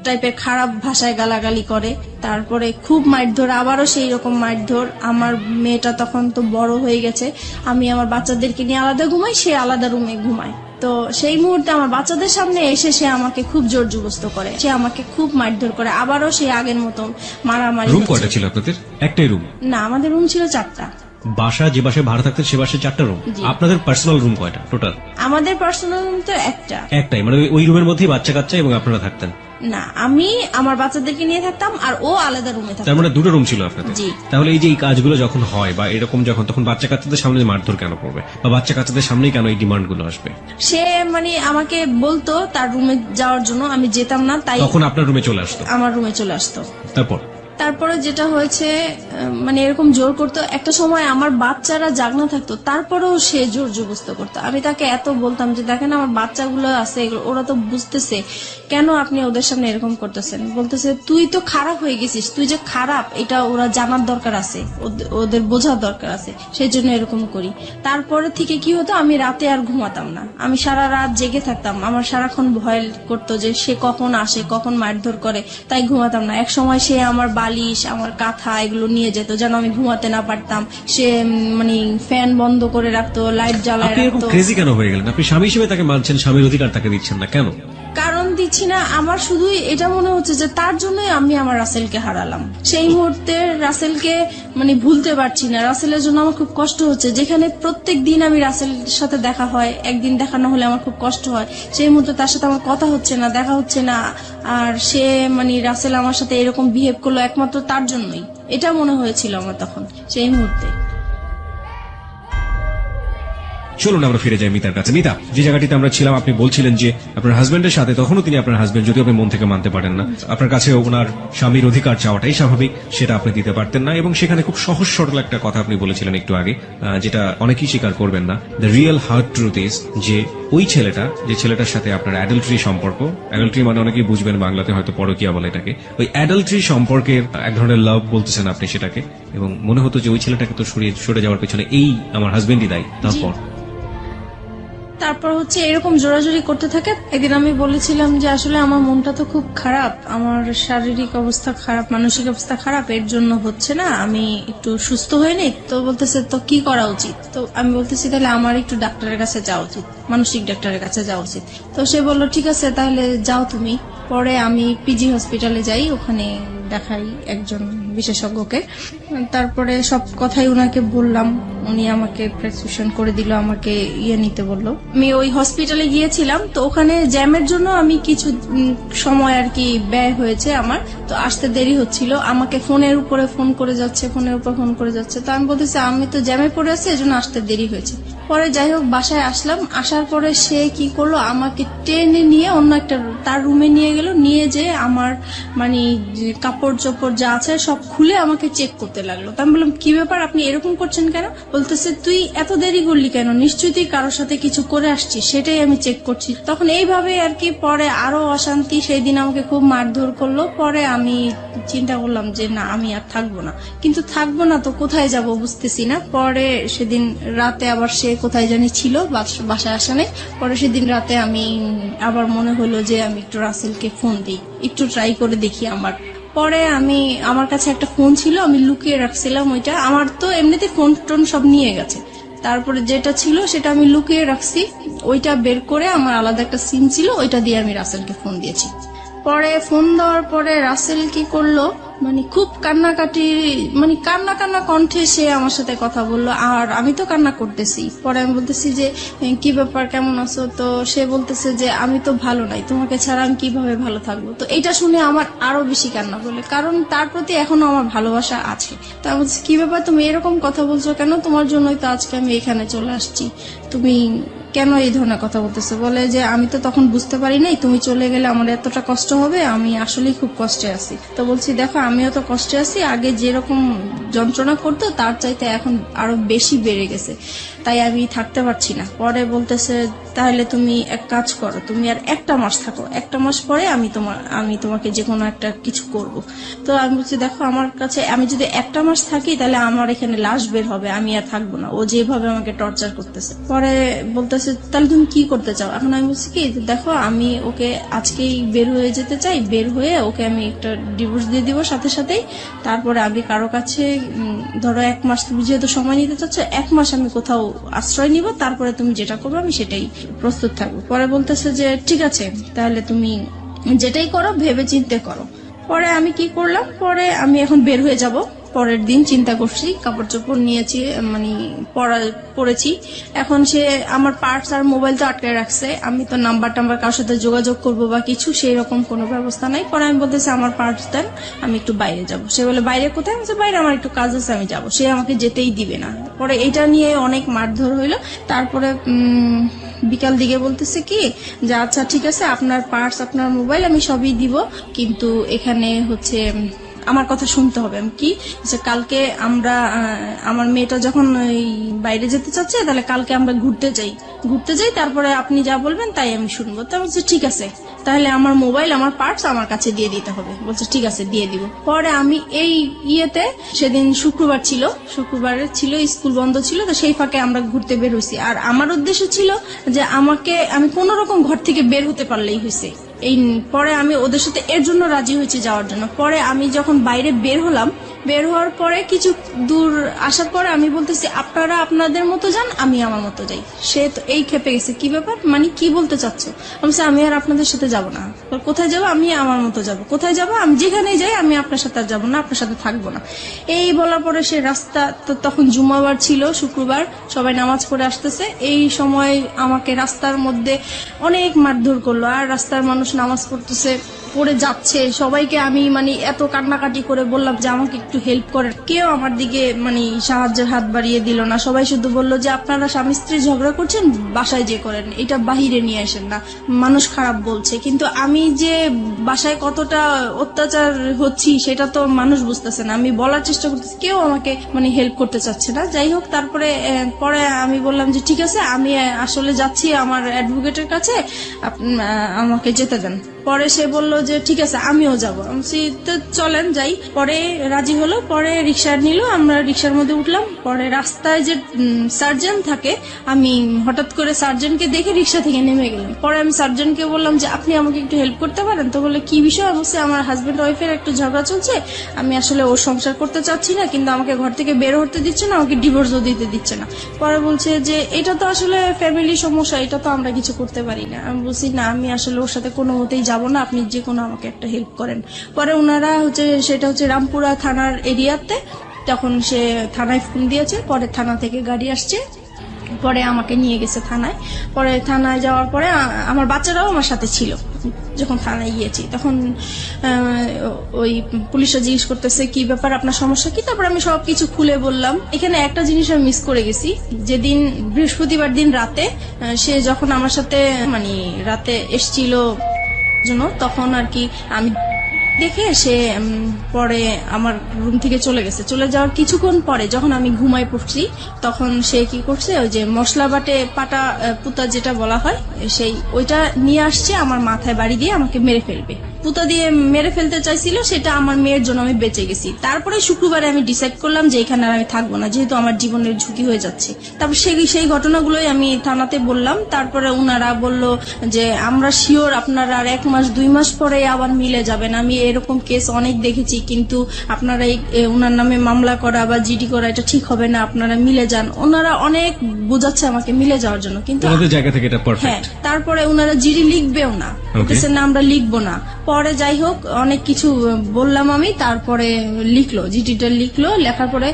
টাইপের খারাপ ভাষায় গালাগালি করে। তারপরে খুব মারধর, আবারও সেই রকম মারধর। আমার মেয়েটা তখন তো বড় হয়ে গেছে, আমি আমার বাচ্চাদেরকে নিয়ে আলাদা ঘুমাই, সে আলাদা রুমে ঘুমায়। তো সেই মুহূর্তে আমার বাচ্চাদের সামনে এসে সে আমাকে খুব জোর জবরদস্ত করে, সে আমাকে খুব মারধর করে, আবারও সেই আগের মতন মারামারি। রুম কয়টা ছিল আপনাদের? একটাই রুম? না, আমাদের রুম ছিল 4টা। বাসা যে বাসায় ভাড়া থাকতেন সে বাসায় 4টা রুম? আপনাদের পার্সোনাল রুম কয়টা টোটাল? আমাদের পার্সোনাল রুম তো একটাই, মানে ওই রুমের মধ্যেই বাচ্চা কাচ্চা এবং আপনারা থাকতেন? না, আমি আমার বাচ্চাদেরকে নিয়ে থাকতাম আর ও আলাদা রুমে থাকতো। তার মানে 2টা রুম ছিল আপনাদের? জি। তাহলে এই যে এই কাজগুলো যখন হয় বা এরকম যখন, তখন বাচ্চা কাচ্চাদের সামনে মারধর কেন করবে, বা বাচ্চা কাচ্চাদের সামনেই কেন এই ডিমান্ড গুলো আসবে? সে মানে আমাকে বলতো তার রুমে যাওয়ার জন্য, আমি যেতাম না, তাই তখন আপনার রুমে চলে আসতো? আমার রুমে চলে আসতো। তারপরে যেটা হয়েছে, মানে এরকম জোর করতো। একটা সময় আমার বাচ্চারা জাগনা থাকতো, তারপরেও সে জোর জবরদস্ত করতো। আমি তাকে এত বলতাম যে দেখেন আমার বাচ্চাগুলো আছে, ওরা তো বুঝতেছে, কেন আপনি ওদের সামনে এরকম করতেছেন? বলতেছে তুই তো খারাপ হয়ে গেছিস, তুই যে খারাপ এটা ওরা জানার দরকার আছে, ওদের বোঝার দরকার আছে, সেই জন্য এরকম করি। তারপরে থেকে কি হতো, আমি রাতে আর ঘুমাতাম না, আমি সারা রাত জেগে থাকতাম। আমার সারাক্ষণ ভয় করতো যে সে কখন আসে, কখন মারধর করে, তাই ঘুমাতাম না। এক সময় সে আমার বালিশ, আমার কাঁথা এগুলো নিয়ে যেত যেন আমি ঘুমাতে না পারতাম। সে মানে ফ্যান বন্ধ করে রাখতো, লাইট জ্বালায় আপনি এরকম রাখতো। ক্রেজি কেন হয়ে গেলেন? আপনি স্বামী হিসেবে তাকে মানছেন, স্বামীর অধিকার তাকে দিচ্ছেন না কেন? কারণ দিচ্ছি না, আমার শুধুই এটা মনে হচ্ছে যে তার জন্যই আমি আমার রাসেলকে হারালাম। সেই মুহূর্তে রাসেলকে মানে ভুলতে পারছি না, রাসেলের জন্য আমার খুব কষ্ট হচ্ছে। যেখানে প্রত্যেক দিন আমি রাসেলের সাথে দেখা হয়, একদিন দেখা না হলে আমার খুব কষ্ট হয়, সেই মুহূর্তে তার সাথে আমার কথা হচ্ছে না, দেখা হচ্ছে না। আর সে মানে রাসেল আমার সাথে এরকম বিহেভ করলো একমাত্র তার জন্যই, এটা মনে হয়েছিল আমার তখন সেই মুহূর্তে। চলুন আমরা ফিরে যাই মিতার কাছে। মিতা, যে জায়গাটিতে আমরা ছিলাম, আপনি বলছিলেন যে আপনার হাজবেন্ডের সাথে, তখনও তিনি আপনার হাজবেন্ড, যদিও আপনি মন থেকে মানতে পারেন না, আপনার কাছে ওনার স্বামীর অধিকার চাওয়াটাই স্বাভাবিক, সেটা আপনি দিতে পারতেন না। এবং সেখানে খুব সহজ সরল একটা কথা আপনি বলেছিলেন একটু আগে, যেটা অনেকেই স্বীকার করবেন না। The real hard truth is যে ওই ছেলেটা, যে ছেলেটার সাথে আপনার অ্যাডাল্টারি সম্পর্ক, অ্যাডাল্টারি মানে অনেকেই বুঝবেন বাংলাতে হয়তো পরকীয়া বলে এটাকে, ওই অ্যাডাল্টারি সম্পর্কের এক ধরনের লাভ বলতেছেন আপনি সেটাকে, এবং মনে হতো যে ওই ছেলেটাকে তো সরে যাওয়ার পেছনে এই আমার হাজবেন্ডই দায়ী। তারপর হচ্ছে এরকম জোরাজোরি করতে থাকে। একদিন আমি বলেছিলাম যে আসলে আমার মনটা তো খুব খারাপ, আমার শারীরিক অবস্থা খারাপ, মানসিক অবস্থা খারাপ, এর জন্য হচ্ছে না, আমি একটু সুস্থ হয়ে নেই। তো বলতেছে তো কি করা উচিত? তো আমি বলতেছি তাহলে আমার একটু ডাক্তারের কাছে যাওয়া উচিত, মানসিক ডাক্তারের কাছে যাওয়া উচিত। তো সে বললো ঠিক আছে তাহলে যাও তুমি। পরে আমি পিজি হসপিটালে যাই, ওখানে দেখাই একজন বিশেষজ্ঞকে। তারপরে সব কথাই উনাকে বললাম, উনি আমাকে প্রেসক্রিপশন করে দিল, আমাকে নিতে বললো। আমি ওই হসপিটালে গিয়েছিলাম, তো ওখানে জ্যামের জন্য আমি কিছু সময় আর কি ব্যয় হয়েছে আমার, তো আসতে দেরি হচ্ছিল। আমাকে ফোনের উপরে ফোন করে যাচ্ছে, ফোনের উপর ফোন করে যাচ্ছে। তো আমি বলতেছি আমি তো জ্যামে পড়ে আছি, এজন্য আসতে দেরি হয়েছে। পরে যাই হোক বাসায় আসলাম, আসার পরে সে কি করলো, আমাকে টেনে নিয়ে অন্য একটা তার রুমে নিয়ে গেল, নিয়ে যে আমার মানে কাপড় চোপড় যা আছে সব খুলে আমাকে চেক করতে লাগলো। তো আমি বললাম কি ব্যাপার, আপনি এরকম করছেন কেন? বলতেছে তুই এত দেরি করলি কেন, নিশ্চয়ই তুই কারোর সাথে কিছু করে আসছিস, সেটাই আমি চেক করছি। তখন এইভাবে আর কি পরে আরো অশান্তি, সেই দিন আমাকে খুব মারধর করলো। পরে আমি চিন্তা করলাম যে না আমি আর থাকবো না, কিন্তু থাকবো না তো কোথায় যাব বুঝতেছি না। পরে সেদিন রাতে আবার সে কোথায় জানি ছিল, বাসায় আসা নেই। পরে সেদিন রাতে আমি আবার মনে হলো যে আমি একটু রাসেলকে ফোন দিই, একটু ট্রাই করে দেখি। পরে আমার কাছে একটা ফোন ছিল, আমি লুকিয়ে রাখছিলাম ওইটা। আমার তো এমনিতে ফোন টোন সব নিয়ে গেছে, তারপরে যেটা ছিল সেটা আমি লুকিয়ে রাখছি, ওইটা বের করে আমার আলাদা একটা সিম ছিল, ওইটা দিয়ে আমি রাসেলকে ফোন দিয়েছি। পরে ফোন দেওয়ার পরে রাসেল কি করলো, মানে খুব কান্নাকাটি, মানে কান্না কণ্ঠে সে আমার সাথে কথা বললো, আর আমি তো কান্না করতেছি। পরে আমি বলতেছি যে কি ব্যাপার, কেমন আছো? তো সে বলতেছে যে আমি তো ভালো নাই, তোমাকে ছাড়া আমি কিভাবে ভালো থাকবো? তো এটা শুনে আমার আরো বেশি কান্না বলে, কারণ তার প্রতি এখনো আমার ভালোবাসা আছে। তো আমি বলছি কি ব্যাপার, তুমি এরকম কথা বলছো কেন? তোমার জন্যই তো আজকে আমি এখানে চলে আসছি, তুমি কেন এই ধরনের কথা বলতেছে? বলে যে আমি তো তখন বুঝতে পারি নাই, তুমি চলে গেলে আমার এতটা কষ্ট হবে, আমি আসলেই খুব কষ্টে আছি। তো বলছি দেখো আমিও তো কষ্টে আছি, আগে যেরকম যন্ত্রণা করতো তার চাইতে এখন আরো বেশি বেড়ে গেছে, তাই আমি থাকতে পারছি না। পরে বলতেছে তাহলে তুমি এক কাজ করো, তুমি আর একটা মাস থাকো, একটা মাস পরে আমি তোমাকে যে কোনো একটা কিছু করব। তো আমি বলছি দেখো আমার কাছে আমি যদি একটা মাস থাকি তাহলে আমার এখানে লাশ বের হবে, আমি আর থাকবো না, ও যেভাবে আমাকে টর্চার করতেছে। পরে বলতেছে তাহলে তুমি কি করতে চাও? এখন আমি বলছি কি দেখো আমি ওকে আজকেই বের হয়ে যেতে চাই, বের হয়ে ওকে আমি একটা ডিভোর্স দিয়ে দিব সাথে সাথেই। তারপরে আমি কারো কাছে ধরো এক মাস, তুমি যেহেতু সময় নিতে চাচ্ছ, এক মাস আমি কোথাও আশ্রয় নিব, তারপরে তুমি যেটা করবে আমি সেটাই প্রস্তুত থাকবো। পরে বলতেছে যে ঠিক আছে তাহলে তুমি যেটাই করো ভেবে চিন্তে করো। পরে আমি কি করলাম, পরে আমি এখন বের হয়ে যাব। পরের দিন চিন্তা করছি, কাপড় চোপড় নিয়েছি, মানে পরেছি। এখন সে আমার পার্টস আর মোবাইল তো আটকে রাখছে, আমি তো নাম্বার কারোর সাথে যোগাযোগ করবো বা কিছু সেই রকম কোনো ব্যবস্থা নাই। পরে আমি বলতেছি আমার পার্টস দেন, আমি একটু বাইরে যাব। সে বলে বাইরে কোথায়? আমি বাইরে আমার একটু কাজ আছে, আমি যাব। সে আমাকে যেতেই দিবে না। পরে এটা নিয়ে অনেক মারধর হইলো। তারপরে বিকাল দিকে বলতেছে কি যে আচ্ছা ঠিক আছে আপনার পার্টস আপনার মোবাইল আমি সবই দিব, কিন্তু এখানে হচ্ছে আমার কথা শুনতে হবে। আমি কি যে কালকে আমরা আমার মেয়েটা যখন বাইরে যেতে চাচ্ছে তাহলে কালকে আমরা ঘুরতে যাই, তারপরে আপনি যা বলবেন তাই আমি শুনবো। তো বলছে ঠিক আছে তাহলে আমার মোবাইল আমার পার্টস আমার কাছে দিয়ে দিতে হবে। বলছে ঠিক আছে দিয়ে দিব। পরে আমি এই সেদিন শুক্রবার ছিল, স্কুল বন্ধ ছিল, তো সেই ফাঁকে আমরা ঘুরতে বের হয়েছি। আর আমার উদ্দেশ্য ছিল যে আমি কোন রকম ঘর থেকে বের হতে পারলেই হয়েছে। এই পরে আমি ওদের সাথে এর জন্য রাজি হয়েছি যাওয়ার জন্য। পরে আমি যখন বাইরে বের হলাম, বের হওয়ার পরে কিছু দূর আসার পরে আমি বলতেছি আপনারা আপনাদের মতো যান, আমি আমার মতো যাই। সে তো এই খেপে গেছে, কি ব্যাপার, মানে কি বলতে চাচ্ছ? আমি বলছি, আমি আর আপনাদের সাথে যাব না। কোথায় যাবো? আমি আমার মতো যাব। কোথায় যাব? আমি যেখানেই যাই আমি আপনার সাথে আর যাবো না, আপনার সাথে থাকবো না। এই বলার পরে সে রাস্তা, তখন জুমাবার ছিল, শুক্রবার, সবাই নামাজ পড়ে আসতেছে। এই সময় আমাকে রাস্তার মধ্যে অনেক মারধর করলো। আর রাস্তার মানুষ নামাজ পড়তেছে, পড়ে যাচ্ছে, সবাইকে আমি মানে এত কান্নাকাটি করে বললাম যে আমাকে একটু হেল্প করেন, কেউ আমার দিকে মানে সাহায্যের হাত বাড়িয়ে দিল না। সবাই শুধু বললো যে আপনারা স্বামী স্ত্রী ঝগড়া করছেন, বাসায় যে করেন, এটা বাহিরে নিয়ে আসেন না, মানুষ খারাপ বলছে। কিন্তু আমি যে বাসায় কতটা অত্যাচার হচ্ছি সেটা তো মানুষ বুঝতেছে না। আমি বলার চেষ্টা করতেছি, কেউ আমাকে মানে হেল্প করতে চাচ্ছে না। যাই হোক, তারপরে পরে আমি বললাম যে ঠিক আছে, আমি আসলে যাচ্ছি আমার অ্যাডভোকেটের কাছে, আমাকে যেতে দেন। পরে সে বললো যে ঠিক আছে আমিও যাবো। আমি বলছি, তো চলেন যাই। পরে রাজি হলো, পরে রিক্সা নিল, আমরা রিক্সার মধ্যে উঠলাম। পরে রাস্তায় যে সার্জন থাকে, আমি হঠাৎ করে সার্জনকে দেখে রিক্সা থেকে নেমে গেলাম। পরে আমি সার্জনকে বললাম যে আপনি আমাকে একটু হেল্প করতে পারেন? তো বলে কি বিষয়? আমি বলছি, আমার হাজবেন্ড ওয়াইফের একটু ঝগড়া চলছে, আমি আসলে ওর সংসার করতে চাচ্ছি না, কিন্তু আমাকে ঘর থেকে বের হতে দিচ্ছে না, আমাকে ডিভোর্সও দিতে দিচ্ছে না। পরে বলছে যে এটা তো আসলে ফ্যামিলি সমস্যা, এটা তো আমরা কিছু করতে পারি না। আমি বলছি না, আমি আসলে ওর সাথে কোনো মতেই যাবো না, আপনি যে কোনো আমাকে একটা হেল্প করেন। পরে ওনারা সেটা হচ্ছে রামপুরা থানার এরিয়াতে, তখন সে থানায় ফোন দিয়েছে। পরে থানা থেকে গাড়ি আসছে, পরে আমাকে নিয়ে গেছে থানায়। পরে থানায় যাওয়ার পরে আমার বাচ্চারাও আমার সাথে ছিল। যখন থানায় গিয়েছি তখন ওই পুলিশরা জিজ্ঞেস করতেছে কি ব্যাপার, আপনার সমস্যা কি? তারপর আমি সবকিছু খুলে বললাম। এখানে একটা জিনিস আমি মিস করে গেছি, যেদিন বৃহস্পতিবার দিন রাতে সে যখন আমার সাথে মানে রাতে এসছিল জন্য, তখন আর কি আমি দেখে সে পরে আমার রুম থেকে চলে গেছে। চলে যাওয়ার কিছুক্ষণ পরে যখন আমি ঘুমায় পড়ছি, তখন সে কি করছে, ওই যে মশলা বাটে পাটা পুতা যেটা বলা হয়, ওইটা নিয়ে আসছে, আমার মাথায় বাড়ি দিয়ে আমাকে মেরে ফেলবে। পুতা দিয়ে মেরে ফেলতে চাইছিল, সেটা আমার মেয়ের জন্য আমি বেঁচে গেছি। তারপরে শুক্রবারে আমি ডিসাইড করলাম যে এখানে আর আমি থাকবো না, যেহেতু আমার জীবনের ঝুঁকি হয়ে যাচ্ছে। তারপর সেই ঘটনাগুলোই আমি থানাতে বললাম। তারপরে উনারা বলল যে আমরা শিওর আপনারা আর 1 মাস 2 মাস পরে আবার মিলে যাবেন। আমি এরকম কেস অনেক দেখেছি, কিন্তু আপনারা উনার নামে মামলা করা বা জিডি করা এটা ঠিক হবে না, আপনারা মিলে যান। ওনারা অনেক বোঝাচ্ছে আমাকে মিলে যাওয়ার জন্য, কিন্তু ওনাদের জায়গা থেকে এটা হ্যাঁ, পারফেক্ট। তারপরে উনারা জিডি লিখবেও না, বলতেছে না আমরা লিখবো না। পরে যাই হোক অনেক কিছু বললাম আমি, তারপরে লিখলো, জিডিটা লিখলো। লেখার পরে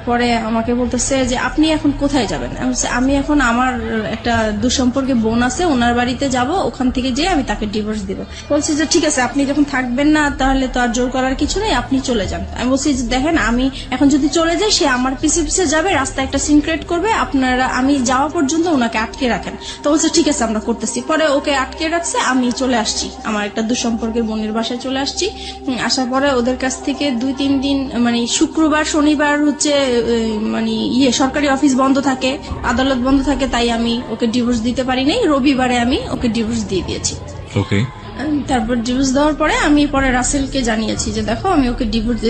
পরে আমাকে বলতেছে যে আপনি এখন কোথায় যাবেন? আমি এখন আমার একটা দুঃসম্পর্কে বোন আছে, ওনার বাড়িতে যাব, ওখান থেকে যেয়ে আমি তাকে ডিভোর্স দিব। বলছে যে ঠিক আছে, আপনি যখন থাকবেন না তাহলে তো আর জোর করার কিছু নেই, আপনি চলে যান। আমি বলছি যে দেখেন, আমি এখন যদি চলে যাই, সে আমার পিছে পিছে যাবে, রাস্তায় একটা সিন ক্রিয়েট করবে, আপনারা আমি যাওয়া পর্যন্ত ওনাকে আটকে রাখেন। তো বলছে ঠিক আছে আমরা করতেছি। পরে ওকে আটকে রাখছে, আমি চলে আসছি আমার একটা দুঃসম্পর্কের বোনের বাসায় চলে আসছি। আসার পরে ওদের কাছ থেকে 2-3 দিন মানে শুক্রবার শনিবার হচ্ছে মানে সরকারি অফিস বন্ধ থাকে, আদালত বন্ধ থাকে, তাই আমি ওকে ডিভোর্স দিতে পারি নাই। রবিবারে আমি ওকে ডিভোর্স দিয়ে দিয়েছি। ওকে, তারপর ডিভোর্স দেওয়ার পরে আমি পরে রাসেলকে জানিয়েছি যে দেখো আমি ওকে ডিভোর্স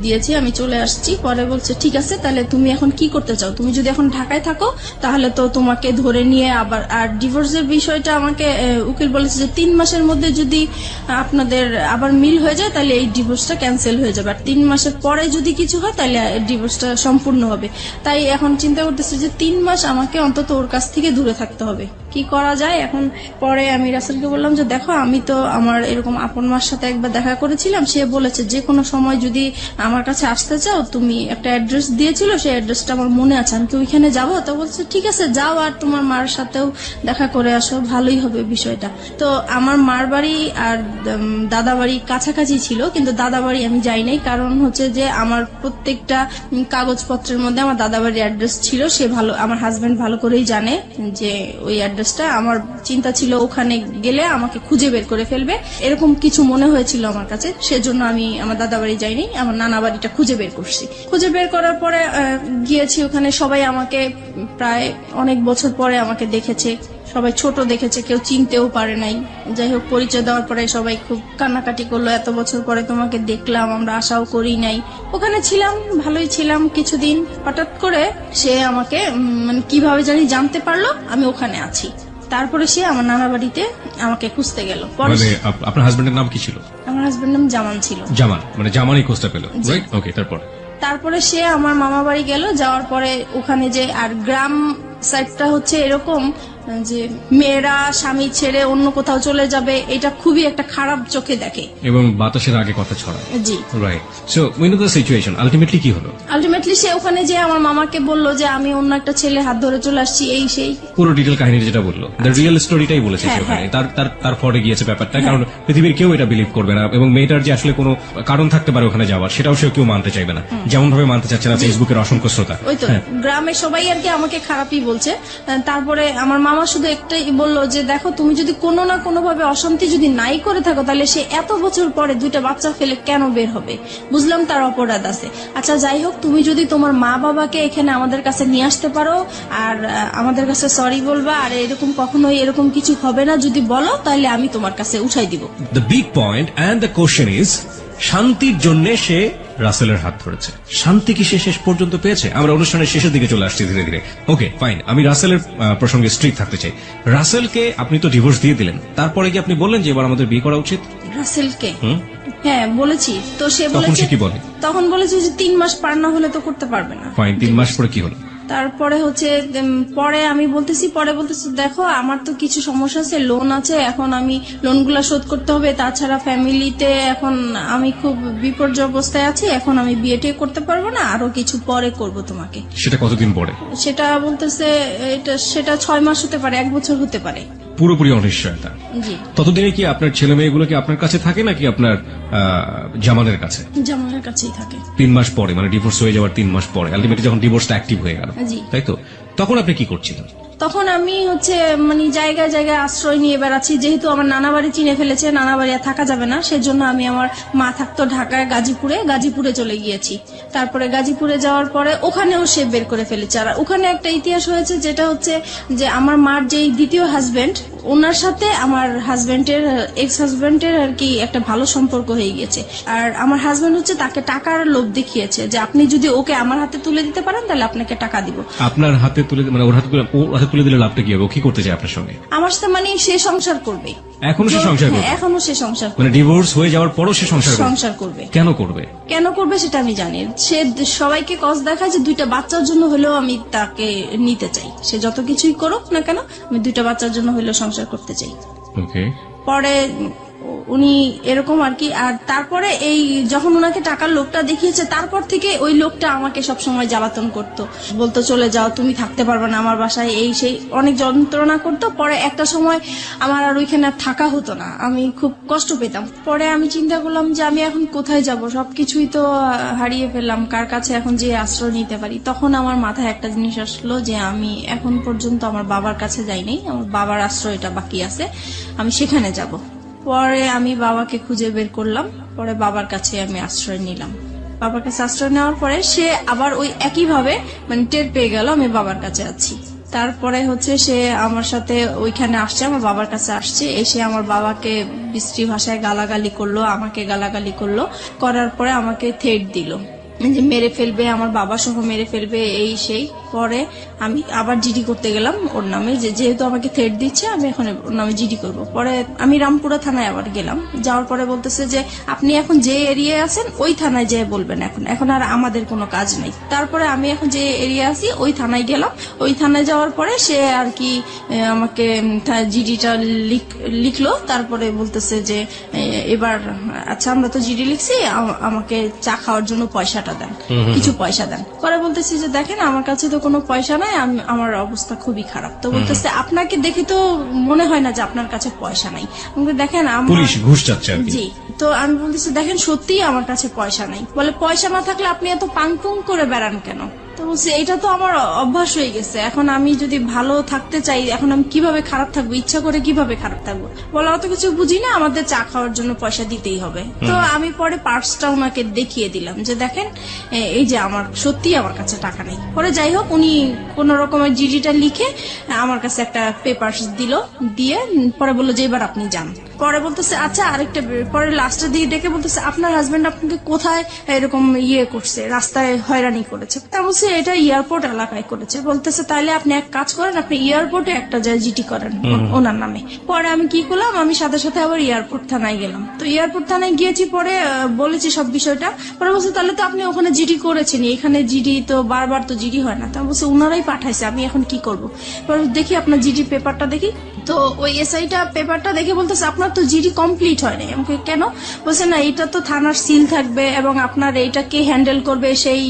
দিয়েছি, আমি চলে আসছি। পরে বলছে ঠিক আছে, তাহলে তুমি এখন কি করতে চাও? তুমি যদি এখন ঢাকায় থাকো তাহলে তো তোমাকে ধরে নিয়ে আবার, আর ডিভোর্সের বিষয়টা আমাকে উকিল বলেছে যে 3 মাসের মধ্যে যদি আপনাদের আবার মিল হয়ে যায় তাহলে এই ডিভোর্সটা ক্যান্সেল হয়ে যাবে, আর 3 মাসের পরে যদি কিছু হয় তাহলে ডিভোর্সটা সম্পূর্ণ হবে। তাই এখন চিন্তা করতেছি যে 3 মাস আমাকে অন্তত ওর কাছ থেকে দূরে থাকতে হবে, কি করা যায় এখন। পরে আমি রাসেলকে বললাম যে দেখো, আমি তো আমার এরকম আপন মার সাথে একবার দেখা করেছিলাম, সে বলেছে যে কোনো সময় যদি আমার কাছে আসতে চাও, তুমি একটা অ্যাড্রেস দিয়েছিল, সেই অ্যাড্রেসটা আমার মনে আছে, আমি কি ওইখানে যাবো? তো বলছে ঠিক আছে যাও, আর তোমার মার সাথেও দেখা করে আসো, ভালোই হবে বিষয়টা। তো আমার মার বাড়ি আর দাদা বাড়ি কাছাকাছি ছিল, কিন্তু দাদা বাড়ি আমি যাই নাই, কারণ হচ্ছে যে আমার প্রত্যেকটা কাগজপত্রের মধ্যে আমার দাদা বাড়ির অ্যাড্রেস ছিল। সে ভালো, আমার হাজবেন্ড ভালো করেই জানে যে ওই অ্যাড্রেসটা। আমার চিন্তা ছিল ওখানে গেলে আমাকে খুঁজে বের করে ফেলবে, এরকম কিছু মনে হয়েছিল আমার কাছে, সেজন্য আমি আমার দাদা বাড়ি যাইনি, আমার নানা বাড়িটা খুঁজে বের করছি। খুঁজে বের করার পরে গিয়েছি ওখানে, সবাই আমাকে প্রায় অনেক বছর পরে আমাকে দেখেছে, সবাই ছোট দেখেছে, কেউ চিনতেও পারে নাই। যাই হোক, পরিচয় দেওয়ার পরে সবাই খুব কান্নাকাটি করলো, এত বছর পরে তোমাকে দেখলাম, আমরা আশাও করি নাই। ওখানে ছিলাম, ভালোই ছিলাম কিছুদিন। হঠাৎ করে সে আমাকে মানে কিভাবে জানি জানতে পারলো আমি ওখানে আছি। তারপরে সে আমার নানা বাড়িতে আমাকে খুঁজতে গেল। পরে মানে আপনার হাজবেন্ডের নাম কি ছিল? আমার হাজবেন্ড নাম জামান ছিল। জামান, মানে জামানই খোঁজটা পেল, রাইট? ওকে, তারপর তারপরে সে আমার মামা বাড়ি গেল, যাওয়ার পরে ওখানে যে আর গ্রাম সাইডটা হচ্ছে এরকম যে মেয়েরা স্বামী ছেড়ে অন্য কোথাও চলে যাবে, এটা খুবই একটা খারাপ চোখে দেখে এবং বাতাসের আগে কথা ছড়া, জি। Right. So we know the situation, ultimately কি হলো? আলটিমেটলি সে ওখানে যে আমার মামাকে বললো যে আমি অন্য একটা ছেলে হাত ধরে চলে আসছি, এই সেই পুরো ডিটেল কাহিনী যেটা বললো, দ্য রিয়েল স্টোরিটাই বলেছে সে হ্যাঁ, ওখানে। হ্যাঁ। তার তার তার ফরে গিয়েছে ব্যাপারটা, কারণ পৃথিবীর কেউ এটা বিলিভ করবে না, এবং মেয়েটার যে আসলে কোনো কারণ থাকতে পারে ওখানে যাওয়ার, সেটাও সে কেউ মানতে চাইবে না, যেমন ভাবে মানতে চাচ্ছে না ফেসবুকের অসংখ্য শ্রোতা। ওই তো হ্যাঁ। গ্রামের সবাই আর কি আমাকে খারাপই বলছে। তারপরে আমার মামা শুধু একটাই বললো যে দেখো তুমি যদি কোনো না কোনো ভাবে অশান্তি যদি নাই করে থাকো, তাহলে সে এত বছর পরে 2টা বাচ্চা ফেলে কেন বের হবে? বুঝলাম তার অপরাধ আছে। আচ্ছা যাই হোক, তুমি যদি তোমার মা বাবাকে এখানে আমাদের কাছে নিয়ে আসতে পারো আর আমাদের কাছে সরি বলবা, আর এরকম কখনোই এরকম কিছু হবে না যদি বলো, তাহলে আমি তোমার কাছে উঠাই দিব। The big point and the question is, শান্তির জন্য সে রাসেলের হাত ধরেছে। শান্তি কি সে শেষ পর্যন্ত পেয়েছে? আমরা অনুষ্ঠানের শেষের দিকে চলে আসছি ধীরে ধীরে। ওকে ফাইন, আমি রাসেলের প্রসঙ্গে স্ট্রিক্ট থাকতে চাই। রাসেলকে আপনি তো ডিভোর্স দিয়ে দিলেন, তারপরে কি আপনি বললেন যে এবার আমাদের বিয়ে করা উচিত? রাসেলকে হ্যাঁ বলেছি তো, সে তখন বলেছে, সে কি বলে? তখন বলেছে যে 3 মাস পার না হলে তো করতে পারবে না। ফাইন, 3 মাস পরে কি হলো? তারপরে হচ্ছে পরে আমি বলতেছি দেখো আমার তো কিছু সমস্যা আছে, লোন আছে, এখন আমি লোনগুলা শোধ করতে হবে, তাছাড়া ফ্যামিলিতে এখন আমি খুব বিপর্যয় অবস্থায় আছি, এখন আমি বিয়েটা করতে পারবো না, আরো কিছু পরে করব তোমাকে। সেটা কতদিন পরে? সেটা বলতেছে সেটা 6 মাস হতে পারে, 1 বছর হতে পারে। পুরোপুরি অনিশ্চয়তা। জি। ততদিনে কি আপনার ছেলে মেয়েগুলো কি আপনার কাছে থাকে নাকি আপনার জামানের কাছে? জামানের কাছেই থাকে। 3 মাস পরে, মানে ডিভোর্স হয়ে যাওয়ার 3 মাস পরে, আলটিমেটলি যখন ডিভোর্সটা অ্যাক্টিভ হয়ে গেল, জি। তাই তো? তখন আপনি কি করছিলেন? তখন আমি হচ্ছে মানে জায়গায় জায়গায় আশ্রয় নিয়ে বেড়াচ্ছি, যেহেতু আমার নানা বাড়ি চিনে ফেলেছে, নানা বাড়ি আর থাকা যাবে না, সেজন্য আমি আমার মা থাকতো ঢাকায় গাজীপুরে চলে গিয়েছি। তারপরে গাজীপুরে যাওয়ার পরে ওখানেও সে বের করে ফেলেছে। আর ওখানে একটা ইতিহাস হয়েছে, যেটা হচ্ছে যে আমার মার যেই দ্বিতীয় হাজবেন্ড, ওনার সাথে আমার হাজবেন্ডের এক্স হাজবেন্ডের আর কি একটা ভালো সম্পর্ক হয়ে গেছে। আর আমার হাজবেন্ড হচ্ছে তাকে টাকার লোভ দেখিয়েছে যে আপনি যদি ওকে আমার হাতে তুলে দিতে পারেন তাহলে আপনাকে টাকা দিব। আপনার হাতে তুলে, মানে ওর হাতে তুলে দিলে লাভটা কি হবে? ও কি করতে চায় আপনার সঙ্গে? আমার সাথে মানে সে সংসার করবে। এখনো সে সংসার করবে? হ্যাঁ, এখনো সে সংসার করবে। মানে ডিভোর্স হয়ে যাওয়ার পরও সে সংসার করবে? কেন করবে? কেন করবে সেটা আমি জানি। সে সবাইকে কজ দেখায় যে 2টা বাচ্চার জন্য হলেও আমি তাকে নিতে চাই। সে যত কিছুই করুক না কেন, আমি 2টা বাচ্চার জন্য হলেও সংসার করতে চাই। ওকে। পরে উনি এরকম আর কি। আর তারপরে এই যখন ওনাকে টাকার লোকটা দেখিয়েছে, তারপর থেকে ওই লোকটা আমাকে সব সময় জ্বালাতন করতো, বলতো চলে যাও, তুমি থাকতে পারবে না আমার বাসায়, এই সেই অনেক যন্ত্রণা করতো। পরে একটা সময় আমার আর ওইখানে থাকা হতো না, আমি খুব কষ্ট পেতাম। পরে আমি চিন্তা করলাম যে আমি এখন কোথায় যাব, সবকিছুই তো হারিয়ে ফেললাম, কার কাছে এখন যে আশ্রয় নিতে পারি। তখন আমার মাথায় একটা জিনিস আসলো যে আমি এখন পর্যন্ত আমার বাবার কাছে যাইনি, আমার বাবার আশ্রয়টা বাকি আছে, আমি সেখানে যাব। পরে আমি বাবাকে খুঁজে বের করলাম, পরে বাবার কাছে আমি আশ্রয় নিলাম। বাবার কাছে আশ্রয় নেওয়ার পরে সে আবার ওই একইভাবে মানে টের পেয়ে গেল আমি বাবার কাছে আছি। তারপরে হচ্ছে সে আমার সাথে ওইখানে আসছে, আমার বাবার কাছে আসছে, এসে আমার বাবাকে বিশ্রী ভাষায় গালাগালি করলো, আমাকে গালাগালি করলো, করার পরে আমাকে থ্রেট দিল যে মেরে ফেলবে, আমার বাবা সহ মেরে ফেলবে, এই সেই। পরে আমি আবার জিডি করতে গেলাম ওর নামে, যেহেতু আমাকে থ্রেট দিচ্ছে আমি এখন ওর নামে জিডি করব। পরে আমি রামপুরা থানায় আবার গেলাম, যাওয়ার পরে বলতেছে যে আপনি এখন যে এরিয়ায় আছেন ওই থানায় যেয়ে বলবেন, এখন আর আমাদের কোনো কাজ নেই। তারপরে আমি এখন যে এরিয়া আছি ওই থানায় গেলাম, ওই থানায় যাওয়ার পরে সে আর কি আমাকে জিডিটা লিখলো। তারপরে বলতেছে যে এবার আচ্ছা আমরা তো জিডি লিখছি, আমাকে চা খাওয়ার জন্য পয়সাটা দেন, কিছু পয়সা দেন। পরে বলতেছি যে দেখেন আমার কাছে তো কোনো পয়সা নাই, আমার অবস্থা খুবই খারাপ। তো বলতেছে আপনাকে দেখে তো মনে হয় না যে আপনার কাছে পয়সা নাই। আমাকে দেখেন পুলিশ ঘুষ চাচ্ছে আর কি। জি। তো আমি বলতেছি দেখেন সত্যিই আমার কাছে পয়সা নাই। বলে পয়সা না থাকলে আপনি এত পাংপুং করে বেড়ান কেন? তো বলছি এটা তো আমার অভ্যাস হয়ে গেছে, এখন আমি যদি ভালো থাকতে চাই, এখন আমি কিভাবে খারাপ থাকবো, ইচ্ছা করে কিভাবে খারাপ থাকবো? বলে অত কিছু বুঝি না, আমাদের চা খাওয়ার জন্য পয়সা দিতেই হবে। তো আমি পরে পার্সটা ওনাকে দেখিয়ে দিলাম যে দেখেন এই যে আমার সত্যি আমার কাছে টাকা নেই। পরে যাই হোক উনি কোন রকমের জিডিটা লিখে আমার কাছে একটা পেপারস দিল, দিয়ে পরে বললো যে এবার আপনি যান। পরে বলতেছে আচ্ছা আরেকটা, পরে লাস্টের দিকে ডেকে বলতেছে আপনার হাজবেন্ড আপনাকে কোথায় এরকম করছে, রাস্তায় হয়রানি করেছে? তা বলছি এটা এয়ারপোর্ট এলাকায় করেছে। বলতেছে তাহলে আপনি এক কাজ করেন, আপনি এয়ারপোর্টে একটা জিটি করেন ওনার নামে। পরে আমি কি করলাম, আমি সাথে সাথে আবার এয়ারপোর্ট থানায় গেলাম। তো এয়ারপোর্ট থানায় গিয়েছি, পরে বলেছি সব বিষয়টা। পরে বলছে তাহলে তো আপনি ওখানে জিডি করেছেন, এখানে জিডি তো বারবার তো জিডি হয় না। তো আমি বলছি ওনারাই পাঠাইছে, আমি এখন কি করব। পরে দেখি আপনার জিডি পেপারটা দেখি, তো ওই এসআইটা পেপারটা দেখে বলতেছে আপনার তো জিডি কমপ্লিট হয়নি। আমাকে কেন? বলছে না এটা তো থানার সিল থাকবে এবং আপনার এইটাকে হ্যান্ডেল করবে সেই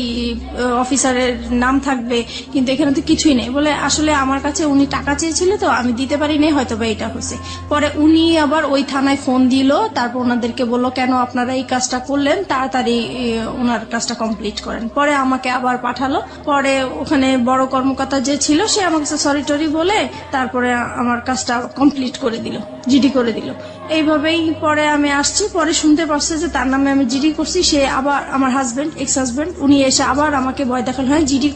অফিসারের নাম থাকবে, কিন্তু এখানে তো কিছুই নেই। বলে আসলে আমার কাছে উনি টাকা চেয়েছিল তো আমি দিতে পারি নাই, হয়তো বা এটা হচ্ছে। পরে উনি আবার ওই থানায় ফোন দিল, তারপর ওনাদেরকে বললো কেন আপনারা এই কাজটা করলেন, তাড়াতাড়ি ওনার কাজটা কমপ্লিট করেন। পরে আমাকে আবার পাঠালো। পরে ওখানে বড় কর্মকর্তা যে ছিল সে আমাকে সরি টরি বলে তারপরে আমার কাজটা কমপ্লিট করে দিল, জিডি করে দিল। এইভাবেই পরে আমি আসছি, পরে শুনতে পারছে যে তার নামে আমি জিডি করছি। সে আবার আমার হাজবেন্ড, এক্স হাজবেন্ড, উনি এসে আবার আমাকে ভয় দেখালো, হ্যাঁ জিডি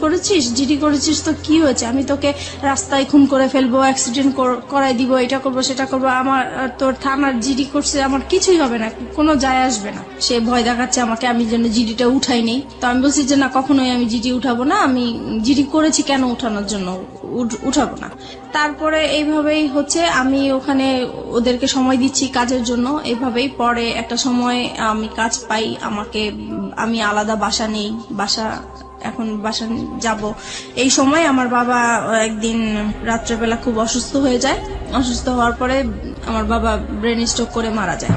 করেছিস তো কি হয়েছে, আমি তোকে রাস্তায় খুন করে ফেলবো, অ্যাক্সিডেন্ট করাই দিব, এটা করবো সেটা করবো, আমার তোর থানার জিডি করছে, আমার কিছুই হবে না, কোনো যায় আসবে না। সে ভয় দেখাচ্ছে আমাকে, আমি যেন জিডিটা উঠাই নেই। তো আমি বলছি যে না, কখনোই আমি জিডি উঠাবো না, আমি জিডি করেছি কেন উঠানোর জন্য উঠাবো না। তারপরে এইভাবেই হচ্ছে আমি ওখানে ওদেরকে সময় দিচ্ছি কাজের জন্য। এইভাবেই পরে একটা সময় আমি কাজ পাই, আমি আলাদা বাসা নেই, এখন বাসা যাব। এই সময় আমার বাবা একদিন রাত্রেবেলা খুব অসুস্থ হয়ে যায়। অসুস্থ হওয়ার পরে আমার বাবা ব্রেন স্ট্রোক করে মারা যায়।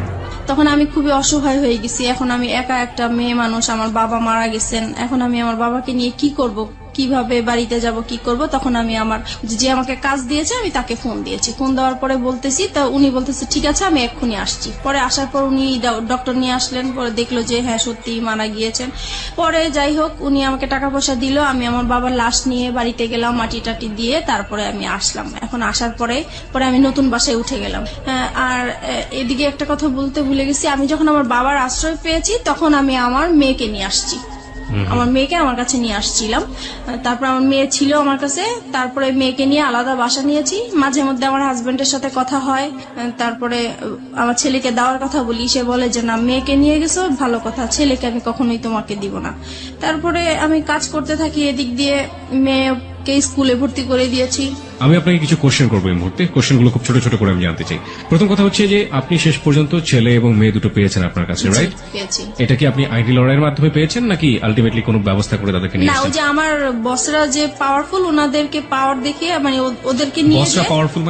তখন আমি খুবই অসহায় হয়ে গেছি। এখন আমি একা একটা মেয়ে মানুষ, আমার বাবা মারা গেছেন, এখন আমি আমার বাবাকে নিয়ে কি করব, কিভাবে বাড়িতে যাব, কি করব। তখন আমি যে আমাকে কাজ দিয়েছে আমি তাকে ফোন দিয়েছি। ফোন দেওয়ার পরে বলতেছি, তা উনি বলতেছে ঠিক আছে আমি এক্ষুনি আসছি। পরে আসার পর উনি ডক্টর নিয়ে আসলেন, পরে দেখলো যে হ্যাঁ সত্যি মারা গিয়েছেন। পরে যাই হোক উনি আমাকে টাকা পয়সা দিল, আমি আমার বাবার লাশ নিয়ে বাড়িতে গেলাম, মাটি টাটি দিয়ে তারপরে আমি আসলাম। এখন আসার পরে আমি নতুন বাসায় উঠে গেলাম। আর এদিকে একটা কথা বলতে ভুলে গেছি, আমি যখন আমার বাবার আশ্রয় পেয়েছি তখন আমি আমার মেয়েকে নিয়ে আসছি, আমার মেয়েকে আমার কাছে নিয়ে আসছিলাম। তারপর আমার মেয়ে ছিল আমার কাছে, তারপরে মেয়েকে নিয়ে আলাদা বাসা নিয়েছি। মাঝে মধ্যে আমার হাজবেন্ডের সাথে কথা হয়, তারপরে আমার ছেলেকে দেওয়ার কথা বলি, সে বলে যে না মেয়েকে নিয়ে গেছো ভালো কথা, ছেলেকে আমি কখনোই তোমাকে দিব না। তারপরে আমি কাজ করতে থাকি, এদিক দিয়ে মেয়েকে স্কুলে ভর্তি করে দিয়েছি। আমি আপনাকে কিছু কোশ্চেন করবো এই মুহূর্তে, কোশ্চেনগুলো খুব ছোট ছোট করে আমি জানতে চাই। প্রথম কথা হচ্ছে যে আপনি শেষ পর্যন্ত ছেলে এবং মেয়ে দুটো পেয়েছেন আপনার কাছে, রাইট? পেয়েছি। এটা কি আপনি আইনি লড়াইয়ের মাধ্যমে পেয়েছেন নাকি আলটিমেটলি কোনো ব্যবস্থা করে তাদেরকে নিয়ে না, ওই এসেছেন? যে আমার বসরা যে পাওয়ারফুল, ওনাদেরকে পাওয়ার দেখিয়ে মানে ওদেরকে নিয়ে বসরা পাওয়ারফুল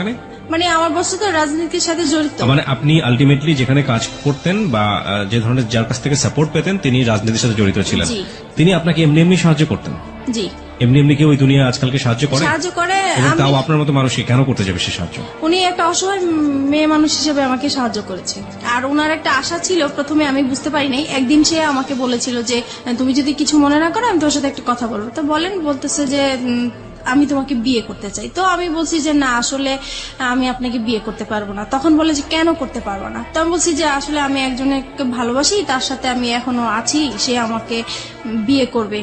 মানে আমার বস তো রাজনীতির সাথে জড়িত। মানে আপনি আলটিমেটলি যেখানে কাজ করতেন বা যে ধরনের যার কাছ থেকে সাপোর্ট পেতেন তিনি রাজনীতির সাথে জড়িত ছিলেন, জি। তিনি আপনাকে এমনি এমনি সাহায্য করতেন? জি, এমনি কি ওই দুনিয়া আজকালকে সাহায্য করে? সাহায্য করে। এবং তাও আপনার মতো মানুষকে কেন করতে যাবে সে সাহায্য? উনি একটা অসহায় মেয়ে মানুষ হিসেবে আমাকে সাহায্য করেছে। আর ওনার একটা আশা ছিল, প্রথমে আমি বুঝতে পারি নাই। একদিন সে আমাকে বলেছিল যে তুমি যদি কিছু মনে না করো আমি তোর সাথে একটা কথা বলবো। তো বলতেছে যে আমি তোমাকে বিয়ে করতে চাই। তো আমি বলছি যে না আসলে আমি আপনাকে বিয়ে করতে পারবো না। তখন বলে যে কেন করতে পারবো না? তো আমি বলছি যে আসলে আমি একজনকে ভালোবাসি, তার সাথে আমি এখনো আছি, সে আমাকে বিয়ে করবে,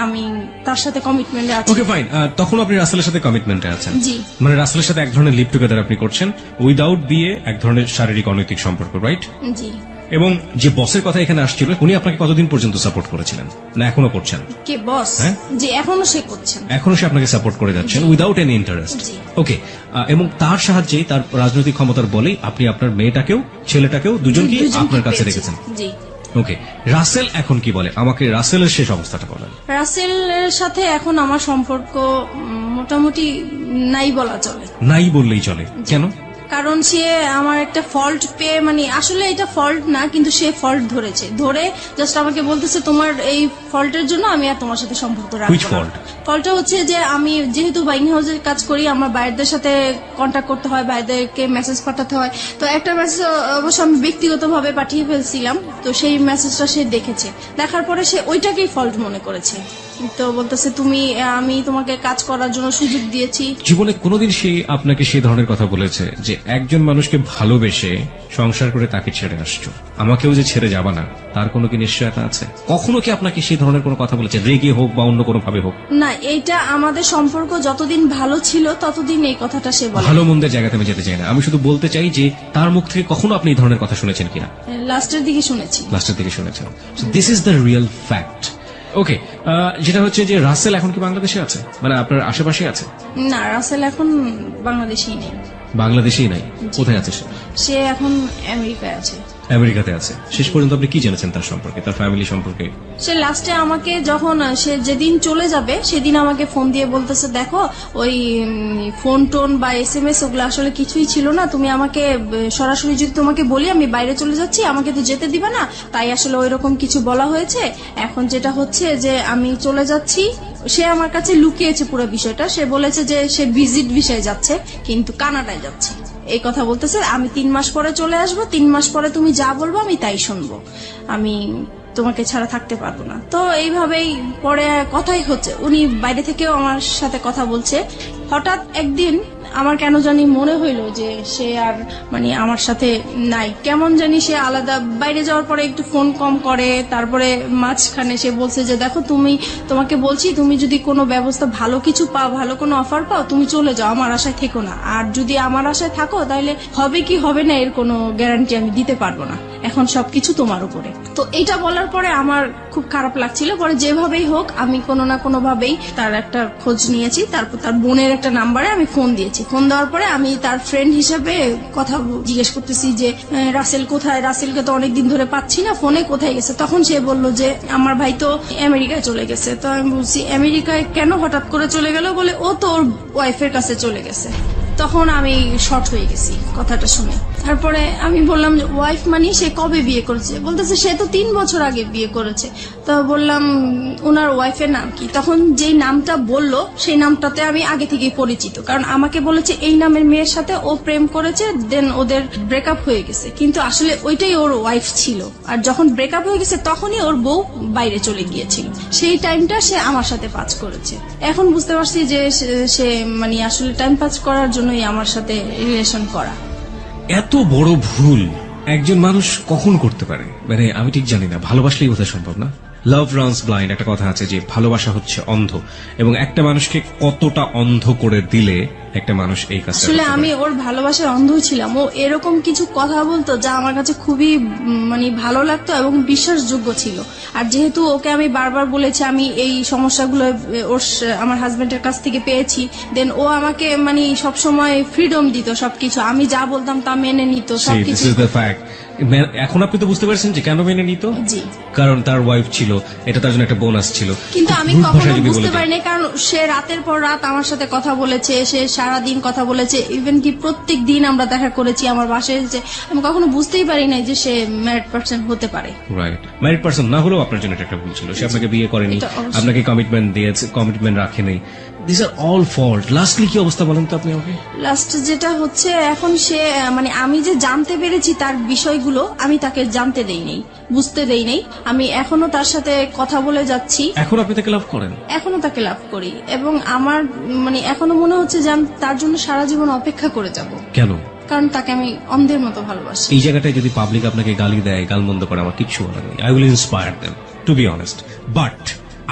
আমি তার সাথে কমিটমেন্টে আছি। Okay fine. তখন আপনি রাসেলের সাথে কমিটমেন্টে আছেন? জি। মানে রাসেলের সাথে এক ধরনের লিভ টুগেদার আপনি করছেন উইদাউট বিয়ে, এক ধরনের শারীরিক অনৈতিক সম্পর্ক, রাইট? জি। এবং যে বসের কথা এখানে আসছিল উনি আপনাকে কতদিন পর্যন্ত সাপোর্ট করেছিলেন, না এখনো করছেন? কে বস? হ্যাঁ? যে এখনো সে করছেন। এখনো সে আপনাকে সাপোর্ট করে যাচ্ছেন উইদাউট এনি ইন্টারেস্ট? জি। ওকে। এবং তার সাহায্যেই, তার রাজনৈতিক ক্ষমতার বলেই আপনি আপনার মেয়েটাকেও ছেলেটাকেও দুজনকেই আপনার কাছে পেয়েছি। রেখেছেন? জি। ওকে। রাসেল এখন কি বলে, আমাকে রাসেলের শেষ অবস্থাটা বলেন। রাসেলের সাথে এখন আমার সম্পর্ক মোটামুটি নাই বলা চলে। নাই বললেই চলে? কেন? কারণ সে আমার একটা ফল্ট পেয়ে, মানে আসলে এটা ফল্ট না, কিন্তু সে ফল্ট ধরে জাস্ট আমাকে বলতেছে তোমার এই ফল্টের জন্য আমি আর তোমার সাথে সম্পর্ক রাখবো Which না। fault? ফল্টটা হচ্ছে যে আমি যেহেতু বাইং হাউসের কাজ করি, আমার বাইরেদের সাথে কন্ট্যাক্ট করতে হয়, বাইরেদেরকে মেসেজ পাঠাতে হয়। তো একটা মেসেজ অবশ্য আমি ব্যক্তিগতভাবে পাঠিয়ে ফেলছিলাম, তো সেই মেসেজটা সে দেখেছে, দেখার পরে সে ওইটাকেই ফল্ট মনে করেছে। তো বলতেছে আমি তোমাকে কাজ করার জন্য সুযোগ দিয়েছি। জীবনে কোনোদিন সে আপনাকে সেই ধরনের কথা বলেছে যে একজন মানুষকে ভালোবেসে সংসার করে তাকে ছেড়ে আসছো, আমাকেও যে ছেড়ে যাবা না, তার কোনো কি নিশ্চয়তা আছে? কখনো কি আপনাকে সেই ধরনের কোনো কথা বলেছে, রেগে হোক বা অন্য কোনো ভাবে হোক? না, এইটা আমাদের সম্পর্ক যতদিন ভালো ছিল ততদিন এই কথাটা সে বলে। ভালো মন্দের জায়গাতে আমি যেতে চাই না, আমি শুধু বলতে চাই যে তার মুখ থেকে কখনো আপনি এই ধরনের কথা শুনেছেন কিনা? লাস্টের দিকে শুনেছি। লাস্টের দিকে শুনেছেন। This is the real fact. Okay, যেটা হচ্ছে যে রাসেল এখন কি বাংলাদেশে আছে, মানে আপনার আশেপাশে আছে? না, রাসেল এখন বাংলাদেশেই নেই। বাংলাদেশেই নাই, কোথায় আছে সে? সে এখন আমেরিকায় আছে। আমেরিকাতে আছে। শেষ পর্যন্ত আপনি কি জেনেছেন তার সম্পর্কে, তার ফ্যামিলি সম্পর্কে? সে লাস্টে আমাকে যখন সে যেদিন চলে যাবে সেদিন আমাকে ফোন দিয়ে বলতেছে, দেখো ওই ফোন টোন বা SMS ওগুলো আসলে কিছুই ছিল না, তুমি আমাকে সরাসরি যদি তোমাকে বলি আমি বাইরে চলে যাচ্ছি, আমাকে তো যেতে দিবে না, তাই আসলে ওইরকম কিছু বলা হয়েছে। এখন যেটা হচ্ছে যে আমি চলে যাচ্ছি, সে আমার কাছে লুকিয়েছে পুরো বিষয়টা। সে বলেছে যে সে ভিজিট বিষয়ে যাচ্ছে কিন্তু কানাডায় যাচ্ছে, এই কথা বলতেছে। আমি 3 মাস পরে চলে আসবো, 3 মাস পরে তুমি যা বলবো আমি তাই শুনবো, আমি তোমাকে ছাড়া থাকতে পারবো না। তো এইভাবেই পরে কথাই হচ্ছে, উনি বাইরে থেকেও আমার সাথে কথা বলছে। হঠাৎ একদিন আমার কেন জানি মনে হইলো যে সে আর মানে আমার সাথে নাই, কেমন জানি সে আলাদা। বাইরে যাওয়ার পরে একটু ফোন কম করে, তারপরে মাঝখানে সে বলছে যে দেখো তোমাকে বলছি, তুমি যদি কোনো ব্যবস্থা ভালো কিছু পাও, ভালো কোনো অফার পাও, তুমি চলে যাও, আমার আশায় থেকো না। আর যদি আমার আশায় থাকো তাহলে হবে কি হবে না এর কোনো গ্যারান্টি আমি দিতে পারবো না, এখন সবকিছু তোমার উপরে। তো এটা বলার পরে আমার খুব খারাপ লাগছিল। পরে যেভাবেই হোক আমি কোনো না কোনো ভাবেই তার একটা খোঁজ নিয়েছি, তারপর তার বোনের একটা নাম্বারে আমি ফোন দিয়েছি। ফোন দেওয়ার পরে আমি তার ফ্রেন্ড হিসেবে কথা জিজ্ঞেস করতেছি যে রাসেল কোথায়, রাসেলকে তো অনেকদিন ধরে পাচ্ছি না, ফোনে কোথায় গেছে। তখন সে বলল যে আমার ভাই তো আমেরিকায় চলে গেছে। তো আমি বলছি আমেরিকায় কেন হঠাৎ করে চলে গেল, বলে ও তো ওর ওয়াইফের কাছে চলে গেছে। তখন আমি শর্ট হয়ে গেছি কথাটা শুনে। তারপরে আমি বললাম যে ওয়াইফ মানে সে কবে বিয়ে করেছে, বলতেছে সে তো 3 বছর আগে বিয়ে করেছে। তো বললাম ওনার ওয়াইফের নাম কি? তখন যেই নামটা বললো সেই নামটাতে আমি আগে থেকেই পরিচিত, কারণ আমাকে বলেছে এই নামের মেয়ের সাথে ও প্রেম করেছে, দেন ওদের ব্রেকআপ হয়ে গেছে, কিন্তু আসলে ওইটাই ওর ওয়াইফ ছিল। আর যখন ব্রেকআপ হয়ে গেছে তখনই ওর বউ বাইরে চলে গিয়েছিল, সেই টাইমটা সে আমার সাথে পাস করেছে। এখন বুঝতে পারছি যে সে মানে আসলে টাইম পাস করার জন্যই আমার সাথে রিলেশন করা। এত বড় ভুল একজন মানুষ কখন করতে পারে, মানে আমি ঠিক জানি না। ভালোবাসলেই বোধহয় সম্ভব না। লাভ রানস ব্লাইন্ড একটা কথা আছে যে ভালোবাসা হচ্ছে অন্ধ, এবং একটা মানুষকে কতটা অন্ধ করে দিলে একটা মানুষ এই কাজটা আসলে করতে আমি পারে। ওর ভালোবাসার অন্ধ ছিলাম। ও এরকম কিছু কথা বলতো যা আমার কাছে খুবই মানে ভালো লাগতো এবং বিশ্বাসযোগ্য ছিল। আর যেহেতু ওকে আমি বারবার বলেছি আমি এই সমস্যাগুলো আমার হাজবেন্ডের কাছ থেকে পেয়েছি, দেন ও আমাকে মানে সবসময় ফ্রিডম দিত, সবকিছু আমি যা বলতাম তা মেনে নিত See, সবকিছু। this is the fact. এখন আপনি তো বুঝতে পারছেন যে কেন মেনে নিত। জি। কারণ তার ওয়াইফ ছিল, এটা তার জন্য একটা বোনাস ছিল। কিন্তু আমি রূঢ় কখনো ভাষায় যদি বুঝতে বলে দিই। পারিনি, কারণ সে রাতের পর রাত আমার সাথে কথা বলেছে, সে সারাদিন কথা বলেছে, ইভেন কি প্রত্যেক দিন আমরা দেখা করেছি আমার বাসায় এসেছে। আমি কখনো বুঝতেই পারি নাই যে সে ম্যারিড পার্সন হতে পারে। রাইট, ম্যারিড পার্সন না হলেও আপনার জন্য এটা একটা ভুল ছিল। সে আপনাকে বিয়ে করেনি, এটা অবশ্যই। আপনাকে কমিটমেন্ট দিয়েছে, কমিটমেন্ট রাখেনি। This are all fault. Lastly কি অবস্থা বলেন তো আপনি আমাকে? লাস্ট যেটা হচ্ছে এখন সে মানে আমি যে জানতে পেরেছি তার বিষয়গুলো আমি তাকে জানতে দেই নাই, বুঝতে দেই নাই। আমি এখনো তার সাথে কথা বলে যাচ্ছি, এখন আপনি তাকে লাভ করেন? এখনো তাকে লাভ করি, এবং আমার মানে এখনো মনে হচ্ছে যে আমি তার জন্য সারা জীবন অপেক্ষা করে যাব, কেন? কারণ তাকে আমি অন্ধের মতো ভালোবাসি। এই জায়গাটায় যদি পাবলিক আপনাকে গালি দেয়, গালমন্দ করে, আমার কিচ্ছু বলার নেই। I will inspire them to be honest. But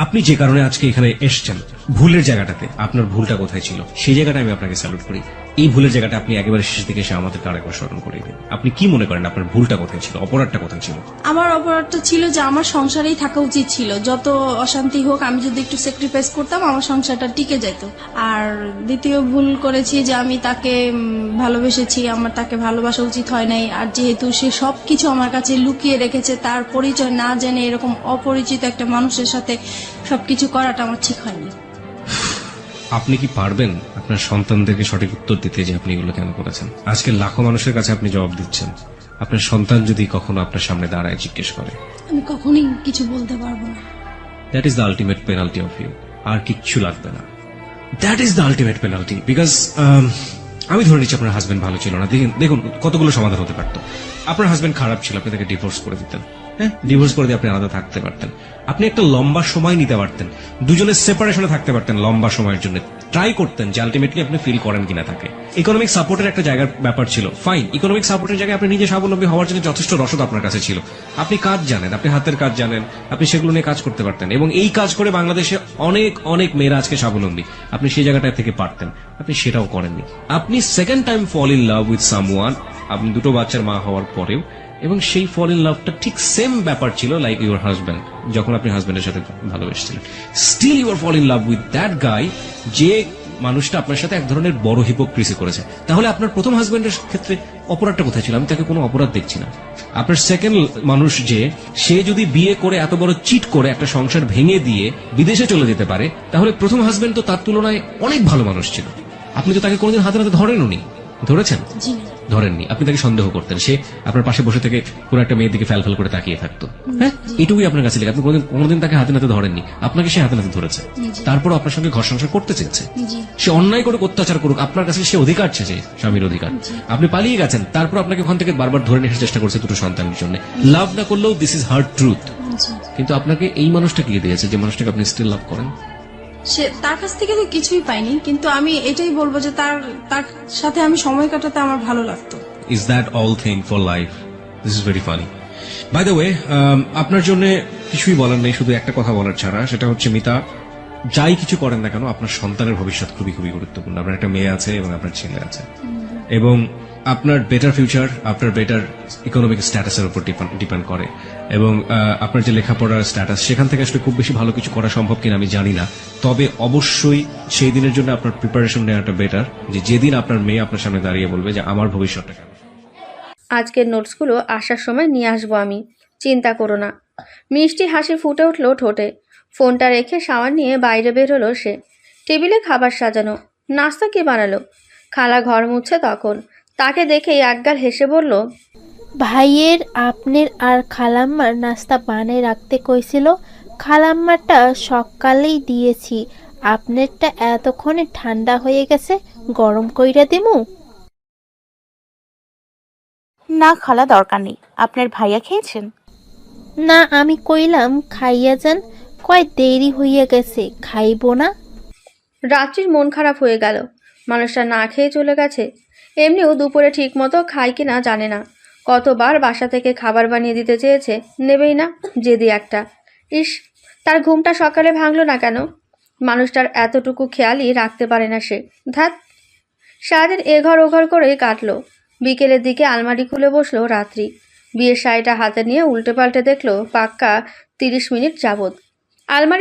আপনি যে কারণে আজকে এখানে এসছেন, ভুলের জায়গাটাতে আপনার ভুলটা কোথায় ছিল সেই জায়গাটা আমি আপনাকে স্যালুট করি। এই ভুলের জায়গাটা আপনি একেবারে শেষ দিকে এসে আমাদেরকে আরেকবার স্মরণ করিয়ে দিন। আপনি কি মনে করেন আপনার ভুলটা কোথায় ছিল, অপরাধটা কোথায় ছিল? আমার অপরাধটা ছিল যে আমার সংসারেই থাকা উচিত ছিল, যত অশান্তি হোক আমি যদি একটু স্যাক্রিফাইস করতাম আমার সংসারটা টিকে যেত। আর দ্বিতীয় ভুল করেছি যে আমি তাকে ভালোবেসেছি, আমার তাকে ভালোবাসা উচিত হয় নাই। আর যেহেতু সে সবকিছু আমার কাছে লুকিয়ে রেখেছে, তার পরিচয় না জেনে এরকম অপরিচিত একটা মানুষের সাথে সবকিছু করাটা আমার ঠিক হয়নি। আপনি কি পারবেন আপনার সন্তানদেরকে সঠিক উত্তর দিতে যে আপনি এগুলো কেন করেছেন? আজকে লাখো মানুষের কাছে আপনি জবাব দিচ্ছেন। আপনার সন্তান যদি কখনো আপনার সামনে দাঁড়ায় জিজ্ঞেস করে, আমি কখনোই কিছু বলতে পারবো না। That is the ultimate penalty of you. আর কিচ্ছু লাগবে না। That is the ultimate penalty. Because আমি ধরে নিচ্ছি আপনার হাজবেন্ড ভালো ছিল না। দেখুন কতগুলো সমাধান হতে পারতো। আপনার হাজবেন্ড খারাপ ছিল, আপনি তাকে ডিভোর্স করে দিতেন। হ্যাঁ, ডিভোর্স করে দিয়ে আপনি আলাদা থাকতে পারতেন। আপনি একটা লম্বা সময় নিতে পারতেন, দুজনের সেপারেশনে থাকতে পারতেন লম্বা সময়ের জন্য। ট্রাই করতেন যে আলটিমেটলি আপনি ফিল করেন কিনা তাকে। ইকোনমিক সাপোর্টের একটা জায়গার ব্যাপার ছিল, ফাইন। ইকোনমিক সাপোর্টের জায়গায় আপনি নিজে স্বাবলম্বী হওয়ার জন্য যথেষ্ট রসদ আপনার কাছে ছিল। আপনি কাজ জানেন, আপনি হাতের কাজ জানেন, আপনি সেগুলো নিয়ে কাজ করতে পারতেন। এবং এই কাজ করে বাংলাদেশে অনেক অনেক মেয়েরা আজকে স্বাবলম্বী। আপনি সেই জায়গাটা থেকে পারতেন, আপনি সেটাও করেননি। আপনি second time fall in love with someone, আপনি দুটো বাচ্চার মা হওয়ার পরেও এবং সেই ফল ইন লাভটা ঠিক সেম ব্যাপার ছিল লাইক ইউর হাজব্যান্ড, যখন আপনি হাজব্যান্ডের সাথে ভালোবেসেছিলেন, still you are fall in love with that guy, যে মানুষটা আপনার সাথে এক ধরনের বড় হিপোক্রিসি করেছে। তাহলে আপনার প্রথম হাজব্যান্ডের ক্ষেত্রে অপরাধটা কোথায় ছিল? আমি তাকে কোনো অপরাধ দেখছি না। আপনার সেকেন্ড মানুষ যে, সে যদি বিয়ে করে এত বড় চিট করে একটা সংসার ভেঙে দিয়ে বিদেশে চলে যেতে পারে, তাহলে প্রথম হাজব্যান্ড তো তার তুলনায় অনেক ভালো মানুষ ছিল। আপনি তো তাকে কোনোদিন হাতে হাতে ধরেননি, ধরেছেন? জি ধরেননি। আপনি তাকে সন্দেহ করতেন, সে আপনার পাশে বসে থেকে কোন একটা মেয়ের দিকে ফ্যাল করে তাকিয়ে থাকতো। হ্যাঁ, এটুকুই আপনার কাছে লেগে। আপনি কোনোদিন তাকে হাতে নাতে ধরেননি, আপনাকে সে হাতে নাতে ধরেছে। তারপর আপনার সঙ্গে ঘর সংসার করতে চেয়েছে। জি সে অন্যায় করে অত্যাচার করুক, আপনার কাছে সে অধিকার চেয়েছে, স্বামীর অধিকার। আপনি পালিয়ে গেছেন, তারপর আপনাকে ওখান থেকে বারবার ধরে নিয়ে আসার চেষ্টা করছে দুটো সন্তানের জন্য। লাভ না করলেও দিস ইজ হার্ড ট্রুথ। জি। কিন্তু আপনাকে এই মানুষটা কি দিয়েছে যে মানুষটাকে আপনি স্টিল লাভ করেন? সে তার কাছ থেকে তো কিছুই পাইনি, কিন্তু আমি এটাই বলবো যে তার তার সাথে আমি সময় কাটাতে আমার ভালো লাগতো। Is that all thing for life? This is very funny. By the way, আপনার জন্য কিছুই বলার নেই, শুধু একটা কথা বলার ছাড়া, সেটা হচ্ছে মিতা, যাই কিছু করেন না কেন আপনার সন্তানের ভবিষ্যৎ খুবই খুবই গুরুত্বপূর্ণ। আপনার একটা মেয়ে আছে এবং আপনার ছেলে আছে, এবং আপনার বেটার ফিউচার আপনার বেটার ইকোনমিক স্ট্যাটাসের উপর ডিপেন্ড করে। এবং আপনার যে লেখাপড়ার স্ট্যাটাস, সেখান থেকে আসলে খুব বেশি ভালো কিছু করা সম্ভব কিনা আমি জানি না, তবে অবশ্যই সেই দিনের জন্য আপনার প্রিপারেশন নেওয়াটা বেটার, যে যেদিন আপনার মেয়ে আপনার সামনে দাঁড়িয়ে বলবে যে আমার ভবিষ্যৎটা কেমন। আজকের নোটসগুলো আসার সময় নিয়ে আসবো আমি, চিন্তা করো না। মিষ্টি হাসি ফুটে উঠল ঠোঁটে। ফোনটা রেখে সাবান নিয়ে বাইরে বের হলো সে। টেবিলে খাবার সাজানো, নাস্তা কে বানালো? খালা ঘর মুছছে তখন। তাকে দেখেই একগাল হেসে বলল, ভাইয়ের আপনার আর খালাম্মার নাস্তা বানিয়ে রাখতে কইছিল, খালাম্মারটা সকালেই দিয়েছি, আপনারটা এতক্ষণে ঠান্ডা হয়ে গেছে, গরম কইরা দিমু? না খালা, দরকার নেই। আপনার ভাইয়া খেয়েছেন? না, আমি কইলাম খাইয়া যান, কয় দেরি হইয়া গেছে, খাইব না। রাত্রির মন খারাপ হয়ে গেল। মানুষটা না খেয়ে চলে গেছে। এমনিও দুপুরে ঠিক মতো খায় কিনা জানে না। কতবার বাসা থেকে খাবার বানিয়ে দিতে চেয়েছে, নেবেই না, জেদি একটা। ইস, তার ঘুমটা সকালে ভাঙলো না কেন? মানুষটার এতটুকু খেয়ালই রাখতে পারে না সে। ধ্যাত, সারাদিন এঘর ওঘর করেই কাটলো। বিকেলের দিকে আলমারি খুলে বসলো রাত্রি। বিয়ের শাড়িটা হাতে নিয়ে উল্টে পাল্টে দেখলো পাক্কা 30 মিনিট যাবৎ। আলমারি